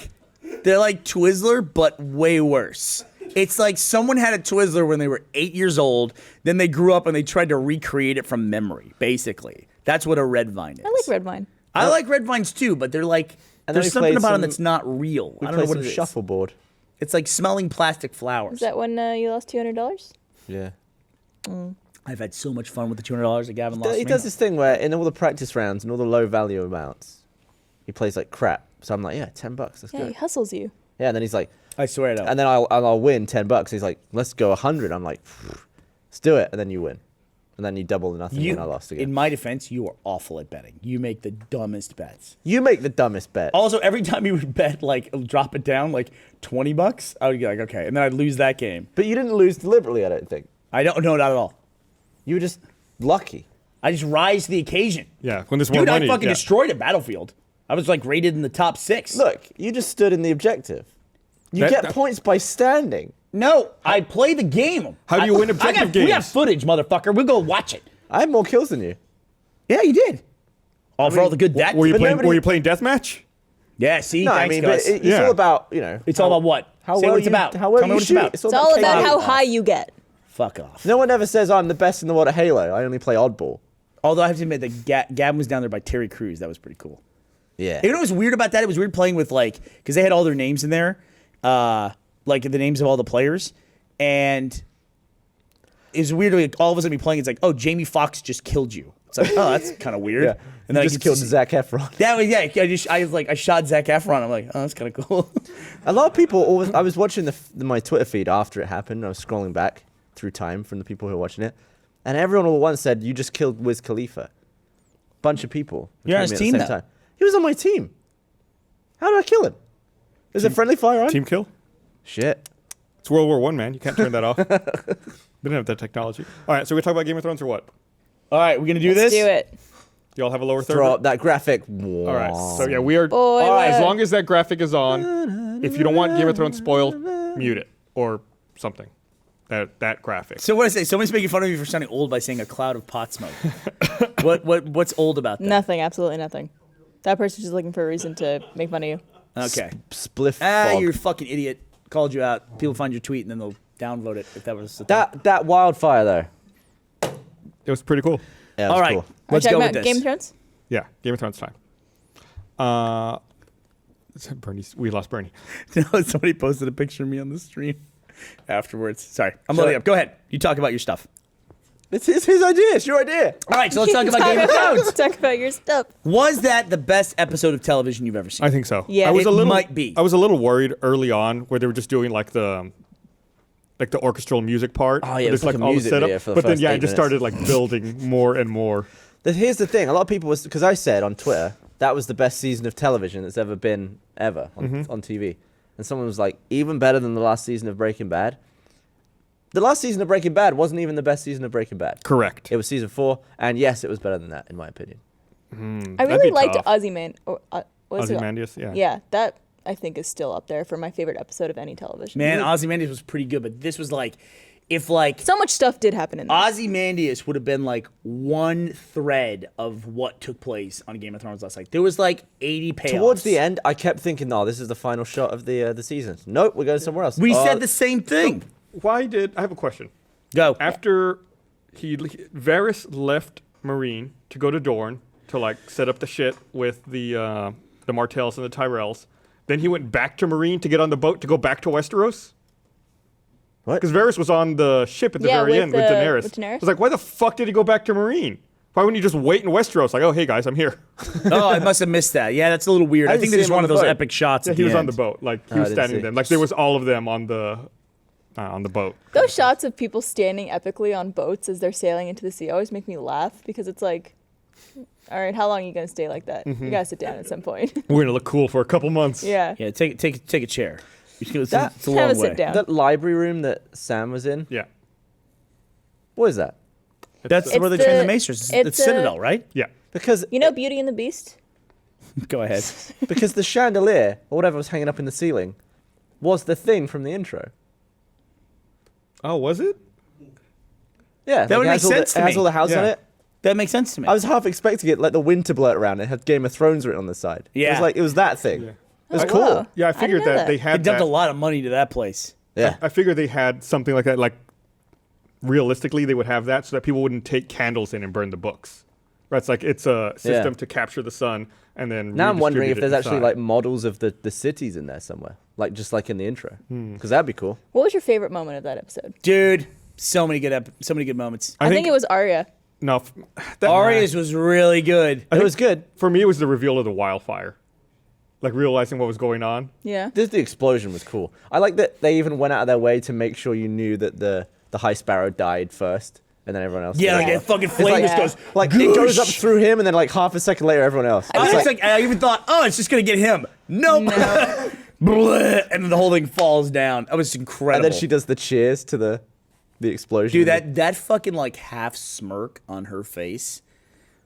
they're like Twizzler, but way worse. It's like someone had a Twizzler when they were 8 years old, then they grew up and they tried to recreate it from memory, basically. That's what a red vine is. I like red wine. I like red vines too, but they're like, And then there's we something played about them some- that's not real. We I don't know played what some it is. shuffleboard. It's like smelling plastic flowers. Is that when you lost $200? Yeah. I've had so much fun with the $200 that Gavin lost He me. does this thing where in all the practice rounds and all the low value amounts, he plays like crap. So I'm like, yeah, $10, let's Yeah, go. he hustles you. Yeah, and then he's like, I swear to. and then I'll win $10. He's like, let's go 100. I'm like, let's do it, and then you win, and then you double the nothing when I lost again. In my defense, you are awful at betting. You make the dumbest bets. You make the dumbest bet. Also, every time you would bet, like, drop it down, like, $20, I would be like, okay. And then I'd lose that game. But you didn't lose deliberately, I don't think. I don't know, not at all. You were just lucky. I just rise to the occasion. Yeah, when there's more Dude, money. I fucking yeah. destroyed a Battlefield. I was, like, rated in the top 6. Look, you just stood in the objective. You That- get that- points by standing. No, I play the game. How do you win objective We got games? footage, motherfucker. We'll go watch it. I had more kills than you. Yeah, you did. All for all the good that. Were you But playing? nobody- Were you playing deathmatch? Yeah, see, No, thanks, I mean, but guys. it's Yeah. all about, you know. It's all about what? How Say well what it's you, about. How well Tell me you what it's shoot. about. It's all about how KD. high you get. Fuck off. No one ever says I'm the best in the world at Halo. I only play oddball. Although I have to admit that Gavin was down there by Terry Crews. That was pretty cool. Yeah. You know what was weird about that? It was weird playing with because they had all their names in there, like the names of all the players, and it was weird. Like, all of a sudden, be playing. It's like, oh, Jamie Foxx just killed you. It's like, oh, that's kind of weird. Yeah. And You then just killed Zac Efron. That was I shot Zac Efron. I'm like, oh, that's kind of cool. A lot of people always. I was watching my Twitter feed after it happened. I was scrolling back through time from the people who were watching it, and everyone all at once said, "You just killed Wiz Khalifa." Bunch of people. You're on tweeted his me team at the same now. time. He was on my team. How did I kill him? Is it friendly fire on? Team kill. Shit. It's World War I, man. You can't turn that off. We didn't have that technology. All right, so we're talking about Game of Thrones or what? All right, we're gonna do Let's this. do it. Do y'all have a lower third? Throw up that graphic. All right. So yeah, we are. Boy, all right, as what? long as that graphic is on, if you don't want Game of Thrones spoiled, mute it or something. That graphic. So what I say? Someone's making fun of me for sounding old by saying a cloud of pot smoke. What's old about that? Nothing, absolutely nothing. That person's just looking for a reason to make fun of you. Okay. Spliff. You're a fog. fucking idiot. Called you out. People find your tweet and then they'll downvote it if that was the thing. That wildfire though. It was pretty cool. Yeah, it All was right, cool. Are we let's talking go about with this. Game of Thrones? Yeah, Game of Thrones time. We lost Bernie. No, somebody posted a picture of me on the stream afterwards. Sorry, I'm loading up. Go ahead. You talk about your stuff. It's his idea. It's your idea. All right, so let's talk about Game of Thrones. Talk about your stuff. Was that the best episode of television you've ever seen? I think so. Yeah. I was It a little, might be. I was a little worried early on where they were just doing like the orchestral music part. Oh, yeah, it There's, was like a all the music setup. video for the But then first yeah, 8 it just minutes. started like building more and more. Here's the thing. A lot of people was because I said on Twitter that was the best season of television that's ever been on TV, and someone was like, even better than the last season of Breaking Bad. The last season of Breaking Bad wasn't even the best season of Breaking Bad. Correct. It was season 4, and yes, it was better than that in my opinion. I That'd really be liked tough. Ozymandias. Ozymandias, yeah. Yeah, that I think is still up there for my favorite episode of any television. Man, Ozymandias was pretty good, but this was if So much stuff did happen in there. Ozymandias would have been like one thread of what took place on Game of Thrones last night. There was like 80 payoffs. Towards the end, I kept thinking, "No, this is the final shot of the season." Nope, we're going somewhere else. We said the same thing. Why did I have a question? Go. After Varys left Marine to go to Dorne to like set up the shit with the Martells and the Tyrells, then he went back to Marine to get on the boat to go back to Westeros. What? Because Varys was on the ship at the Yeah, very with end with the- Daenerys. with Daenerys. I was like, why the fuck did he go back to Marine? Why wouldn't you just wait in Westeros? Like, oh, hey guys, I'm here. Oh, I must have missed that. Yeah, that's a little weird. I I didn't think see there's him one on of the those boat. epic shots. Yeah, at he the was on end. the boat. Like he I was didn't standing see. there. Like there was all of them on the boat. Those shots of people standing epically on boats as they're sailing into the sea always make me laugh because it's like, all right, how long are you gonna stay like that? You gotta sit down at some point. We're gonna look cool for a couple months. Yeah. Yeah, take a chair. It's That- a Have a long sit way. down. That library room that Sam was in. Yeah. What is that? That's It's where they train the the- Maesters. it's It's Citadel, right? Yeah. Because You know Beauty and the Beast? Go ahead. because the chandelier or whatever was hanging up in the ceiling was the thing from the intro. Oh, was it? Yeah, That would it make has all the- sense to It has me. all the houses on Yeah. it. That makes sense to me. I was half expecting it like the winter blurt around. It had Game of Thrones written on the side. It Yeah. was like it was that thing. Yeah. It was Oh, cool. wow. Yeah, I didn't figured know that that. they they had dumped that. a lot of money to that place. Yeah. I figured they had something like that. Like realistically, they would have that so that people wouldn't take candles in and burn the books. Right? It's like it's a system Yeah. to capture the sun and then. Now I'm wondering if redistribute there's it actually inside. like models of the cities in there somewhere, like just like in the intro, Hmm. because that'd be cool. What was your favorite moment of that episode? Dude, so many good moments. I think it was Arya. No, that, Arya's was really good. It was good. for me, it was the reveal of the wildfire. Like realizing what was going on. Yeah. The explosion was cool. I like that they even went out of their way to make sure you knew that the High Sparrow died first, and then everyone else. Yeah, did. like that fucking It's flame like, just goes. like it goes up Goosh. through him, and then like half a second later, everyone else. I It's was like- I even thought, oh, it's just gonna get him. Nope. Bleh, and then the whole thing falls down. That was incredible. and then she does the cheers to the explosion. Dude, that fucking like half smirk on her face,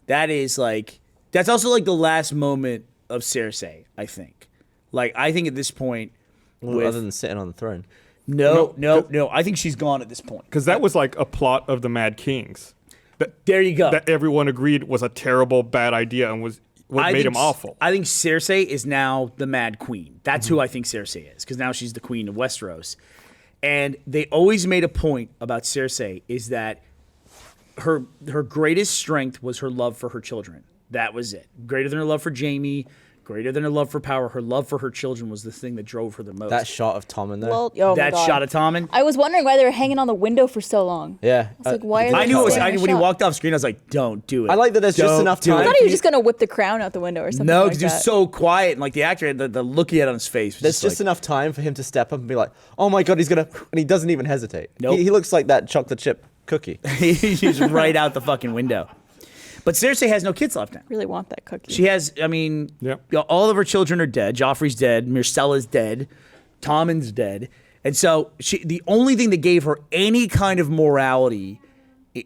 that is like, that's also like the last moment of Cersei, I think. Like, I think at this point, Well, with, other than sitting on the throne. no, I think she's gone at this point. Because that was like a plot of the Mad Kings. There you go. That everyone agreed was a terrible, bad idea and was what I made think him awful. I think Cersei is now the Mad Queen. That's who I think Cersei is, because now she's the Queen of Westeros. And they always made a point about Cersei is that her greatest strength was her love for her children. That was it. Greater than her love for Jaime, greater than her love for power, her love for her children was the thing that drove her the most. That shot of Tom in there. Well, oh my that God. shot of Tommen. I was wondering why they were hanging on the window for so long. yeah. I was like, why are I they knew it was. staying in the When he shot? walked off screen, I was like, "Don't do it." I like that there's just Don't enough do time. I it. thought he was just gonna whip the crown out the window or something. No, like because he was that. so quiet, and like the actor, the look he had on his face was There's just just like, enough time for him to step up and be like, "Oh my god, he's gonna," and he doesn't even hesitate. Nope. He looks like that chocolate chip cookie. he's right out the fucking window. But Cersei has no kids left now. Really want that cookie. She has, I mean, Yep. you know, all of her children are dead. Joffrey's dead. Myrcella's dead. Tommen's dead. And so the only thing that gave her any kind of morality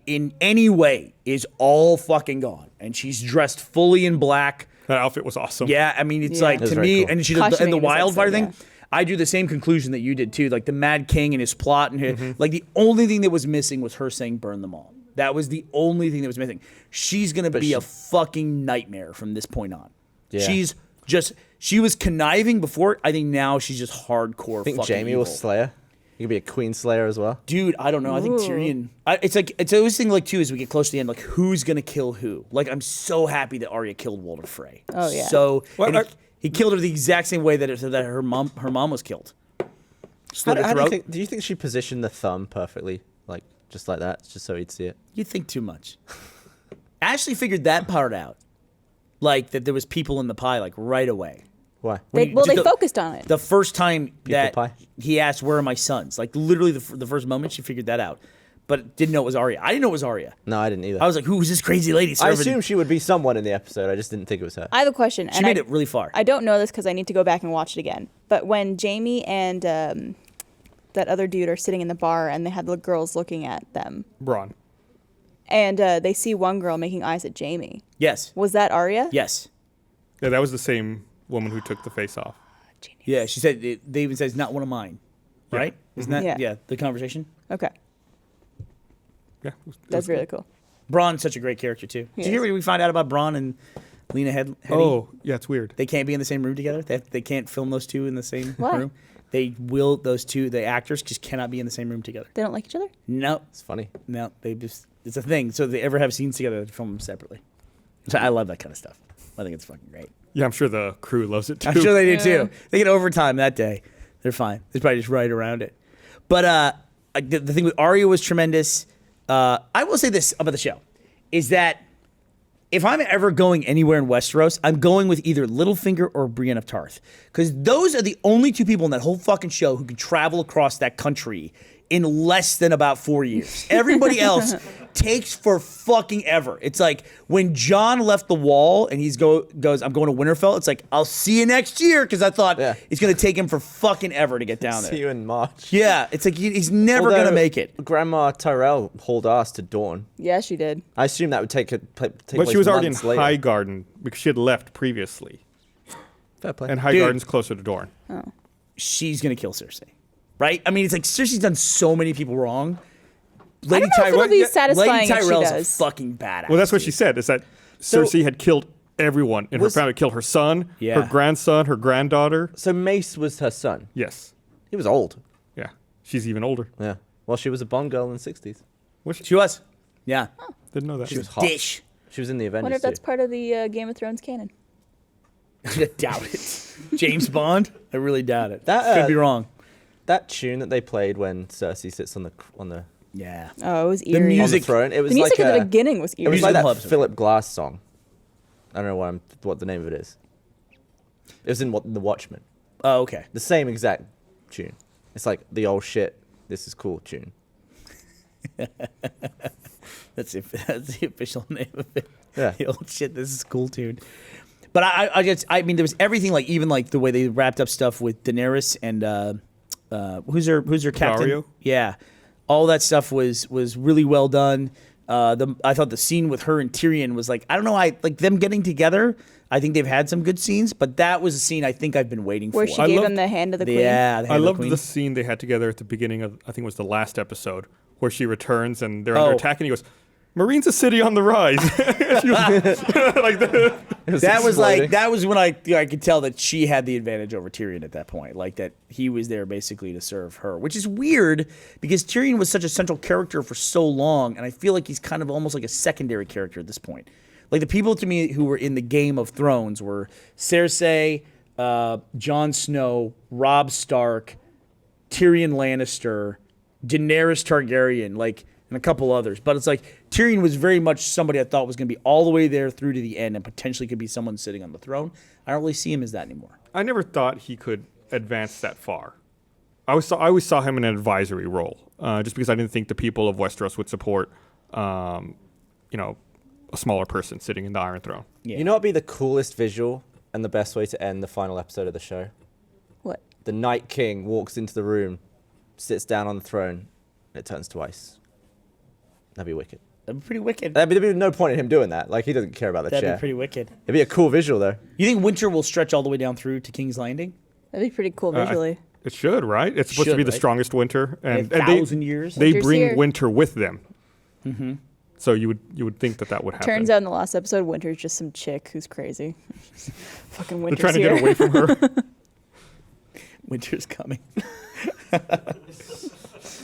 in any way is all fucking gone. And she's dressed fully in black. That outfit was awesome. Yeah, I mean, it's Yeah. like, It was to very me, cool. and she does, and Costuming the in this wildfire episode, thing, I drew the same conclusion that you did too. Like the Mad King and his plot, and like the only thing that was missing was her saying burn them all. That was the only thing that was missing. She's gonna be a fucking nightmare from this point on. Yeah. She was conniving before. I think now she's just hardcore. I think fucking Jamie evil. will slay her. He could be a queen slayer as well. Dude, I don't know. I think Ooh. Tyrion. It's always thing like too as we get close to the end, like who's gonna kill who. Like I'm so happy that Arya killed Walder Frey. Oh, yeah. So Well, and he killed her the exact same way that her mom was killed. Slit her throat. Do you think she positioned the thumb perfectly, like just like that, just so he'd see it? You think too much. Ashley figured that part out, like that there was people in the pie, like right away. Why? They, you- well, they the- focused on it. The first time that pie? he asked, "Where are my sons?" Like literally the first moment she figured that out, but didn't know it was Arya. I didn't know it was Arya. No, I didn't either. I was like, "Who's this crazy lady?" I serving-" assumed she would be someone in the episode. I just didn't think it was her. I have a question. she made it really far. I don't know this because I need to go back and watch it again. But when Jamie and that other dude are sitting in the bar and they had the girls looking at them, Braun. and they see one girl making eyes at Jamie, Yes. was that Arya? Yes. Yeah, that was the same woman who took the face off. Yeah. She said they even says not one of mine. Right? Isn't that Yeah. the conversation? Okay, Yeah. that's really cool. Braun's such a great character too. Did you hear Yes. what we find out about Braun and Lena Headey? Oh, yeah, it's weird. They can't be in the same room together. They can't film those two in the same Why? room. Those two, the actors, just cannot be in the same room together. They don't like each other. No, It's funny. no, it's a thing. So if they ever have scenes together, they film them separately. So I love that kind of stuff. I think it's fucking great. Yeah, I'm sure the crew loves it too. I'm sure they do Yeah. too. They get overtime that day. They're fine. They probably just ride around it. But the thing with Arya was tremendous. I will say this about the show, is that if I'm ever going anywhere in Westeros, I'm going with either Littlefinger or Brienne of Tarth. Because those are the only two people in that whole fucking show who can travel across that country in less than about 4 years. Everybody else takes for fucking ever. It's like when Jon left the Wall and goes, I'm going to Winterfell. It's like, I'll see you next year, because I thought it's going to take him for fucking ever to get down there. See you in March. Yeah, it's like he's never going to make it. Grandma Tyrell hauled ass to Dawn. Yeah, she did. I assume that would take place. But she was already in months later. Highgarden because she had left previously. Fair play. And Highgarden's closer to Dorne. She's going to kill Cersei. Right? I mean, it's like Cersei's done so many people wrong. I don't know if it'll be satisfying Lady if she Tyrell's does. a fucking badass. Well, that's what she said, is that Cersei had killed everyone in her Was- family. Killed her son, Yeah. her grandson, her granddaughter. So Mace was her son. Yes. He was old. Yeah. She's even older. Yeah. Well, she was a Bond girl in the 60s. Was she? She was. Yeah. Didn't know that. She was hot. Dish. She was in the I Avengers wonder if that's too. part of the Game of Thrones canon. I doubt it. James Bond? I really doubt it. That, Could be wrong. That tune that they played when Cersei sits on the Yeah. Oh, it was eerie. music- throne. It was The music like at the a- beginning was It was eerie. like that Musical Philip Glass song. I don't know what the name of it is. It was in The Watchmen. Oh, okay. The same exact tune. It's like the old shit. This is cool tune. That's the official name of it. Yeah. The old shit. This is cool, dude. But I mean, there was everything, like even like the way they wrapped up stuff with Daenerys and who's her captain? Daario? Yeah, all that stuff was really well done. I thought the scene with her and Tyrion was like, I don't know, like them getting together. I think they've had some good scenes, but that was a scene I think I've been waiting Where for. she I gave love- him the hand of the queen. Yeah, the I Hand of the loved Queen. the scene they had together at the beginning of, I think it was the last episode, where she returns and they're under attack and he goes, Marine's a city on the rise. She was like That was when I could tell that she had the advantage over Tyrion at that point. Like that he was there basically to serve her, which is weird because Tyrion was such a central character for so long, and I feel like he's kind of almost like a secondary character at this point. Like the people to me who were in the Game of Thrones were Cersei, Jon Snow, Robb Stark, Tyrion Lannister, Daenerys Targaryen, like, and a couple others. But it's like Tyrion was very much somebody I thought was going to be all the way there through to the end and potentially could be someone sitting on the throne. I don't really see him as that anymore. I never thought he could advance that far. I always saw him in an advisory role, just because I didn't think the people of Westeros would support, a smaller person sitting in the Iron Throne. Yeah. You know what'd be the coolest visual and the best way to end the final episode of the show? What? The Night King walks into the room, sits down on the throne, and it turns to ice. That'd be wicked. That'd be pretty wicked. There'd be no point in him doing that. Like, he doesn't care about the That'd chair. be pretty wicked. It'd be a cool visual, though. You think winter will stretch all the way down through to King's Landing? That'd be pretty cool visually. It should, right? It's supposed to Should, be the right? strongest winter, and In 1,000 years? They Winter's bring here. winter with them. Mm-hmm. So you would think that would happen. Turns out in the last episode, Winter's just some chick who's crazy. Fucking they're Winter's trying to here. get away from her. Winter's coming.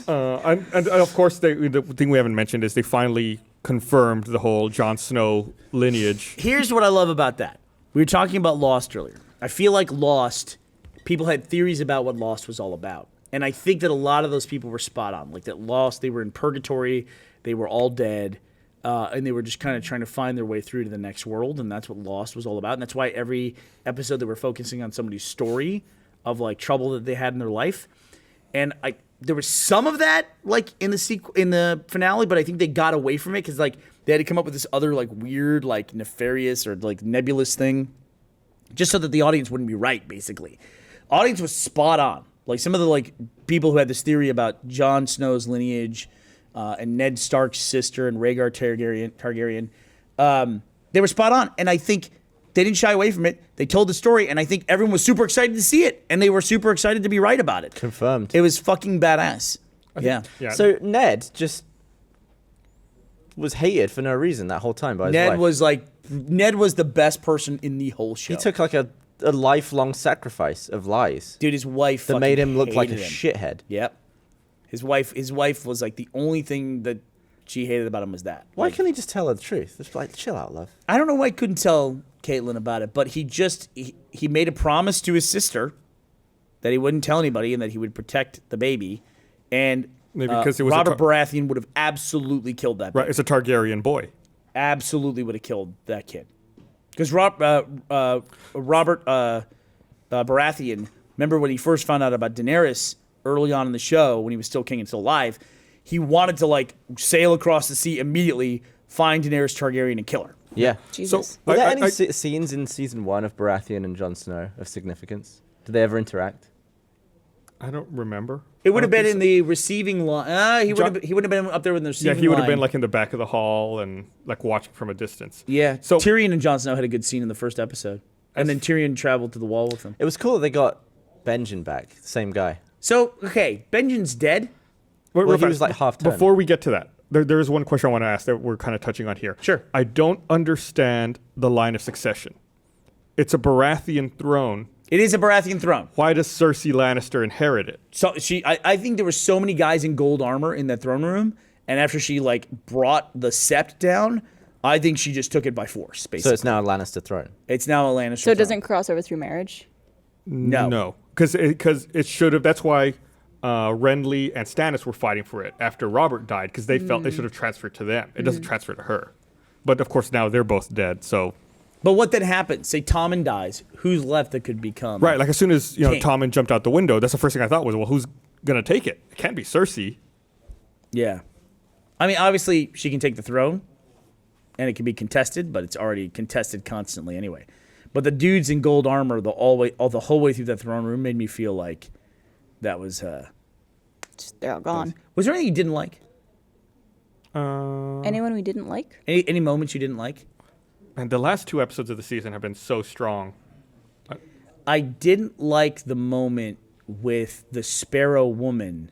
And of course, the thing we haven't mentioned is they finally confirmed the whole Jon Snow lineage. Here's what I love about that. We were talking about Lost earlier. I feel like Lost, people had theories about what Lost was all about. And I think that a lot of those people were spot on. Like that Lost, they were in purgatory, they were all dead, and they were just kind of trying to find their way through to the next world. And that's what Lost was all about. And that's why every episode they were focusing on somebody's story of like trouble that they had in their life. And there was some of that like in the finale, but I think they got away from it because like they had to come up with this other like weird, like nefarious or like nebulous thing, just so that the audience wouldn't be right. Basically, audience was spot on. Like some of the like people who had this theory about Jon Snow's lineage and Ned Stark's sister and Rhaegar Targaryen, they were spot on, and I think they didn't shy away from it. They told the story, and I think everyone was super excited to see it, and they were super excited to be right about it. Confirmed. It was fucking badass. Yeah. Yeah. So Ned just was hated for no reason that whole time by his wife. Ned was the best person in the whole show. He took like a lifelong sacrifice of lies Dude, his wife that made him look like a hated him. shithead. Yep. His wife was like the only thing that she hated about him was that. Why Like, can't he just tell her the truth? Just like, chill out, love. I don't know why I couldn't tell Caitlyn about it, but he made a promise to his sister that he wouldn't tell anybody and that he would protect the baby. And Maybe because it was a Robert Baratheon would have absolutely killed that baby. Right, it's a Targaryen boy. absolutely would have killed that kid. Because Robert Baratheon, remember when he first found out about Daenerys early on in the show, when he was still king and still alive, he wanted to like sail across the sea immediately, find Daenerys Targaryen and kill her. Yeah. Jesus. Were there any scenes in season 1 of Baratheon and Jon Snow of significance? Did they ever interact? I don't remember. It would have been in the receiving line. He wouldn't have been up there with the receiving line. Yeah, he would have been like in the back of the hall and like watching from a distance. Yeah. So Tyrion and Jon Snow had a good scene in the first episode, and then Tyrion traveled to the wall with him. It was cool that they got Benjen back, the same guy. So okay, Benjen's dead. Wait, Well, real he fast. was like half-turned. Before we get to that, there's one question I want to ask that we're kind of touching on here. Sure. I don't understand the line of succession. It's a Baratheon throne. It is a Baratheon throne. Why does Cersei Lannister inherit it? So I think there were so many guys in gold armor in that throne room, and after she like brought the sept down, I think she just took it by force. Basically, So it's now a Lannister throne. it's now a Lannister. So it throne. doesn't cross over through marriage? No. No, because it should have. That's why Renly and Stannis were fighting for it after Robert died, because they felt they should have transferred to them. It doesn't transfer to her. But of course now they're both dead. So But what then happens? Say Tommen dies. Who's left that could become right, like as soon as King. Tommen jumped out the window, that's the first thing I thought was, well, who's gonna take it? It can't be Cersei. Yeah. I mean, obviously she can take the throne, and it can be contested, but it's already contested constantly anyway. But the dudes in gold armor the whole way through that throne room made me feel like that was. They're all gone. Was there anything you didn't like? Anyone we didn't like? Any moments you didn't like? And the last 2 episodes of the season have been so strong. I didn't like the moment with the Sparrow Woman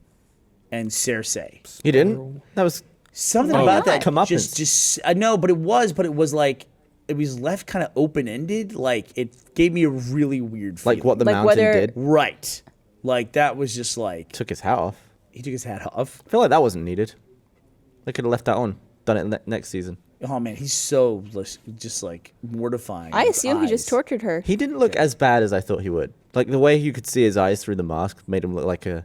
and Cersei. You didn't? That was Something Why about not? that Comeuppance. just I know, but it was like it was left kind of open ended. Like it gave me a really weird feeling. like what the Like mountain whether- did. Right. Like that was just like Took his hat off. he took his hat off. I feel like that wasn't needed. They could have left that on. Done it next season. Oh man, he's so just like mortifying. I with assume he just eyes. tortured her. He didn't look as bad as I thought he would. Like the way you could see his eyes through the mask made him look like a.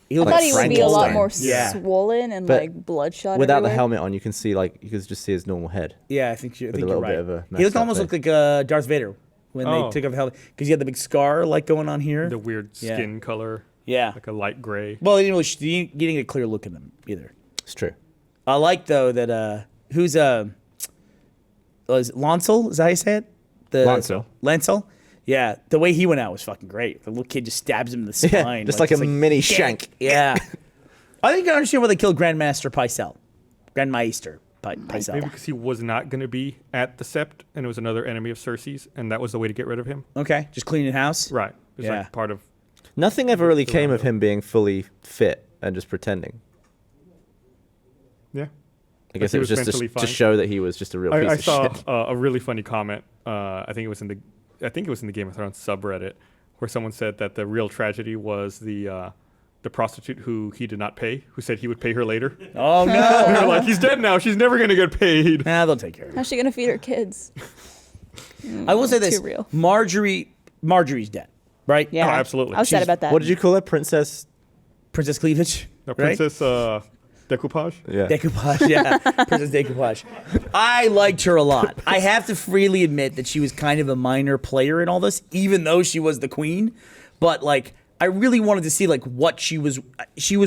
He I looked thought like he would be a lot Frankenstein. more Yeah. swollen and But like bloodshot. Without the everywhere. helmet on, you can see you could just see his normal head. Yeah, I think you're With a little right. bit of a He messed up almost face. looked like Darth Vader when Oh. they took off the helmet because he had the big scar like going on here. The weird Yeah. skin color, Yeah. like a light gray. Well, you didn't get a clear look at him either. It's true. I like though that who's is it Lancel? Is that how you say it? Lancel. Lancel? Yeah, the way he went out was fucking great. The little kid just stabs him in the spine. Just like a mini "Get it." shank. Yeah. I think I understand why they killed Grandmaster Pycelle. Grandmeister Pycelle. Maybe because he was not going to be at the Sept, and it was another enemy of Cersei's, and that was the way to get rid of him. Okay, just cleaning house. Right. It was Yeah. like part of. Nothing ever really came of roundup. him being fully fit and just pretending. Yeah. I guess he it was was just mentally to fine. show that he was just a real piece I of saw shit. a really funny comment. I think it was in the Game of Thrones subreddit, where someone said that the real tragedy was the prostitute who he did not pay, who said he would pay her later. Oh no. They were like, he's dead now. She's never going to get paid. Nah, they'll take care of it. How's she gonna feed her kids? I will say this: Too real. Marjorie's dead, right? Yeah, Oh, absolutely. I was sad She's- about that. What did you call her? Princess? Princess Cleavage. The right? Princess Decoupage. Yeah. Decoupage, yeah. Princess Decoupage. I liked her a lot. I have to freely admit that she was kind of a minor player in all this, even though she was the queen. But, like, I really wanted to see, like, what she was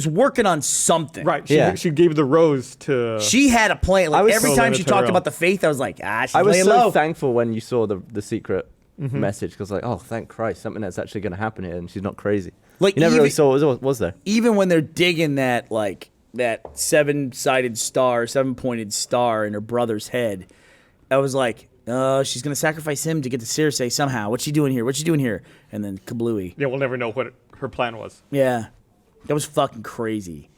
working on something. Right. Yeah. She gave the rose to. She had a plan. Like, I was every so time she Lena talked Tyrell. about the faith, I was like, she's I was laying so low. thankful when you saw the secret message because like, oh, thank Christ, something that's actually going to happen here, and she's not crazy. Like, you never really even- saw what was there. Even when they're digging that, like, that seven-pointed star in her brother's head, I was like, she's going to sacrifice him to get to Cersei somehow. What's she doing here? What's she doing here? And then kablooey. Yeah, we'll never know what her plan was. Yeah. That was fucking crazy.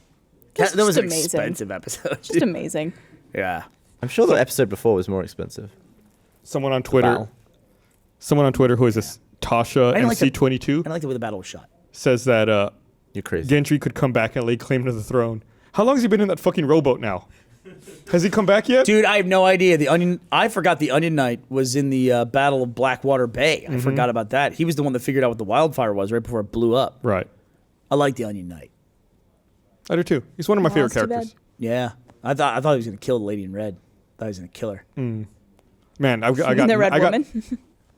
That's That was just an amazing. expensive episode. Just amazing. Yeah. I'm sure the episode before was more expensive. Someone on Twitter. Battle. Someone on Twitter who is this Tasha didn't like the- MC22 I like the way the battle was shot. says that You're crazy. Gendry could come back and lay claim to the throne. How long has he been in that fucking rowboat now? Has he come back yet? Dude, I have no idea. I forgot the Onion Knight was in the Battle of Blackwater Bay. I forgot about that. He was the one that figured out what the wildfire was right before it blew up. Right. I like the Onion Knight. I do too. He's one of my favorite that's too characters. bad. Yeah. I thought he was going to kill the lady in red. Thought he was gonna kill her. Man, I got the red woman.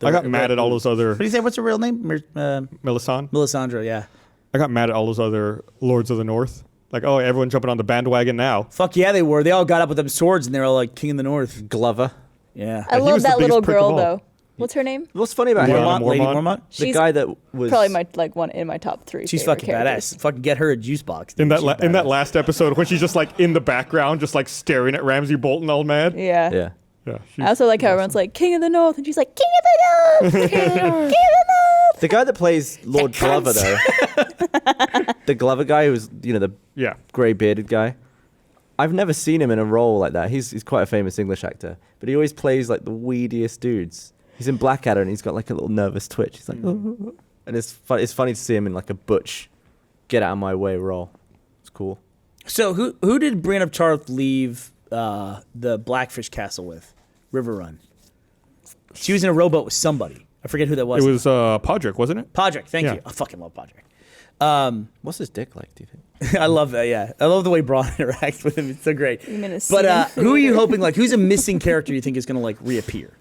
I got mad at all those other What do you say? What's her real name? Melisandre. Melisandre. Yeah. I got mad at all those other Lords of the North. Like, oh, everyone jumping on the bandwagon now. Fuck yeah, they were. They all got up with them swords and they were all like King of the North. Glover. Yeah. I he love was the that little biggest prick of girl all. though. What's her name? What's funny about him? Mormont. Lady Mormont. Mormont. The She's guy that was Probably my one in my top 3. She's favorite fucking characters. badass. Fucking get her a juice box. In dude. that She's in that badass. last episode when she's just like in the background, just like staring at Ramsay Bolton all mad. Yeah. Yeah. Yeah. I also like how everyone's like King of the North, and she's like King of the North, King of the North, King of the North. The guy that plays Lord Glover, though, the Glover guy who's the Yeah. grey bearded guy. I've never seen him in a role like that. He's quite a famous English actor, but he always plays like the weediest dudes. He's in Blackadder and he's got like a little nervous twitch. He's like, "Oh." And it's funny to see him in like a butch, get out of my way role. It's cool. So who did Brienne of Tarth leave the Blackfish Castle with? River Run. She was in a rowboat with somebody. I forget who that was. It was Podrick, wasn't it? Podrick. Thank Yeah. you. I fucking love Podrick. What's his dick like, do you think? I love that. Yeah, I love the way Braun interacts with him. It's so great. You mean a But scene? who are you hoping like? Who's a missing character you think is gonna like reappear,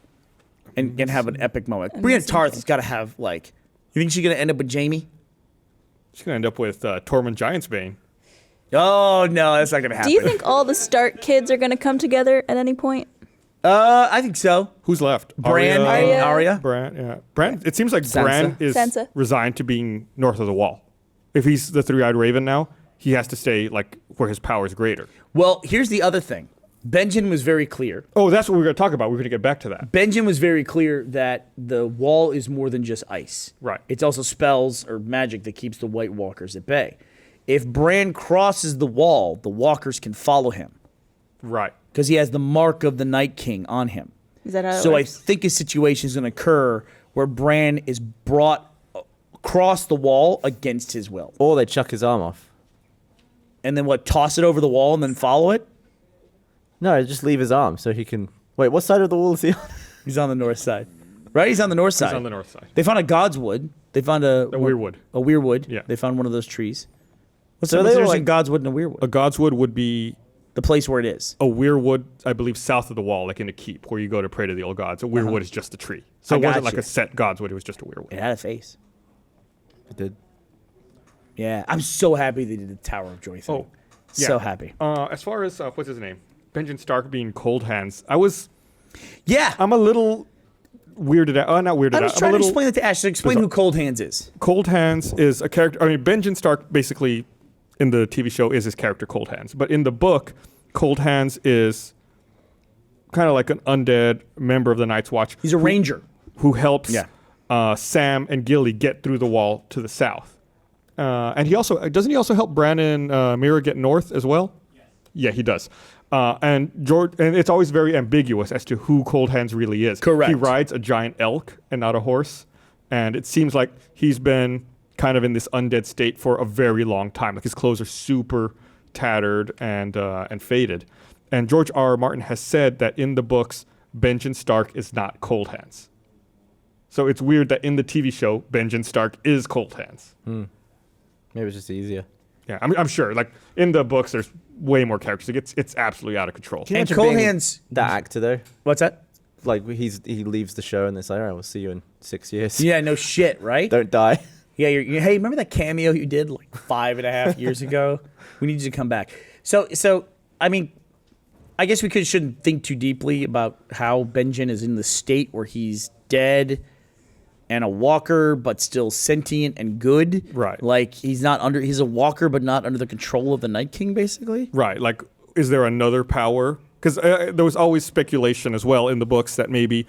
and have an epic moment? Brienne of missing Tarth has got to have like. You think she's gonna end up with Jaime? She's gonna end up with Tormund Giantsbane. Oh no, that's not gonna happen. Do you think all the Stark kids are going to come together at any point? I think so. Who's left? Bran and Arya. Arya. Bran. Yeah. Bran. It seems like Sansa. Bran is Sansa. resigned to being north of the Wall. If he's the three-eyed raven now, he has to stay like where his power is greater. Well, here's the other thing. Benjen was very clear. Oh, that's what we're going to talk about. We're going to get back to that. Benjen was very clear that the wall is more than just ice. Right. It's also spells or magic that keeps the White Walkers at bay. If Bran crosses the wall, the Walkers can follow him Right. because he has the mark of the Night King on him. Is that how it So I works? think a situation is going to occur where Bran is brought across the wall against his will. Or they chuck his arm off. And then what, toss it over the wall and then follow it? No, just leave his arm so he can. Wait, what side of the wall is he on? He's on the north side. Right? He's on the north side. He's on the north side. They found a Godswood. They found a weirwood. A weirwood. Yeah. They found one of those trees. What's So the they difference were between Godswood and a weirwood? A Godswood would be The place where it is. a weirwood, I believe, south of the wall, like in a keep, where you go to pray to the old gods. A weirwood is just a tree. So I it wasn't got like you. a set Godswood, it was just a weirwood. It had a face. It did. Yeah. I'm so happy they did the Tower of Joy thing. Oh, yeah. So happy. As far as, what's his name? Benjen Stark being cold hands. I'm a little weirded out. Not weirded I was out. I'm trying a to little, explain it to Ash. Explain who Cold Hands is. Cold Hands is a character. I mean, Benjen Stark basically in the TV show is his character Cold Hands, but in the book, Cold Hands is kind of like an undead member of the Night's Watch. He's a ranger. who helps Yeah. Sam and Gilly get through the wall to the south. And he also doesn't he also help Bran and Mira get north as well? Yeah, he does. And it's always very ambiguous as to who Cold Hands really is. Correct. He rides a giant elk and not a horse, and it seems like he's been kind of in this undead state for a very long time. Like his clothes are super tattered and faded. And George R. R. Martin has said that in the books, Benjen Stark is not Cold Hands. So it's weird that in the TV show, Benjen Stark is Cold Hands. Maybe it's just easier. Yeah, I'm sure. Like in the books, there's way more characters. Like, it's absolutely out of control. Can you And imagine Cold being Hands. that actor though? What's that? Like he leaves the show and it's like, all right, we'll see you in 6 years. Yeah, no shit, right? Don't die. Yeah, hey, remember that cameo you did like 5.5 years ago? We need you to come back. So I mean, I guess we shouldn't think too deeply about how Benjen is in the state where he's dead and a walker, but still sentient and good. Right. Like he's a walker, but not under the control of the Night King, basically. Right. Like, is there another power? Because there was always speculation as well in the books that maybe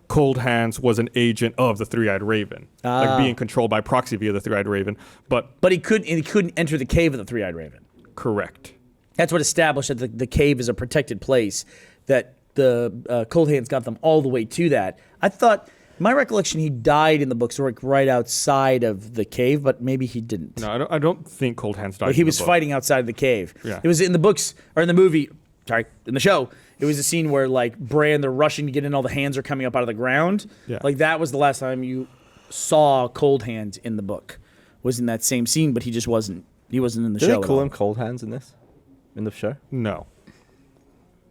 Cold Hands was an agent of the Three-Eyed Raven, like being controlled by proxy via the Three-Eyed Raven. But he couldn't enter the cave of the Three-Eyed Raven. correct. That's what established that the cave is a protected place, that the Cold Hands got them all the way to that. I thought, my recollection, he died in the books, like right outside of the cave, but maybe he didn't. No, I don't think Cold Hands died. But he in the was book. fighting outside the cave. Yeah. It was in the books, or in the movie, in the show, it was a scene where, like, Bran, they're rushing to get in, all the hands are coming up out of the ground. Yeah. Like, that was the last time you saw Cold Hands in the book, was in that same scene, but he just wasn't in the Do show they at call all. him Cold Hands in the show? No.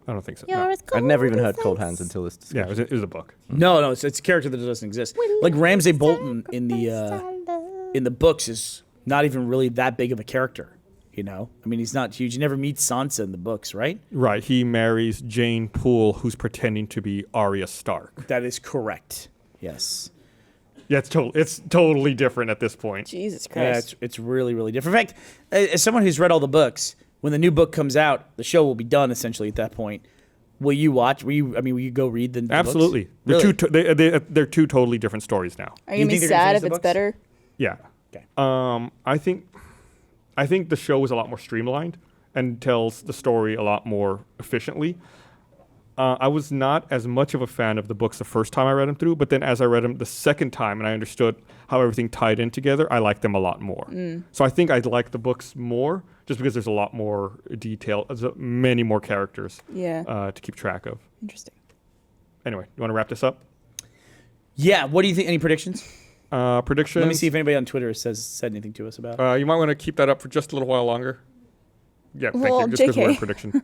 I don't think so. You're No. as cold I'd never even as heard Cold ice. Hands until this Yeah, discussion. it was a book. No, it's a character that doesn't exist. Like Ramsay Bolton in the books is not even really that big of a character. You know, I mean, he's not huge. You never meet Sansa in the books, right? Right. He marries Jane Poole, who's pretending to be Arya Stark. That is correct. Yes. Yeah, it's totally different at this point. Jesus Yeah, Christ. it's really, really different. In fact, as someone who's read all the books, when the new book comes out, the show will be done essentially at that point. Will you watch? Will you go read the Absolutely. Books? They're they're two totally different stories now. Are you gonna think be they're gonna sad finish if the it's books? better? Yeah. Okay. I think the show is a lot more streamlined and tells the story a lot more efficiently. I was not as much of a fan of the books the first time I read them through, but then as I read them the second time and I understood how everything tied in together, I liked them a lot more. So I think I like the books more just because there's a lot more detail, many more characters Yeah. to keep track of. Interesting. Anyway, you want to wrap this up? Yeah. What do you think? Any predictions? Predictions? Let me see if anybody on Twitter said anything to us about it. You might want to keep that up for just a little while longer. Yeah, thank Well, you. Just because we're in JK. prediction.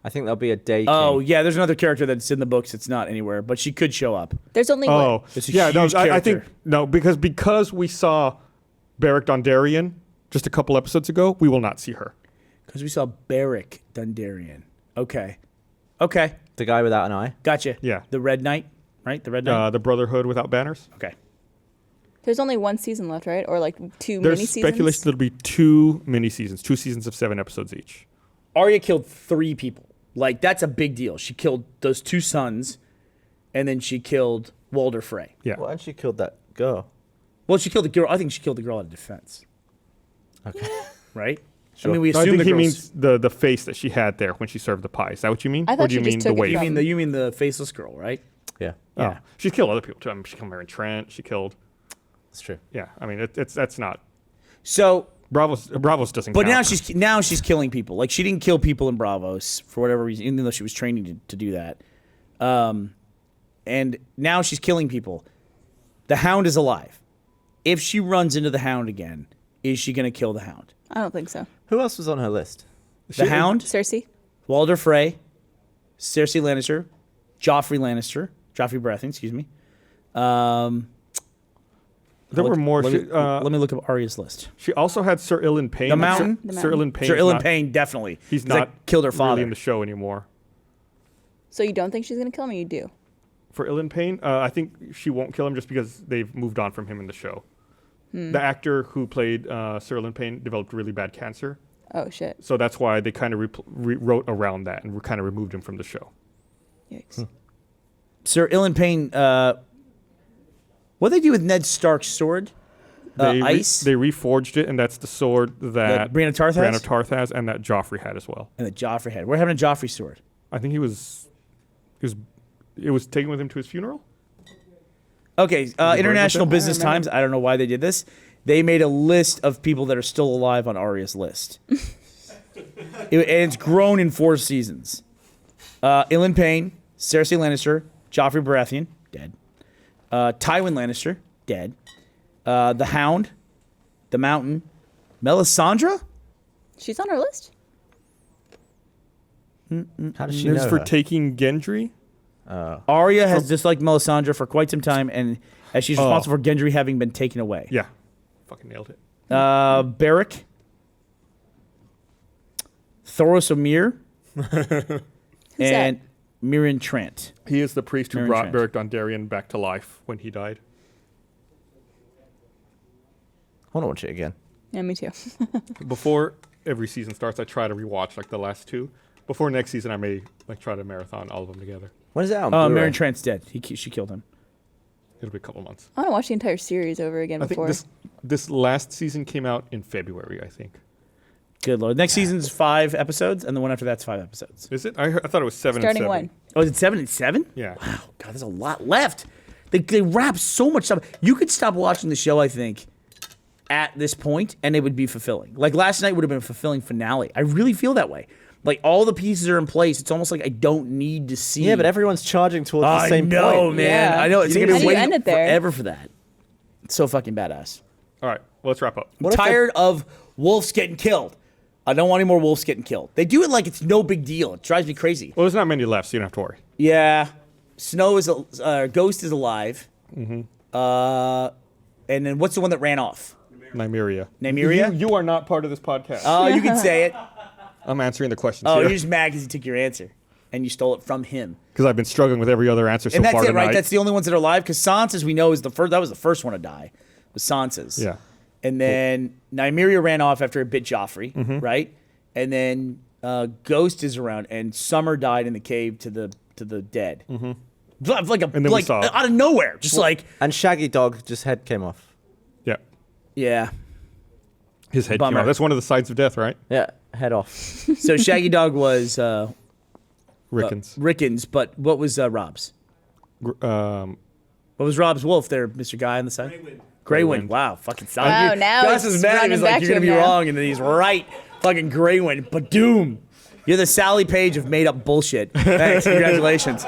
I think there'll be a day. Oh, King. yeah. There's another character that's in the books. It's not anywhere, but she could show up. There's only Oh, what? It's a yeah. No, huge I think character. no because we saw Beric Dondarrion just a couple episodes ago. We will not see her. Because we saw Beric Dondarrion. Okay. The guy without an eye. Gotcha. Yeah. The Red Knight, right? The Red Knight. The Brotherhood without banners. Okay. There's only one season left, right? Or like two There's mini seasons? speculation there'll be 2 mini seasons, 2 seasons of 7 episodes each. Arya killed 3 people. Like, that's a big deal. She killed those 2 sons, and then she killed Walder Frey. Yeah. Well, and she killed that girl. Well, she killed the girl. I think she killed the girl out of defense, Okay. right? Sure. I mean, we No, I assume think the he girl's... means the face that she had there when she served the pie. Is that what you mean? I Or thought do you she just mean took the it weight? from- You mean the faceless girl, right? Yeah, Oh, she's killed other people too. I mean, she killed Mary Trent. She killed. that's true. Yeah. I mean, that's not. So, Bravos doesn't. but count. now she's killing people. Like, she didn't kill people in Bravos for whatever reason, even though she was training to do that. And now she's killing people. The Hound is alive. If she runs into the Hound again, is she going to kill the Hound? I don't think so. Who else was on her list? The Hound, Cersei? Walder Frey, Cersei Lannister, Joffrey Baratheon, excuse me. There were more. Let me look up Arya's list. She also had Sir Ilan Payne. The Mountain? Sir Ilan Payne. Sir Ilan Payne, definitely. He's 'Cause that not killed her really father. in the show anymore. So you don't think she's going to kill him, or you do? For Ilan Payne, I think she won't kill him just because they've moved on from him in the show. The actor who played Sir Ilan Payne developed really bad cancer, Oh, shit. so that's why they kind of wrote around that and kind of removed him from the show. Yikes. Sir Ilan Payne, what they do with Ned Stark's sword? Ice? They reforged it, and that's the sword that Brienne of Tarth has? Brienne of Tarth has, and that Joffrey had as well. And the Joffrey had. We're having a Joffrey sword. I think it was taken with him to his funeral. Okay, International with it? Business Times, I don't know why they did this. They made a list of people that are still alive on Arya's list. And it's grown in 4 seasons. Ilan Payne, Cersei Lannister, Joffrey Baratheon, dead. Tywin Lannister, dead. The Hound, the Mountain, Melisandre? She's on our list? How does she It know was for her? taking Gendry. Arya has disliked Melisandre for quite some time, and as she's responsible for Gendry having been taken away. Yeah, fucking nailed it. Beric, Thoros O'Meara, and Mirren Trant. He is the priest who Meryn brought Trant. Beric Dondarrion back to life when he died. I want to watch it again. Yeah, me too. Before every season starts, I try to rewatch like the last 2. Before next season, I may like try to marathon all of them together. When is it out? Oh, on Blu-ray? Mirren Trant's dead. She killed him. It'll be a couple months. I want to watch the entire series over again I think before. this last season came out in February. I think. Good lord. Next season's 5 episodes, and the one after that's 5 episodes. Is it? I thought it was 7 Starting and 7. when? Oh, is it 7 and 7? Yeah. Wow, God, there's a lot left. They wrap so much stuff. You could stop watching the show, I think, at this point, and it would be fulfilling. Like last night would have been a fulfilling finale. I really feel that way. Like all the pieces are in place. It's almost like I don't need to see. Yeah, but everyone's charging towards the I same know, point. man. Yeah. I know. It's You gonna need be to end waiting it there. forever for that. It's so fucking badass. All right. Well, let's wrap up. What if they- Tired of wolves getting killed. I don't want any more wolves getting killed. They do it like it's no big deal. It drives me crazy. Well, there's not many left, so you don't have to worry. Yeah. Ghost is alive. Mm-hmm. And then what's the one that ran off? Nymeria. Nymeria? You are not part of this podcast. Oh, you can say it. I'm answering the questions Oh, here. you're just mad because he took your answer. And you stole it from him. Because I've been struggling with every other answer so And that's far it, tonight. right? That's the only ones that are alive. Because Sansa's, we know, is the first. That was the first one to die. Was Sansa's. Yeah. And then Nymeria ran off after it bit Joffrey, right? And then Ghost is around, and Summer died in the cave to the dead. Like And then we saw it. out of nowhere, just like And Shaggy Dog, just head came off. Yeah. yeah. His head Bummer. came out. That's one of the signs of death, right? Yeah, head off. So Shaggy Dog was Rickens. Rickens, but what was Rob's? What was Rob's wolf there, Mr. Guy on the side? Greywind. Wow, fucking solid. Wow, now Gus it's is mad. He running was like, back "You're to gonna be him now." wrong," and then he's right. Fucking Greywind, but doom. You're the Sally Page of made up bullshit. Thanks. Congratulations.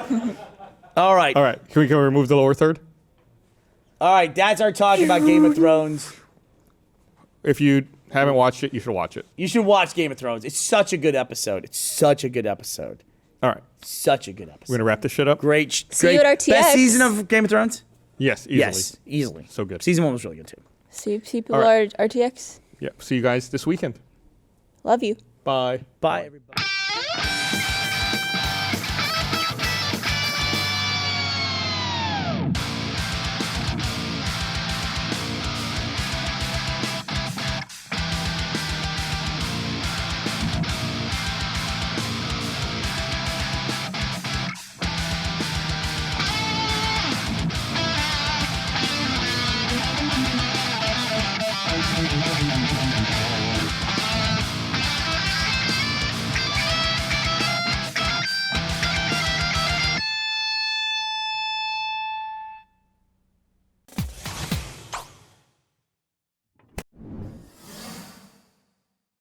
All right. All right. Can we remove the lower third? All right. That's our talk about Game of Thrones. If you haven't watched it, you should watch it. You should watch Game of Thrones. It's such a good episode. It's such a good episode. All right. Such a good episode. We're going to wrap this shit up? Great. See you great. at RTX. Best season of Game of Thrones? Yes, easily. Yes, easily. So good. Season 1 was really good too. See people All right. are RTX. Yeah. See you guys this weekend. Love you. Bye. Bye, everybody.